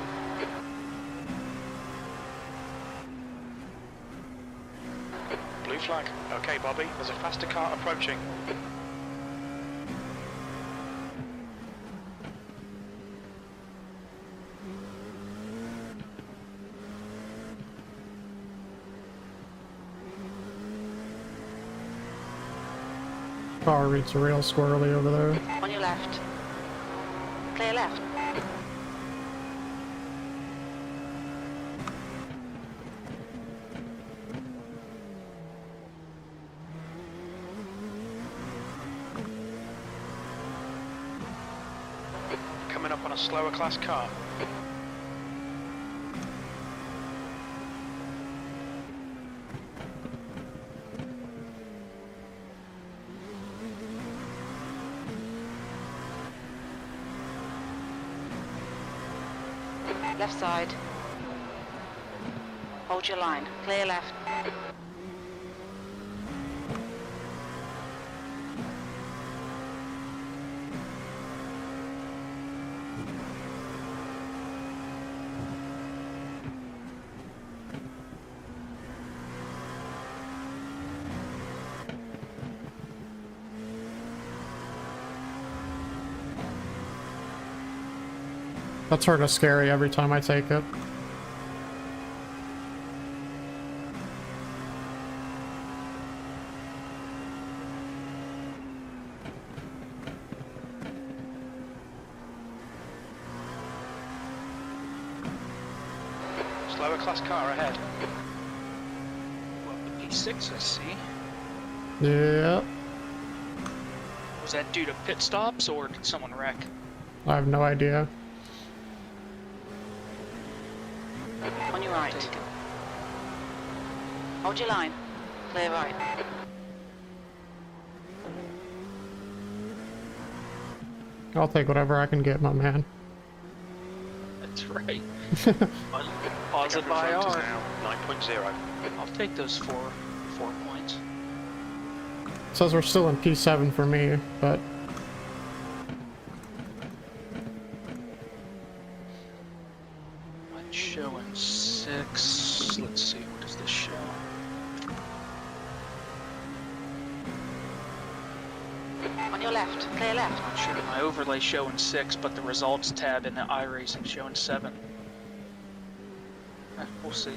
Speaker 3: Blue blue flag. Okay, Bobby, there's a faster car approaching.
Speaker 2: Car reads real squirrely over there.
Speaker 4: On your left. Clear left.
Speaker 3: Coming up on a slower class car.
Speaker 4: Left side. Hold your line. Clear left.
Speaker 2: That's sort of scary every time I take it.
Speaker 3: Slower class car ahead.
Speaker 1: Well, the P6 I see.
Speaker 2: Yeah,
Speaker 1: Was that due to pit stops or did someone wreck?
Speaker 2: I have no idea.
Speaker 4: On your right.
Speaker 1: Take it.
Speaker 4: Hold your line. Clear right.
Speaker 2: I'll take whatever I can get, my man.
Speaker 1: That's right.
Speaker 3: Pickup
Speaker 1: Positive
Speaker 3: in front is
Speaker 1: IR.
Speaker 3: now 9.0.
Speaker 1: I'll take those four points.
Speaker 2: Says we're still in P7 for me, but
Speaker 1: Mine's showing 6. Let's see, what does this show?
Speaker 4: On your left. Clear left.
Speaker 1: Not sure. My overlay showing 6, but the results tab in the iRacing showing 7. We'll see.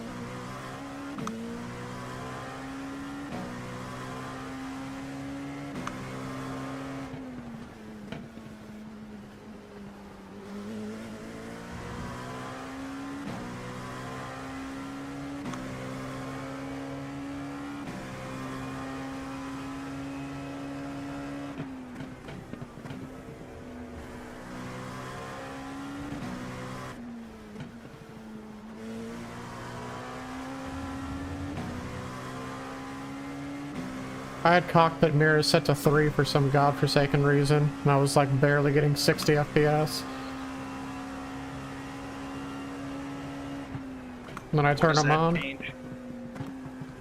Speaker 2: I had cockpit mirrors set to 3 for some godforsaken reason, and I was like barely getting 60 FPS. And then I turn them on.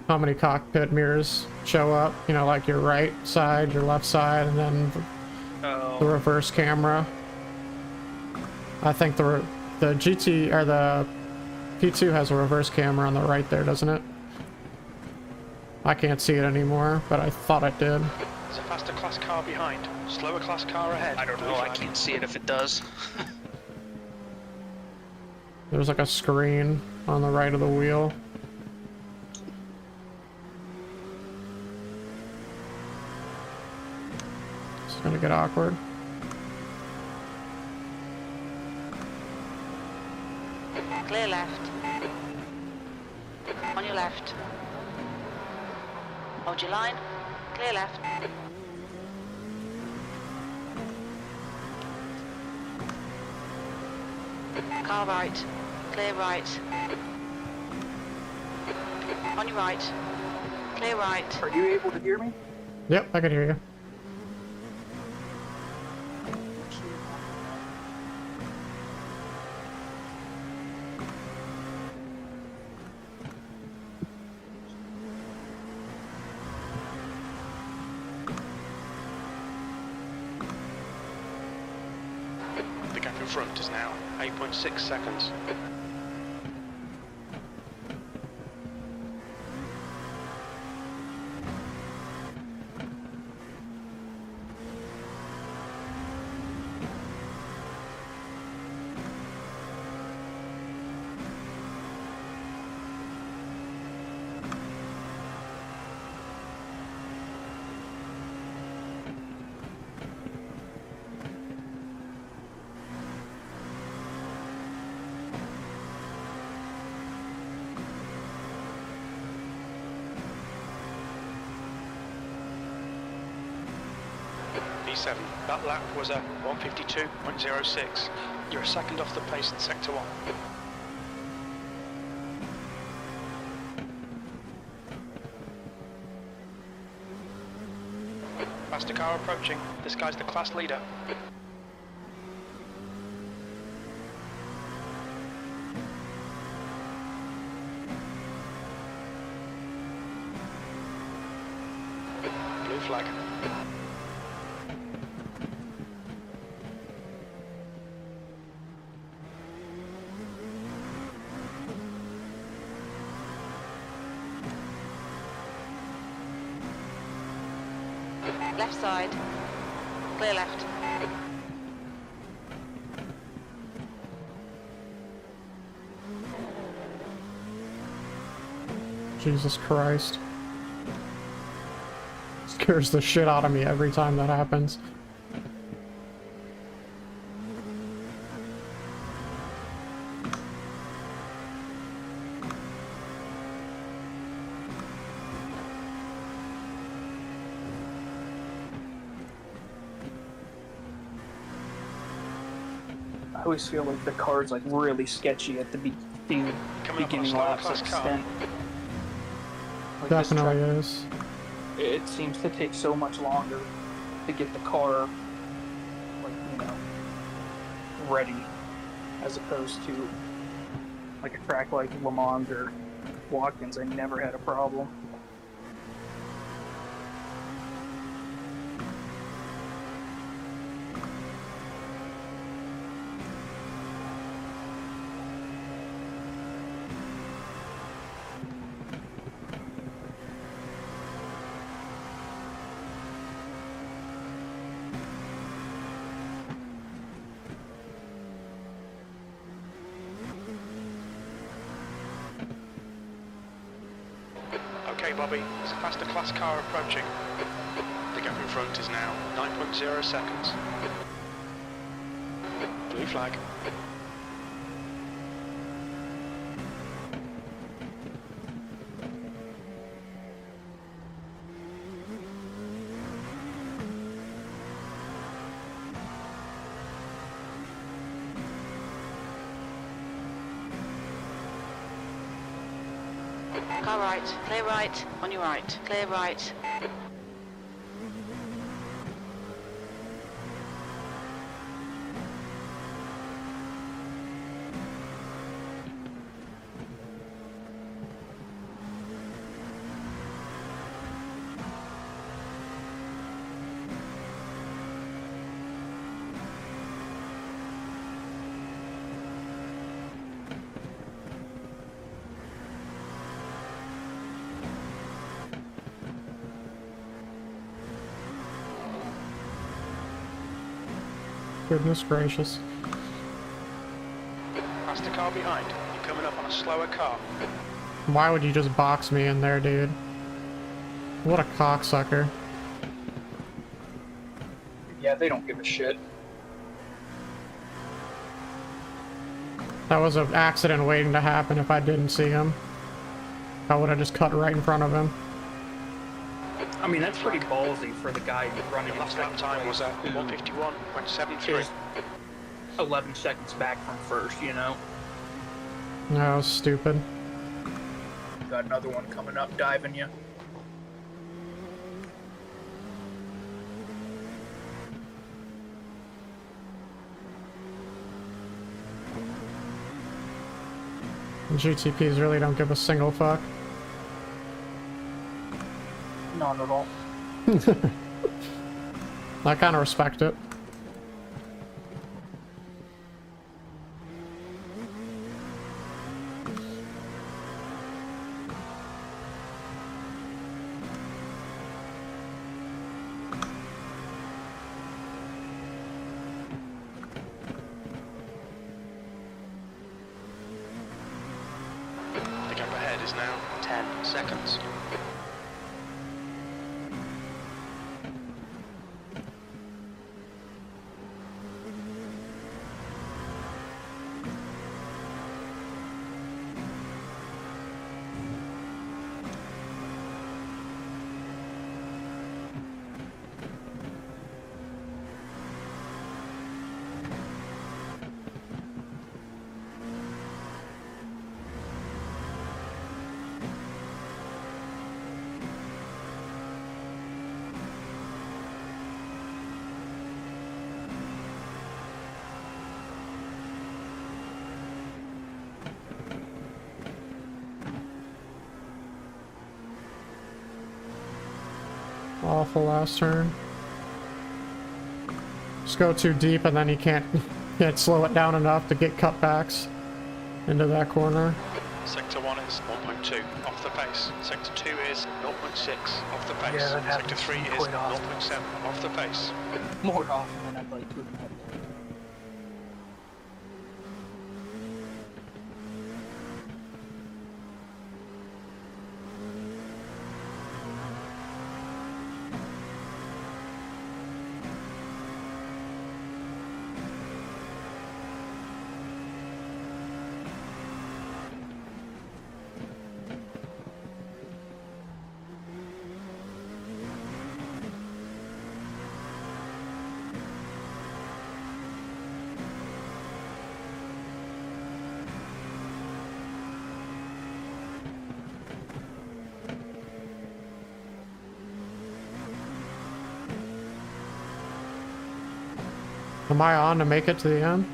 Speaker 2: How many cockpit mirrors show up? You know, like your right side, your left side, and then the reverse camera. I think the GT or the P2 has a reverse camera on the right there, doesn't it? I can't see it anymore, but I thought it did.
Speaker 3: There's a faster class car behind. Slower class car ahead.
Speaker 1: I don't know, I can't see it if it does.
Speaker 2: There's like a screen on the right of the wheel. It's gonna get awkward.
Speaker 4: Clear left. On your left. Hold your line. Clear left. Car right. Clear right. On your right. Clear right.
Speaker 5: Are you able to hear me?
Speaker 2: Yep, I can hear you.
Speaker 3: The gap in front is now 8.6 seconds. 157. That lap was a 152.06. You're a second off the pace in sector 1. Faster car approaching. This guy's the class leader. Blue flag.
Speaker 4: Left side. Clear left.
Speaker 2: Jesus Christ. Scares the shit out of me every time that happens.
Speaker 6: I always feel like the car's like really sketchy at the
Speaker 3: Coming up on a
Speaker 6: beginning
Speaker 3: slower
Speaker 6: laps
Speaker 3: class car.
Speaker 6: extent. Like this
Speaker 2: Definitely
Speaker 6: track,
Speaker 2: is.
Speaker 6: it seems to take so much longer to get the car, like, you know, ready, as opposed to like a track like Le Mans or Watkins. I never had a problem.
Speaker 3: Okay, Bobby, there's a faster class car approaching. The gap in front is now 9.0 seconds. Blue flag.
Speaker 4: Car right. Clear right. On your right. Clear right.
Speaker 2: Goodness gracious.
Speaker 3: Faster car behind. You're coming up on a slower car.
Speaker 2: Why would you just box me in there, dude? What a cocksucker.
Speaker 6: Yeah, they don't give a shit.
Speaker 2: That was an accident waiting to happen if I didn't see him. I would have just cut right in front of him.
Speaker 6: I mean, that's pretty ballsy for the guy running
Speaker 3: Last lap time was at 151.73.
Speaker 6: is 11 seconds back from first, you know?
Speaker 2: That was stupid.
Speaker 6: Got another one coming up, diving you.
Speaker 2: GTPs really don't give a single fuck.
Speaker 6: Not at all.
Speaker 2: I kind of respect it.
Speaker 3: The gap ahead is now 10 seconds.
Speaker 2: Awful last turn. Just go too deep and then you can't slow it down enough to get cutbacks into that corner.
Speaker 3: Sector 1 is 1.2 off the pace. Sector 2 is 0.6 off the pace.
Speaker 6: Yeah, that
Speaker 3: Sector
Speaker 6: happens
Speaker 3: 3 is
Speaker 6: quite often.
Speaker 3: 0.7 off the pace.
Speaker 6: More often than I'd like to admit.
Speaker 2: Am I on to make it to the end?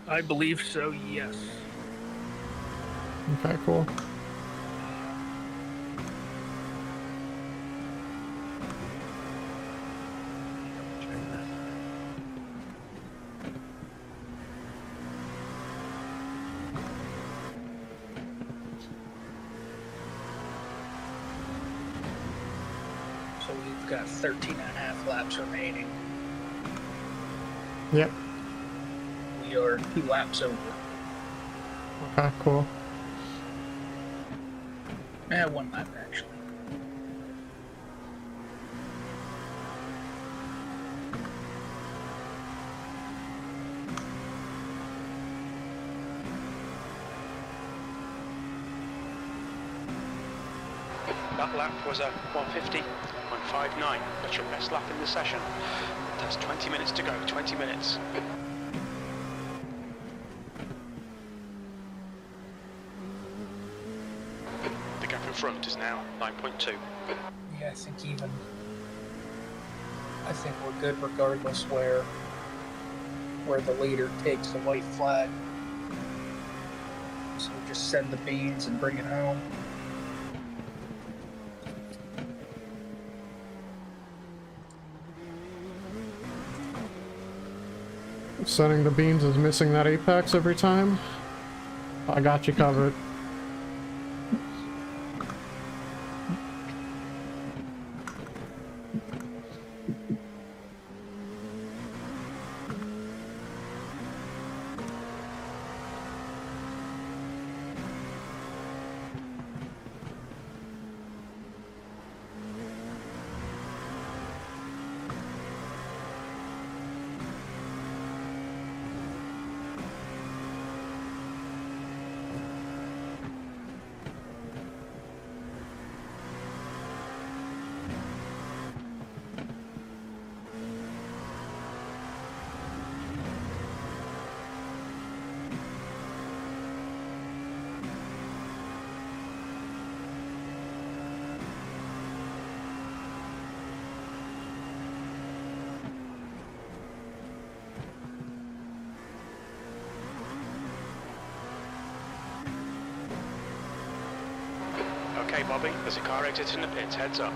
Speaker 6: I believe so, yes.
Speaker 2: Okay, cool.
Speaker 6: So we've got 13 and a half laps remaining.
Speaker 2: Yep.
Speaker 6: We are 2 laps over.
Speaker 2: Okay, cool.
Speaker 6: 1 lap, actually.
Speaker 3: That lap was a 150.59. That's your best lap in the session. That's 20 minutes to go, 20 minutes. The gap in front is now 9.2.
Speaker 6: Yeah, I think we're good regardless where the leader takes the white flag. So we just send the beans and bring it home.
Speaker 2: Sending the beans is missing that apex every time. I got you covered.
Speaker 3: Okay, Bobby, there's a car exiting the pits, heads up.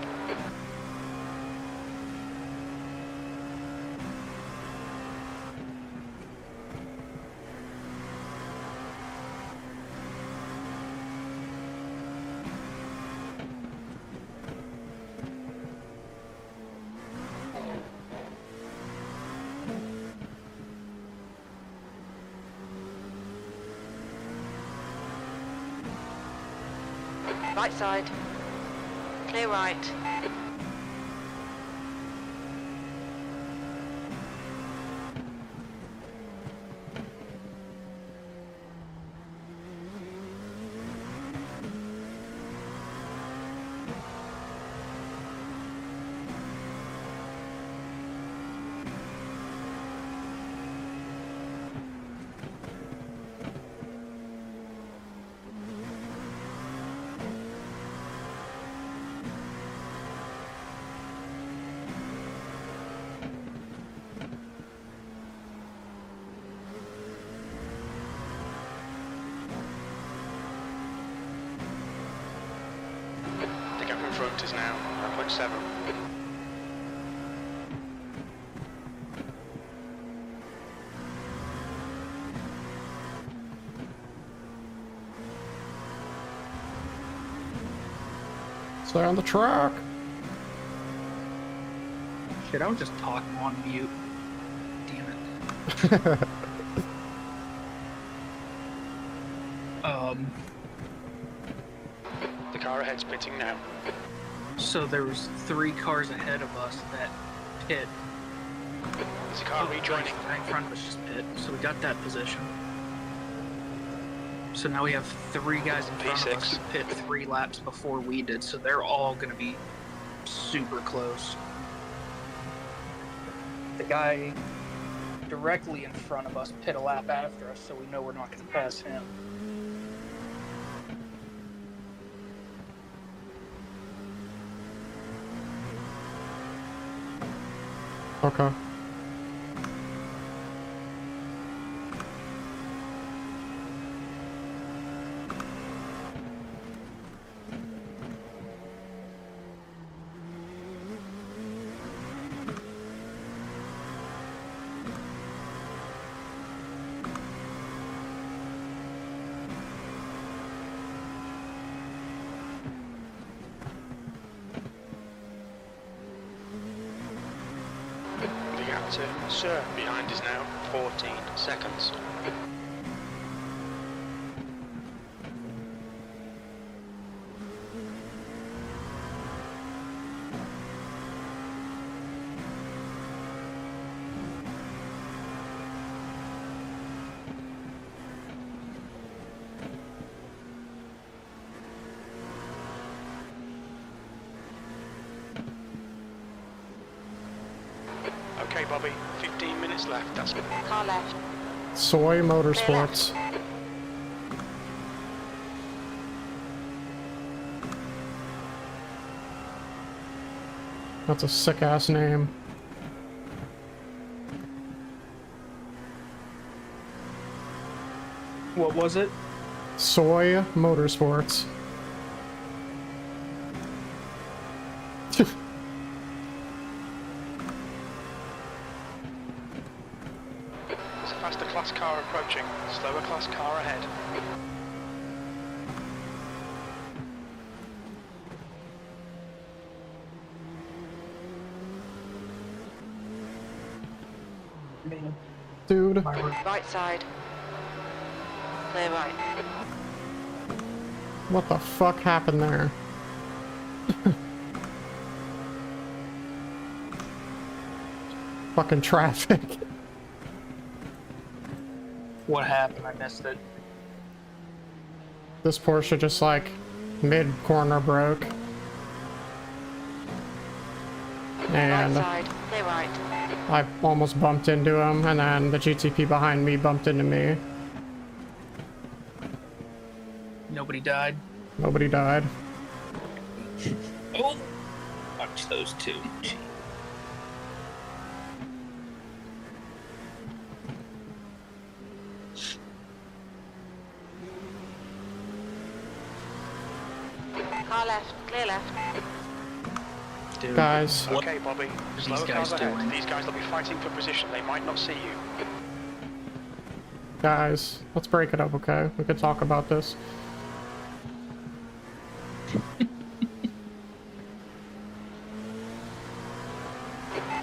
Speaker 4: Right side. Clear right.
Speaker 3: front is now 9.7.
Speaker 2: Stay on the track.
Speaker 6: Shit, I was just talking on mute. Damn it.
Speaker 3: The car ahead's pitting now.
Speaker 6: So there was 3 cars ahead of us that pit.
Speaker 3: Is the car rejoining?
Speaker 6: Right in front of us just pit. So we got that position. So now we have 3 guys in front of us who pit 3 laps before we did. So they're all going to be super close. The guy directly in front of us pit a lap after us, so we know we're not going to pass him.
Speaker 2: Okay.
Speaker 3: The gap to Sir behind is now 14 seconds. Okay, Bobby, 15 minutes left. That's
Speaker 4: Car left.
Speaker 2: Soy Motorsports. That's a sick ass name.
Speaker 6: What was it?
Speaker 2: Soy Motorsports.
Speaker 3: There's a faster class car approaching. Slower class car ahead.
Speaker 2: Dude.
Speaker 4: Right side. Clear right.
Speaker 2: What the fuck happened there? Fucking traffic.
Speaker 6: What happened? I missed it.
Speaker 2: This Porsche just like mid-corner broke.
Speaker 4: Right
Speaker 2: And
Speaker 4: side. Clear right.
Speaker 2: I almost bumped into him, and then the GTP behind me bumped into me.
Speaker 6: Nobody died.
Speaker 2: Nobody died.
Speaker 6: Oh! Watch those 2.
Speaker 4: Car left. Clear left.
Speaker 6: Dude.
Speaker 2: Guys,
Speaker 3: Okay, Bobby. Slower
Speaker 6: these guys
Speaker 3: cars ahead.
Speaker 6: doing?
Speaker 3: These guys will be fighting for position. They might not see you.
Speaker 2: guys, let's break it up, okay? We could talk about this.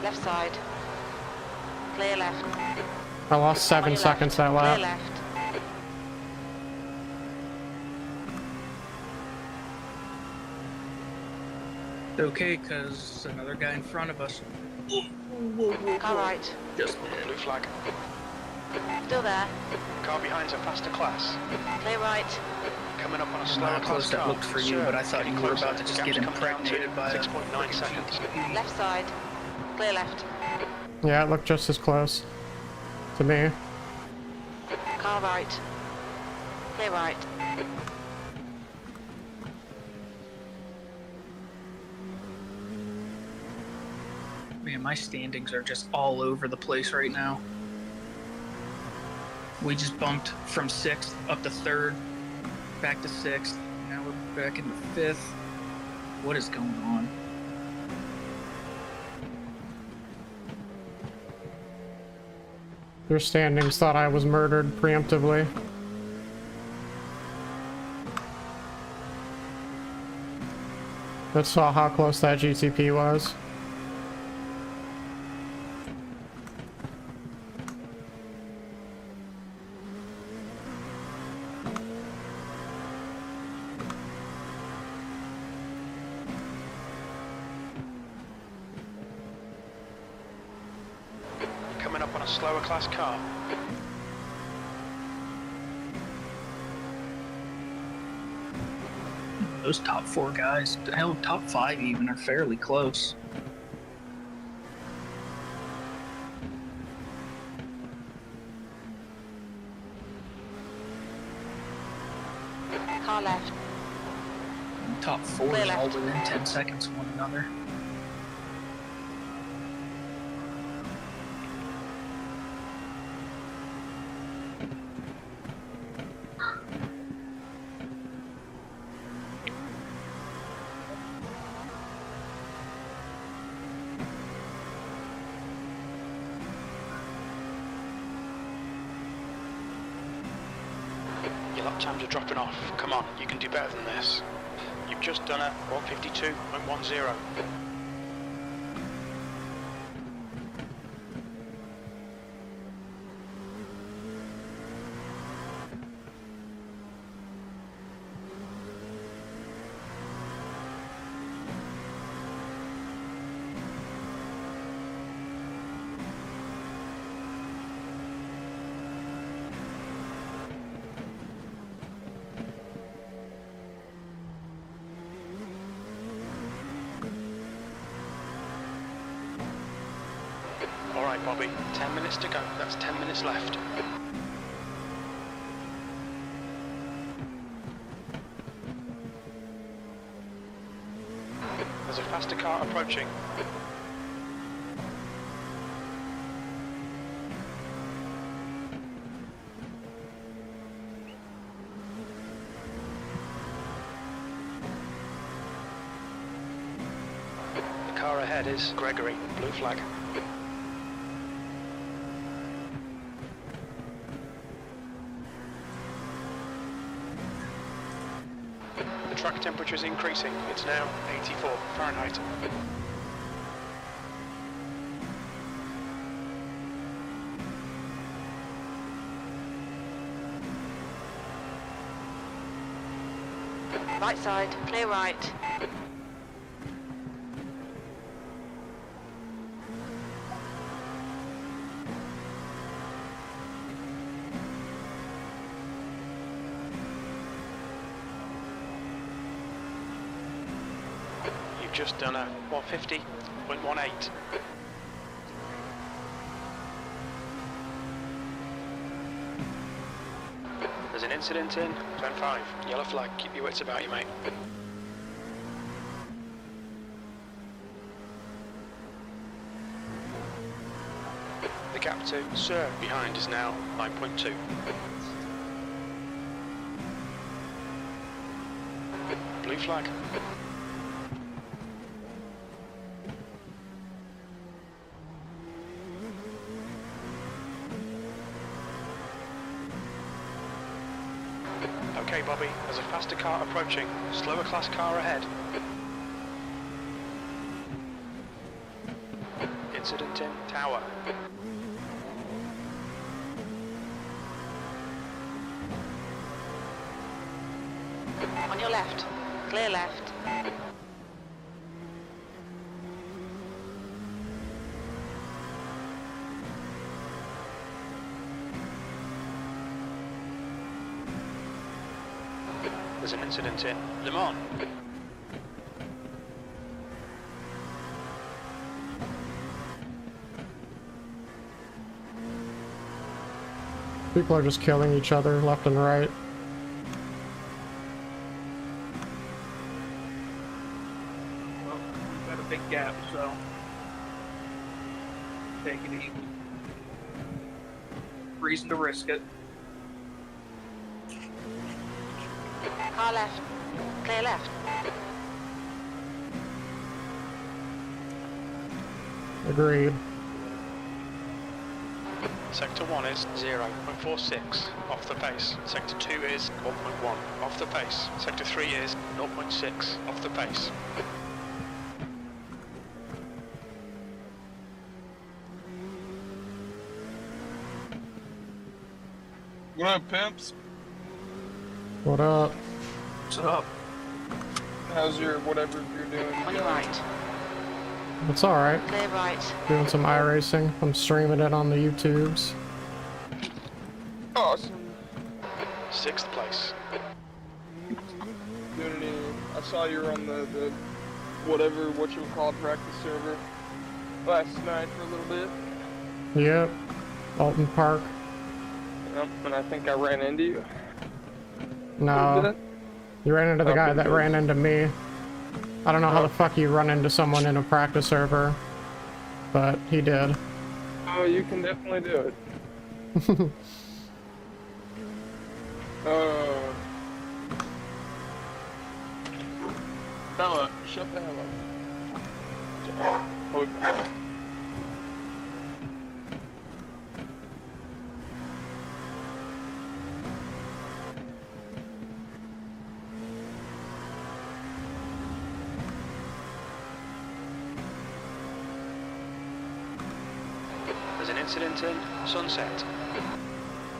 Speaker 4: Left side. Clear left.
Speaker 2: I lost 7 seconds that
Speaker 4: Clear
Speaker 2: lap.
Speaker 4: left.
Speaker 6: Okay, because another guy in front of us
Speaker 4: Car right.
Speaker 6: just
Speaker 3: Blue flag.
Speaker 4: Still there.
Speaker 3: Car behind's a faster class.
Speaker 4: Clear right.
Speaker 3: Coming up on a
Speaker 6: I don't know
Speaker 3: slower
Speaker 6: how
Speaker 3: class
Speaker 6: close that
Speaker 3: car.
Speaker 6: looked for you,
Speaker 3: Sir,
Speaker 6: but I thought
Speaker 3: getting
Speaker 6: you were
Speaker 3: closer.
Speaker 6: about to just
Speaker 3: Gap's
Speaker 6: get
Speaker 3: coming down to
Speaker 6: impregnated by a
Speaker 3: 6.9 seconds.
Speaker 4: Left side. Clear left.
Speaker 2: Yeah, it looked just as close to me.
Speaker 4: Car right. Clear right.
Speaker 6: Man, my standings are just all over the place right now. We just bumped from 6th up to 3rd, back to 6th. Now we're back into 5th. What is going on?
Speaker 2: Your standings thought I was murdered preemptively. But saw how close that GTP was.
Speaker 3: Coming up on a slower class car.
Speaker 6: Those top 4 guys, hell, top 5 even, are fairly close.
Speaker 4: Car left.
Speaker 6: Top 4
Speaker 4: Clear
Speaker 6: is all
Speaker 4: left.
Speaker 6: within 10 seconds of one another.
Speaker 3: Your lap times are dropping off. Come on, you can do better than this. You've just done a 152.10. Alright, Bobby, 10 minutes to go. That's 10 minutes left. There's a faster car approaching. The car ahead is Gregory, blue flag. The track temperature is increasing. It's now 84 Fahrenheit.
Speaker 4: Right side, clear right.
Speaker 3: You've just done a 150.18. There's an incident in turn 5. Yellow flag. Keep your wits about you, mate. The gap to Sir behind is now 9.2. Blue flag. Okay, Bobby, there's a faster car approaching. Slower class car ahead. Incident in tower.
Speaker 4: On your left, clear left.
Speaker 3: There's an incident in Le Mans.
Speaker 2: People are just killing each other left and right.
Speaker 6: Well, we've got a big gap, so take it easy. Reason to risk it.
Speaker 4: Car left, clear left.
Speaker 2: Agreed.
Speaker 3: Sector 1 is 0.46 off the pace. Sector 2 is 1.1 off the pace. Sector 3 is 0.6 off the pace.
Speaker 7: What up, pimps?
Speaker 2: What up?
Speaker 6: What's up?
Speaker 7: How's your whatever you're doing?
Speaker 4: On your right.
Speaker 2: It's alright.
Speaker 4: Clear right.
Speaker 2: Doing some iRacing. I'm streaming it on the YouTubes.
Speaker 7: Awesome.
Speaker 3: 6th place.
Speaker 7: Doing any? I saw you were on the whatever what you would call practice server last night for a little bit.
Speaker 2: Yep. Alton Park.
Speaker 7: Yep, and I think I ran into you.
Speaker 2: No. You ran into the guy
Speaker 7: Okay,
Speaker 2: that
Speaker 7: good.
Speaker 2: ran into me. I don't know how the fuck you run into someone in a practice server, but he did.
Speaker 7: Oh, you can definitely do it. Bella, shut the hell up. Oh,
Speaker 3: There's an incident in Sunset.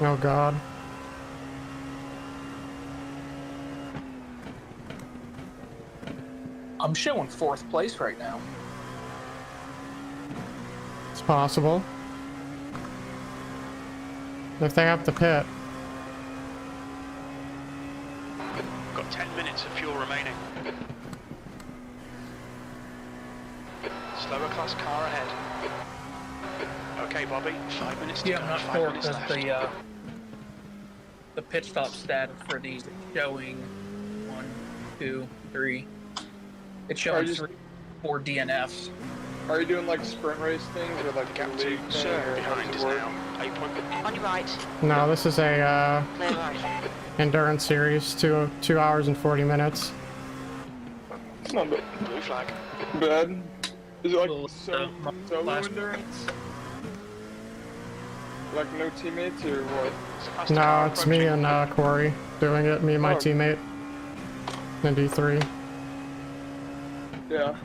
Speaker 2: Oh god.
Speaker 6: I'm showing 4th place right now.
Speaker 2: It's possible. If they have to pit.
Speaker 3: Got 10 minutes of fuel remaining. Slower class car ahead. Okay, Bobby, 5 minutes to
Speaker 6: Yeah,
Speaker 3: go.
Speaker 6: I'm not
Speaker 3: 5
Speaker 6: sure
Speaker 3: minutes
Speaker 6: because
Speaker 3: left.
Speaker 6: the pit stop status for these is showing 1, 2, 3. It's showing
Speaker 7: you-
Speaker 6: 3, 4 DNFs.
Speaker 7: Are you doing like sprint race things or like
Speaker 3: The gap
Speaker 7: a
Speaker 3: to
Speaker 7: league thing,
Speaker 3: Sir
Speaker 7: or how
Speaker 3: behind
Speaker 7: does
Speaker 3: is
Speaker 7: it work?
Speaker 3: now 8 point.
Speaker 4: On your right.
Speaker 2: No, this is a
Speaker 4: Clear right.
Speaker 2: endurance series, 2 hours and 40 minutes.
Speaker 7: It's not bad.
Speaker 3: Blue flag.
Speaker 7: Bad. Is it like
Speaker 6: Well,
Speaker 7: solo
Speaker 6: last-
Speaker 7: endurance? Like no teammates or what?
Speaker 3: It's a faster
Speaker 2: No,
Speaker 3: car
Speaker 2: it's me
Speaker 3: approaching.
Speaker 2: and Corey doing it, me and my
Speaker 7: Oh.
Speaker 2: teammate. In D3.
Speaker 7: Yeah.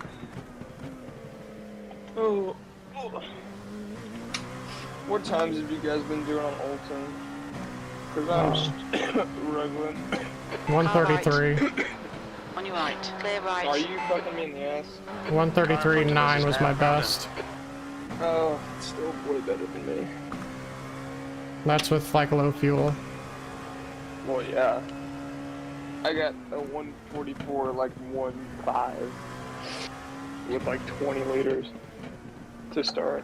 Speaker 7: Oh. What times have you guys been doing on Olton? Because I'm just struggling.
Speaker 2: 133.
Speaker 4: On your right. Clear right.
Speaker 7: Are you fucking me in the ass?
Speaker 2: 133.9 was my best.
Speaker 7: Oh, it's still way better than me.
Speaker 2: That's with like low fuel.
Speaker 7: Well, yeah. I got a 144, like 1.5 with like 20 liters to start.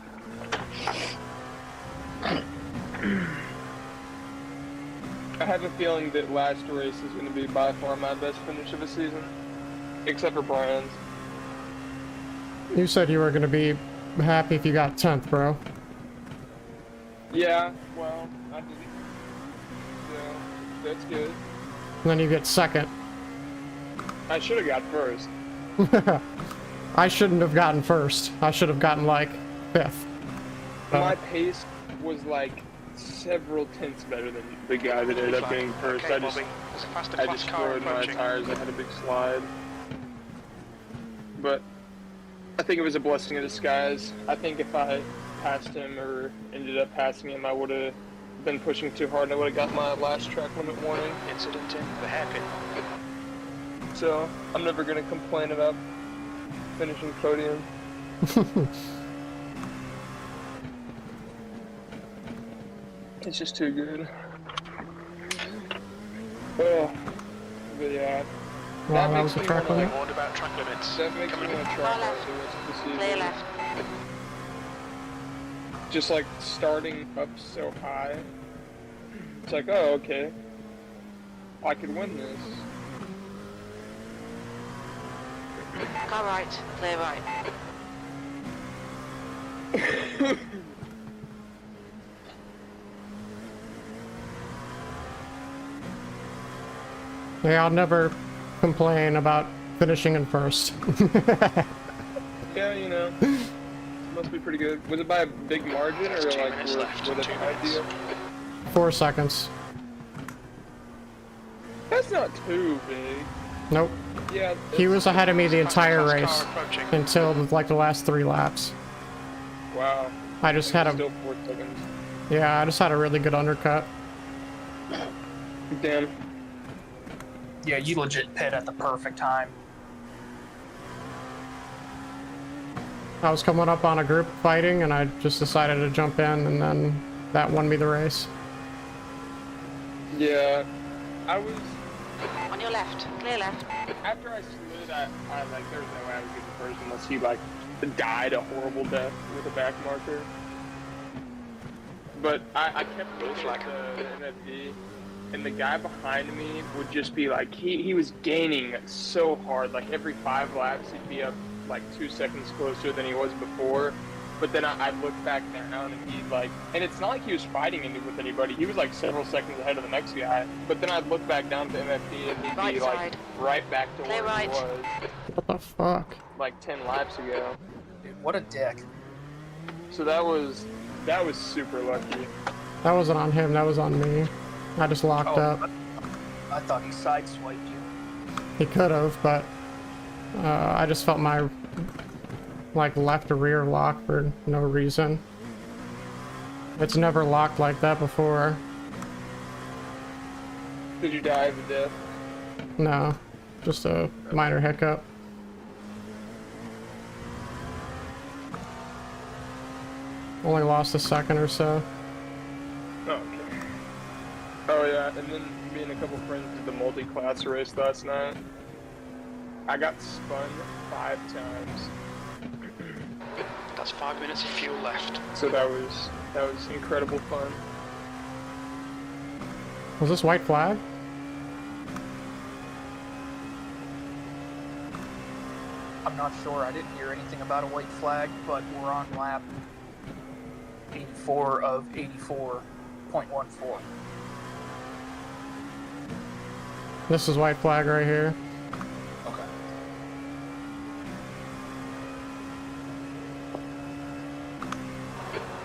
Speaker 7: I have a feeling that last race is going to be by far my best finish of the season, except for Brian's.
Speaker 2: You said you were gonna be happy if you got 10th, bro.
Speaker 7: Yeah, well, I didn't. So, that's good.
Speaker 2: And then you get 2nd.
Speaker 7: I should have got first.
Speaker 2: I shouldn't have gotten 1st. I should have gotten like 5th.
Speaker 7: My pace was like several tenths better than the guy that ended up getting first.
Speaker 3: Okay,
Speaker 7: I just
Speaker 3: Bobby. There's a faster
Speaker 7: I
Speaker 3: class car
Speaker 7: destroyed my
Speaker 3: approaching.
Speaker 7: tires. I had a big slide. But I think it was a blessing in disguise. I think if I passed him or ended up passing him, I would have been pushing too hard and I would have got my last track limit warning.
Speaker 3: Incident in the hairpin.
Speaker 7: So I'm never going to complain about finishing podium. It's just too good. Oh, but yeah.
Speaker 2: Well, that was
Speaker 7: makes
Speaker 2: the
Speaker 7: me
Speaker 2: track
Speaker 7: wanna,
Speaker 2: limit.
Speaker 3: Warned about track limits.
Speaker 7: That makes me
Speaker 3: Coming
Speaker 7: want to
Speaker 3: in.
Speaker 7: try
Speaker 4: Far
Speaker 7: more
Speaker 4: left.
Speaker 7: the rest of the
Speaker 4: Clear
Speaker 7: season.
Speaker 4: left.
Speaker 7: Just like starting up so high. It's like, oh, okay. I could win this.
Speaker 4: Car right. Clear right.
Speaker 2: Yeah, I'll never complain about finishing in 1st.
Speaker 7: Yeah, you know. Must be pretty good. Was it by a big margin or
Speaker 3: There's 2
Speaker 7: like
Speaker 3: minutes left.
Speaker 7: with
Speaker 3: 2
Speaker 7: an
Speaker 3: minutes.
Speaker 7: idea?
Speaker 2: 4 seconds.
Speaker 7: That's not too big.
Speaker 2: Nope.
Speaker 7: Yeah.
Speaker 2: He was ahead of me the entire
Speaker 3: Fast
Speaker 2: race
Speaker 3: car approaching.
Speaker 2: until like the last 3 laps.
Speaker 7: Wow.
Speaker 2: I just had a
Speaker 7: Still 4 seconds.
Speaker 2: yeah, I just had a really good undercut.
Speaker 7: Damn.
Speaker 6: Yeah, you legit pit at the perfect time.
Speaker 2: I was coming up on a group fighting, and I just decided to jump in, and then that won me the race.
Speaker 7: Yeah. I was.
Speaker 4: On your left. Clear left.
Speaker 7: After I slid, I like, there's no way I was getting first unless he like died a horrible death with a back marker. But I kept looking at the NFD, and the guy behind me would just be like, he was gaining so hard. Like every 5 laps, he'd be up like 2 seconds closer than he was before. But then I'd look back down and he'd like, and it's not like he was fighting with anybody. He was like several seconds ahead of the next guy. But then I'd look back down to MFD and he'd
Speaker 4: Right
Speaker 7: be like
Speaker 4: side.
Speaker 7: right back to
Speaker 4: Clear
Speaker 7: where he
Speaker 4: right.
Speaker 7: was
Speaker 2: What the fuck?
Speaker 7: like 10 laps ago.
Speaker 6: Dude, what a dick.
Speaker 7: So that was super lucky.
Speaker 2: That wasn't on him, that was on me. I just locked up.
Speaker 6: I thought he sideswiped you.
Speaker 2: He could have, but I just felt my like left or rear lock for no reason. It's never locked like that before.
Speaker 7: Did you die of a death?
Speaker 2: No, just a minor hiccup. Only lost a second or so.
Speaker 7: Oh, okay. Oh yeah, and then me and a couple friends did the multi-class race last night. I got spun 5 times.
Speaker 3: That's 5 minutes of fuel left.
Speaker 7: So that was incredible fun.
Speaker 2: Was this white flag?
Speaker 6: I'm not sure. I didn't hear anything about a white flag, but we're on lap 84 of 84.14.
Speaker 2: This is white flag right here.
Speaker 6: Okay.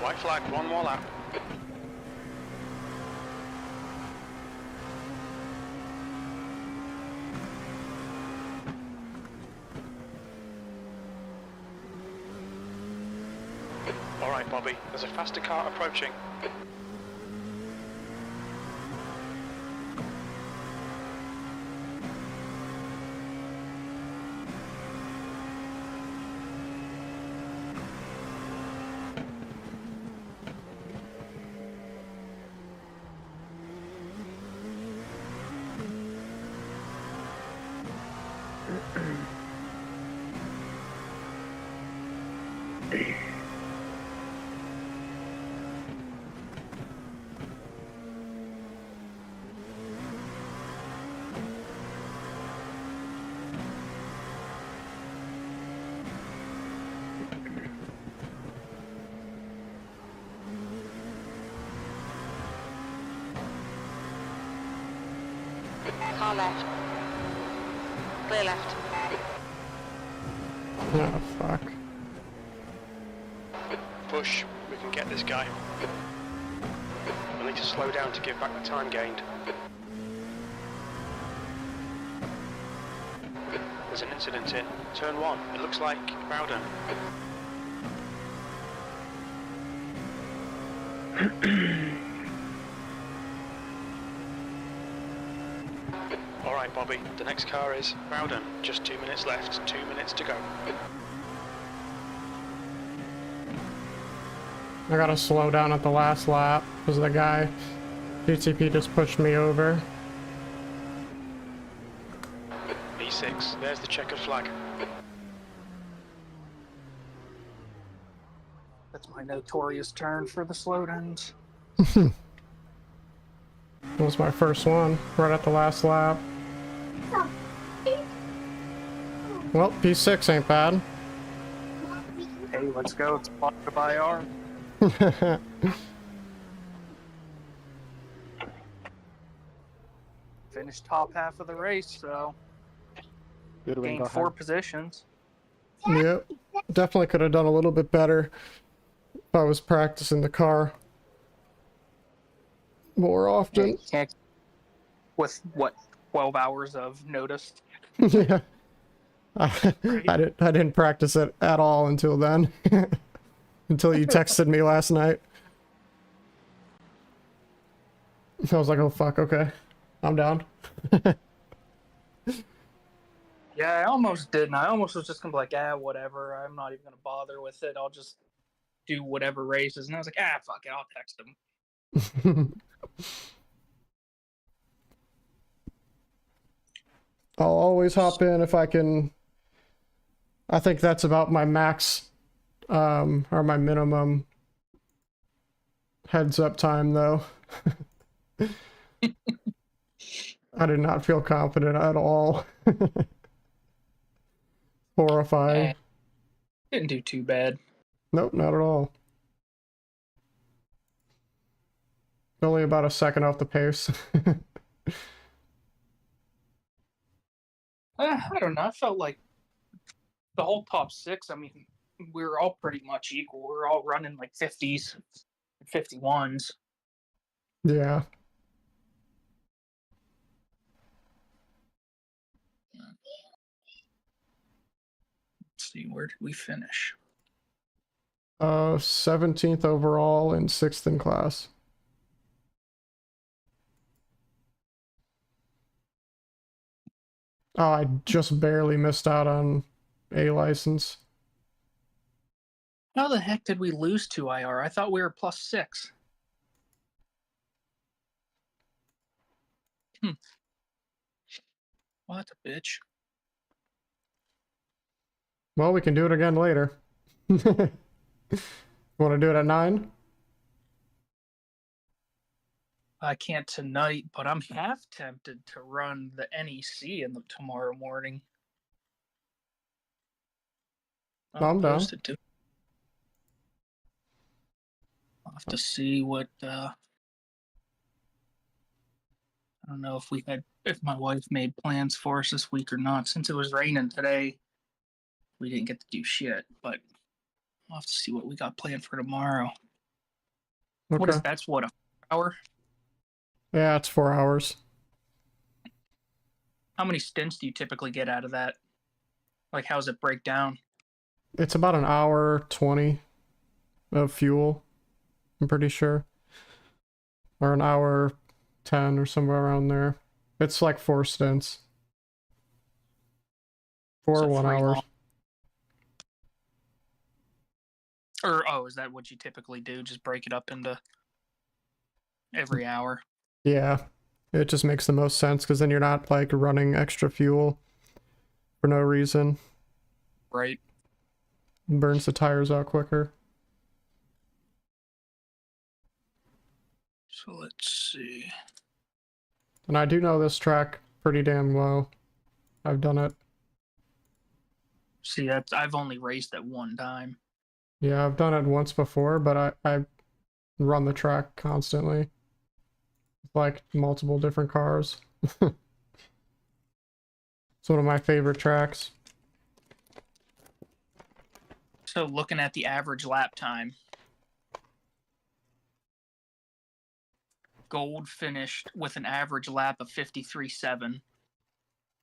Speaker 3: White flag, 1 more lap. Alright, Bobby, there's a faster car approaching.
Speaker 4: Car left. Clear left.
Speaker 2: Oh fuck.
Speaker 3: Push, we can get this guy. We need to slow down to give back the time gained. There's an incident in turn 1. It looks like Bowden. Alright, Bobby, the next car is Bowden. Just 2 minutes left, 2 minutes to go.
Speaker 2: I gotta slow down at the last lap because the guy GTP just pushed me over.
Speaker 3: E6, there's the checkered flag.
Speaker 6: That's my notorious turn for the slowdowns.
Speaker 2: That was my first one, right at the last lap. Well, P6 ain't bad.
Speaker 6: Hey, let's go. It's sponsored by our. Finished top half of the race, so
Speaker 8: Good win,
Speaker 6: gained
Speaker 8: go
Speaker 6: 4
Speaker 8: ahead.
Speaker 6: positions.
Speaker 2: Yep. definitely could have done a little bit better if I was practicing the car more
Speaker 6: Yeah, you
Speaker 2: often.
Speaker 6: can't with what 12 hours of notice,
Speaker 2: Yeah. I,
Speaker 6: right?
Speaker 2: I didn't practice it at all until then. Until you texted me last night. I was like, oh fuck, okay. I'm down.
Speaker 6: Yeah, I almost didn't. I almost was just gonna be like, whatever. I'm not even gonna bother with it. I'll just do whatever races. And I was like, fuck it. I'll text him.
Speaker 2: I'll always hop in if I can. I think that's about my max, or my minimum heads up time though. I did not feel confident at all. Horrifying.
Speaker 6: Didn't do too bad.
Speaker 2: Nope, not at all. Only about a second off the pace.
Speaker 6: I don't know. I felt like the whole top six. I mean, we were all pretty much equal. We were all running like 50s, 51s.
Speaker 2: Yeah.
Speaker 6: Let's see, where did we finish?
Speaker 2: 17th overall and 6th in class. Oh, I just barely missed out on a license.
Speaker 6: How the heck did we lose to IR? I thought we were +6. What a bitch.
Speaker 2: Well, we can do it again later. Want to do it at 9?
Speaker 6: I can't tonight, but I'm half tempted to run the NEC in the tomorrow morning.
Speaker 2: I'm down.
Speaker 6: I'll have to see what I don't know if my wife made plans for us this week or not. Since it was raining today, we didn't get to do shit, but I'll have to see what we got planned for tomorrow. What is
Speaker 2: Okay.
Speaker 6: that's what, a hour?
Speaker 2: Yeah, it's 4 hours.
Speaker 6: How many stints do you typically get out of that? Like, how's it break down?
Speaker 2: It's about an hour 20 of fuel, I'm pretty sure. Or an hour 10 or somewhere around there. It's like 4 stints. 4
Speaker 6: So
Speaker 2: 1
Speaker 6: 3
Speaker 2: hours.
Speaker 6: long. Or, is that what you typically do? Just break it up into every hour?
Speaker 2: Yeah. It just makes the most sense because then you're not like running extra fuel for no reason.
Speaker 6: Right.
Speaker 2: Burns the tires out quicker.
Speaker 6: So let's see.
Speaker 2: And I do know this track pretty damn well. I've done it.
Speaker 6: See, I've only raced it one time.
Speaker 2: Yeah, I've done it once before, but I run the track constantly. Like multiple different cars. It's one of my favorite tracks.
Speaker 6: So looking at the average lap time, gold finished with an average lap of 53.7.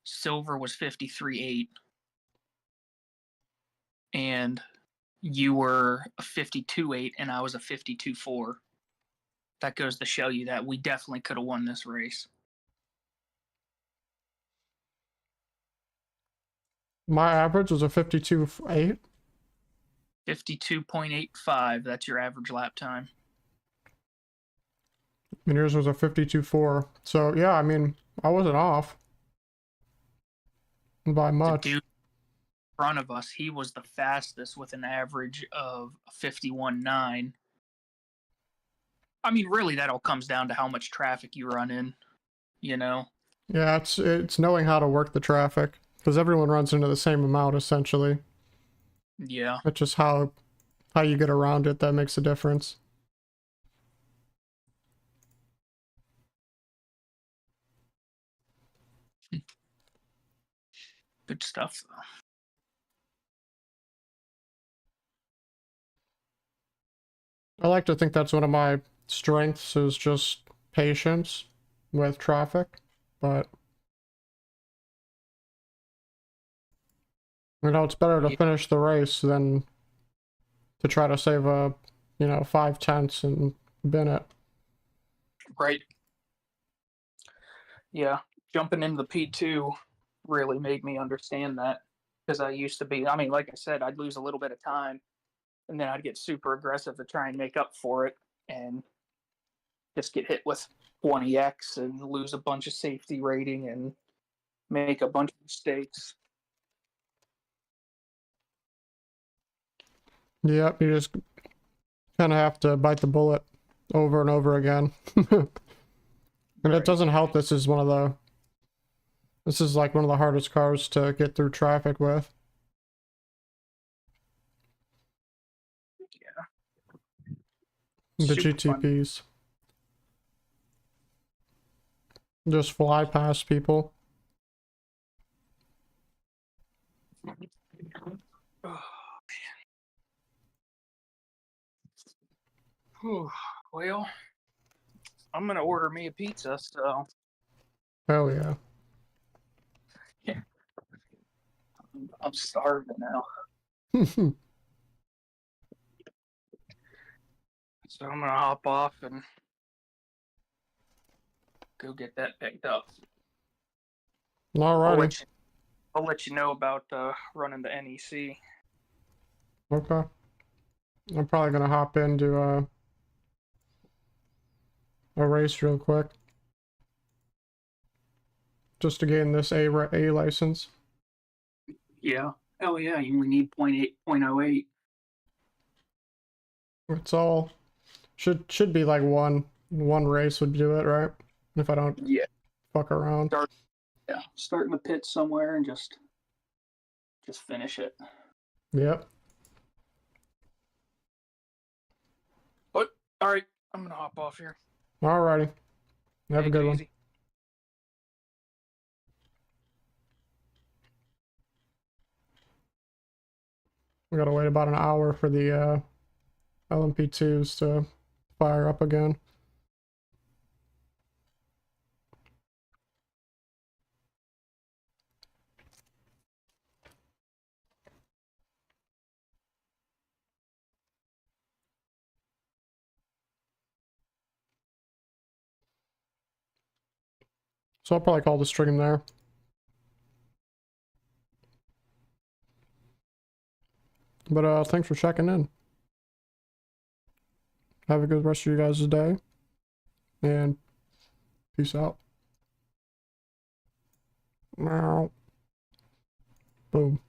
Speaker 6: Silver was 53.8. And you were a 52.8 and I was a 52.4. That goes to show you that we definitely could have won this race.
Speaker 2: My average was a 52.8.
Speaker 6: 52.85, that's your average lap time.
Speaker 2: And yours was a 52.4. So yeah, I mean, I wasn't off by much.
Speaker 6: The dude in front of us, he was the fastest with an average of 51.9. I mean, really, that all comes down to how much traffic you run in, you know?
Speaker 2: Yeah, it's knowing how to work the traffic because everyone runs into the same amount essentially.
Speaker 6: Yeah.
Speaker 2: It's just how you get around it that makes a difference.
Speaker 6: Good stuff, though.
Speaker 2: I like to think that's one of my strengths is just patience with traffic, but you know, it's better to
Speaker 6: Yeah.
Speaker 2: finish the race than to try to save a, you know, 5/10 and bin it.
Speaker 6: Right. Yeah. Jumping into the P2 really made me understand that because I used to be, I mean, like I said, I'd lose a little bit of time and then I'd get super aggressive to try and make up for it and just get hit with 20x and lose a bunch of safety rating and make a bunch of mistakes.
Speaker 2: Yep, you just kind of have to bite the bullet over and over again. And it doesn't help. This is like one of the hardest cars to get through traffic with.
Speaker 6: Yeah.
Speaker 2: The
Speaker 6: Super fun.
Speaker 2: GTPs. Just fly past people.
Speaker 6: Oh, man. Well, I'm gonna order me a pizza, so
Speaker 2: Hell yeah.
Speaker 6: yeah, I'm starving now. So I'm gonna hop off and go get that picked up.
Speaker 2: Alrighty.
Speaker 6: I'll let you know about running the NEC.
Speaker 2: Okay. I'm probably gonna hop into a race real quick. Just to gain this A license.
Speaker 6: Yeah. Oh yeah, you only need 0.08.
Speaker 2: It's all should be like one race would do it, right? If I don't
Speaker 6: Yeah.
Speaker 2: fuck around.
Speaker 6: Start in the pit somewhere and just finish it.
Speaker 2: Yep.
Speaker 6: But all right, I'm gonna hop off here.
Speaker 2: Alrighty. Have a
Speaker 6: Take
Speaker 2: good
Speaker 6: it
Speaker 2: one.
Speaker 6: easy.
Speaker 2: We gotta wait about an hour for the LMP2s to fire up again. So I'll probably call the stream there. But thanks for checking in. Have a good rest of your guys' day. And peace out. Meow. Boom.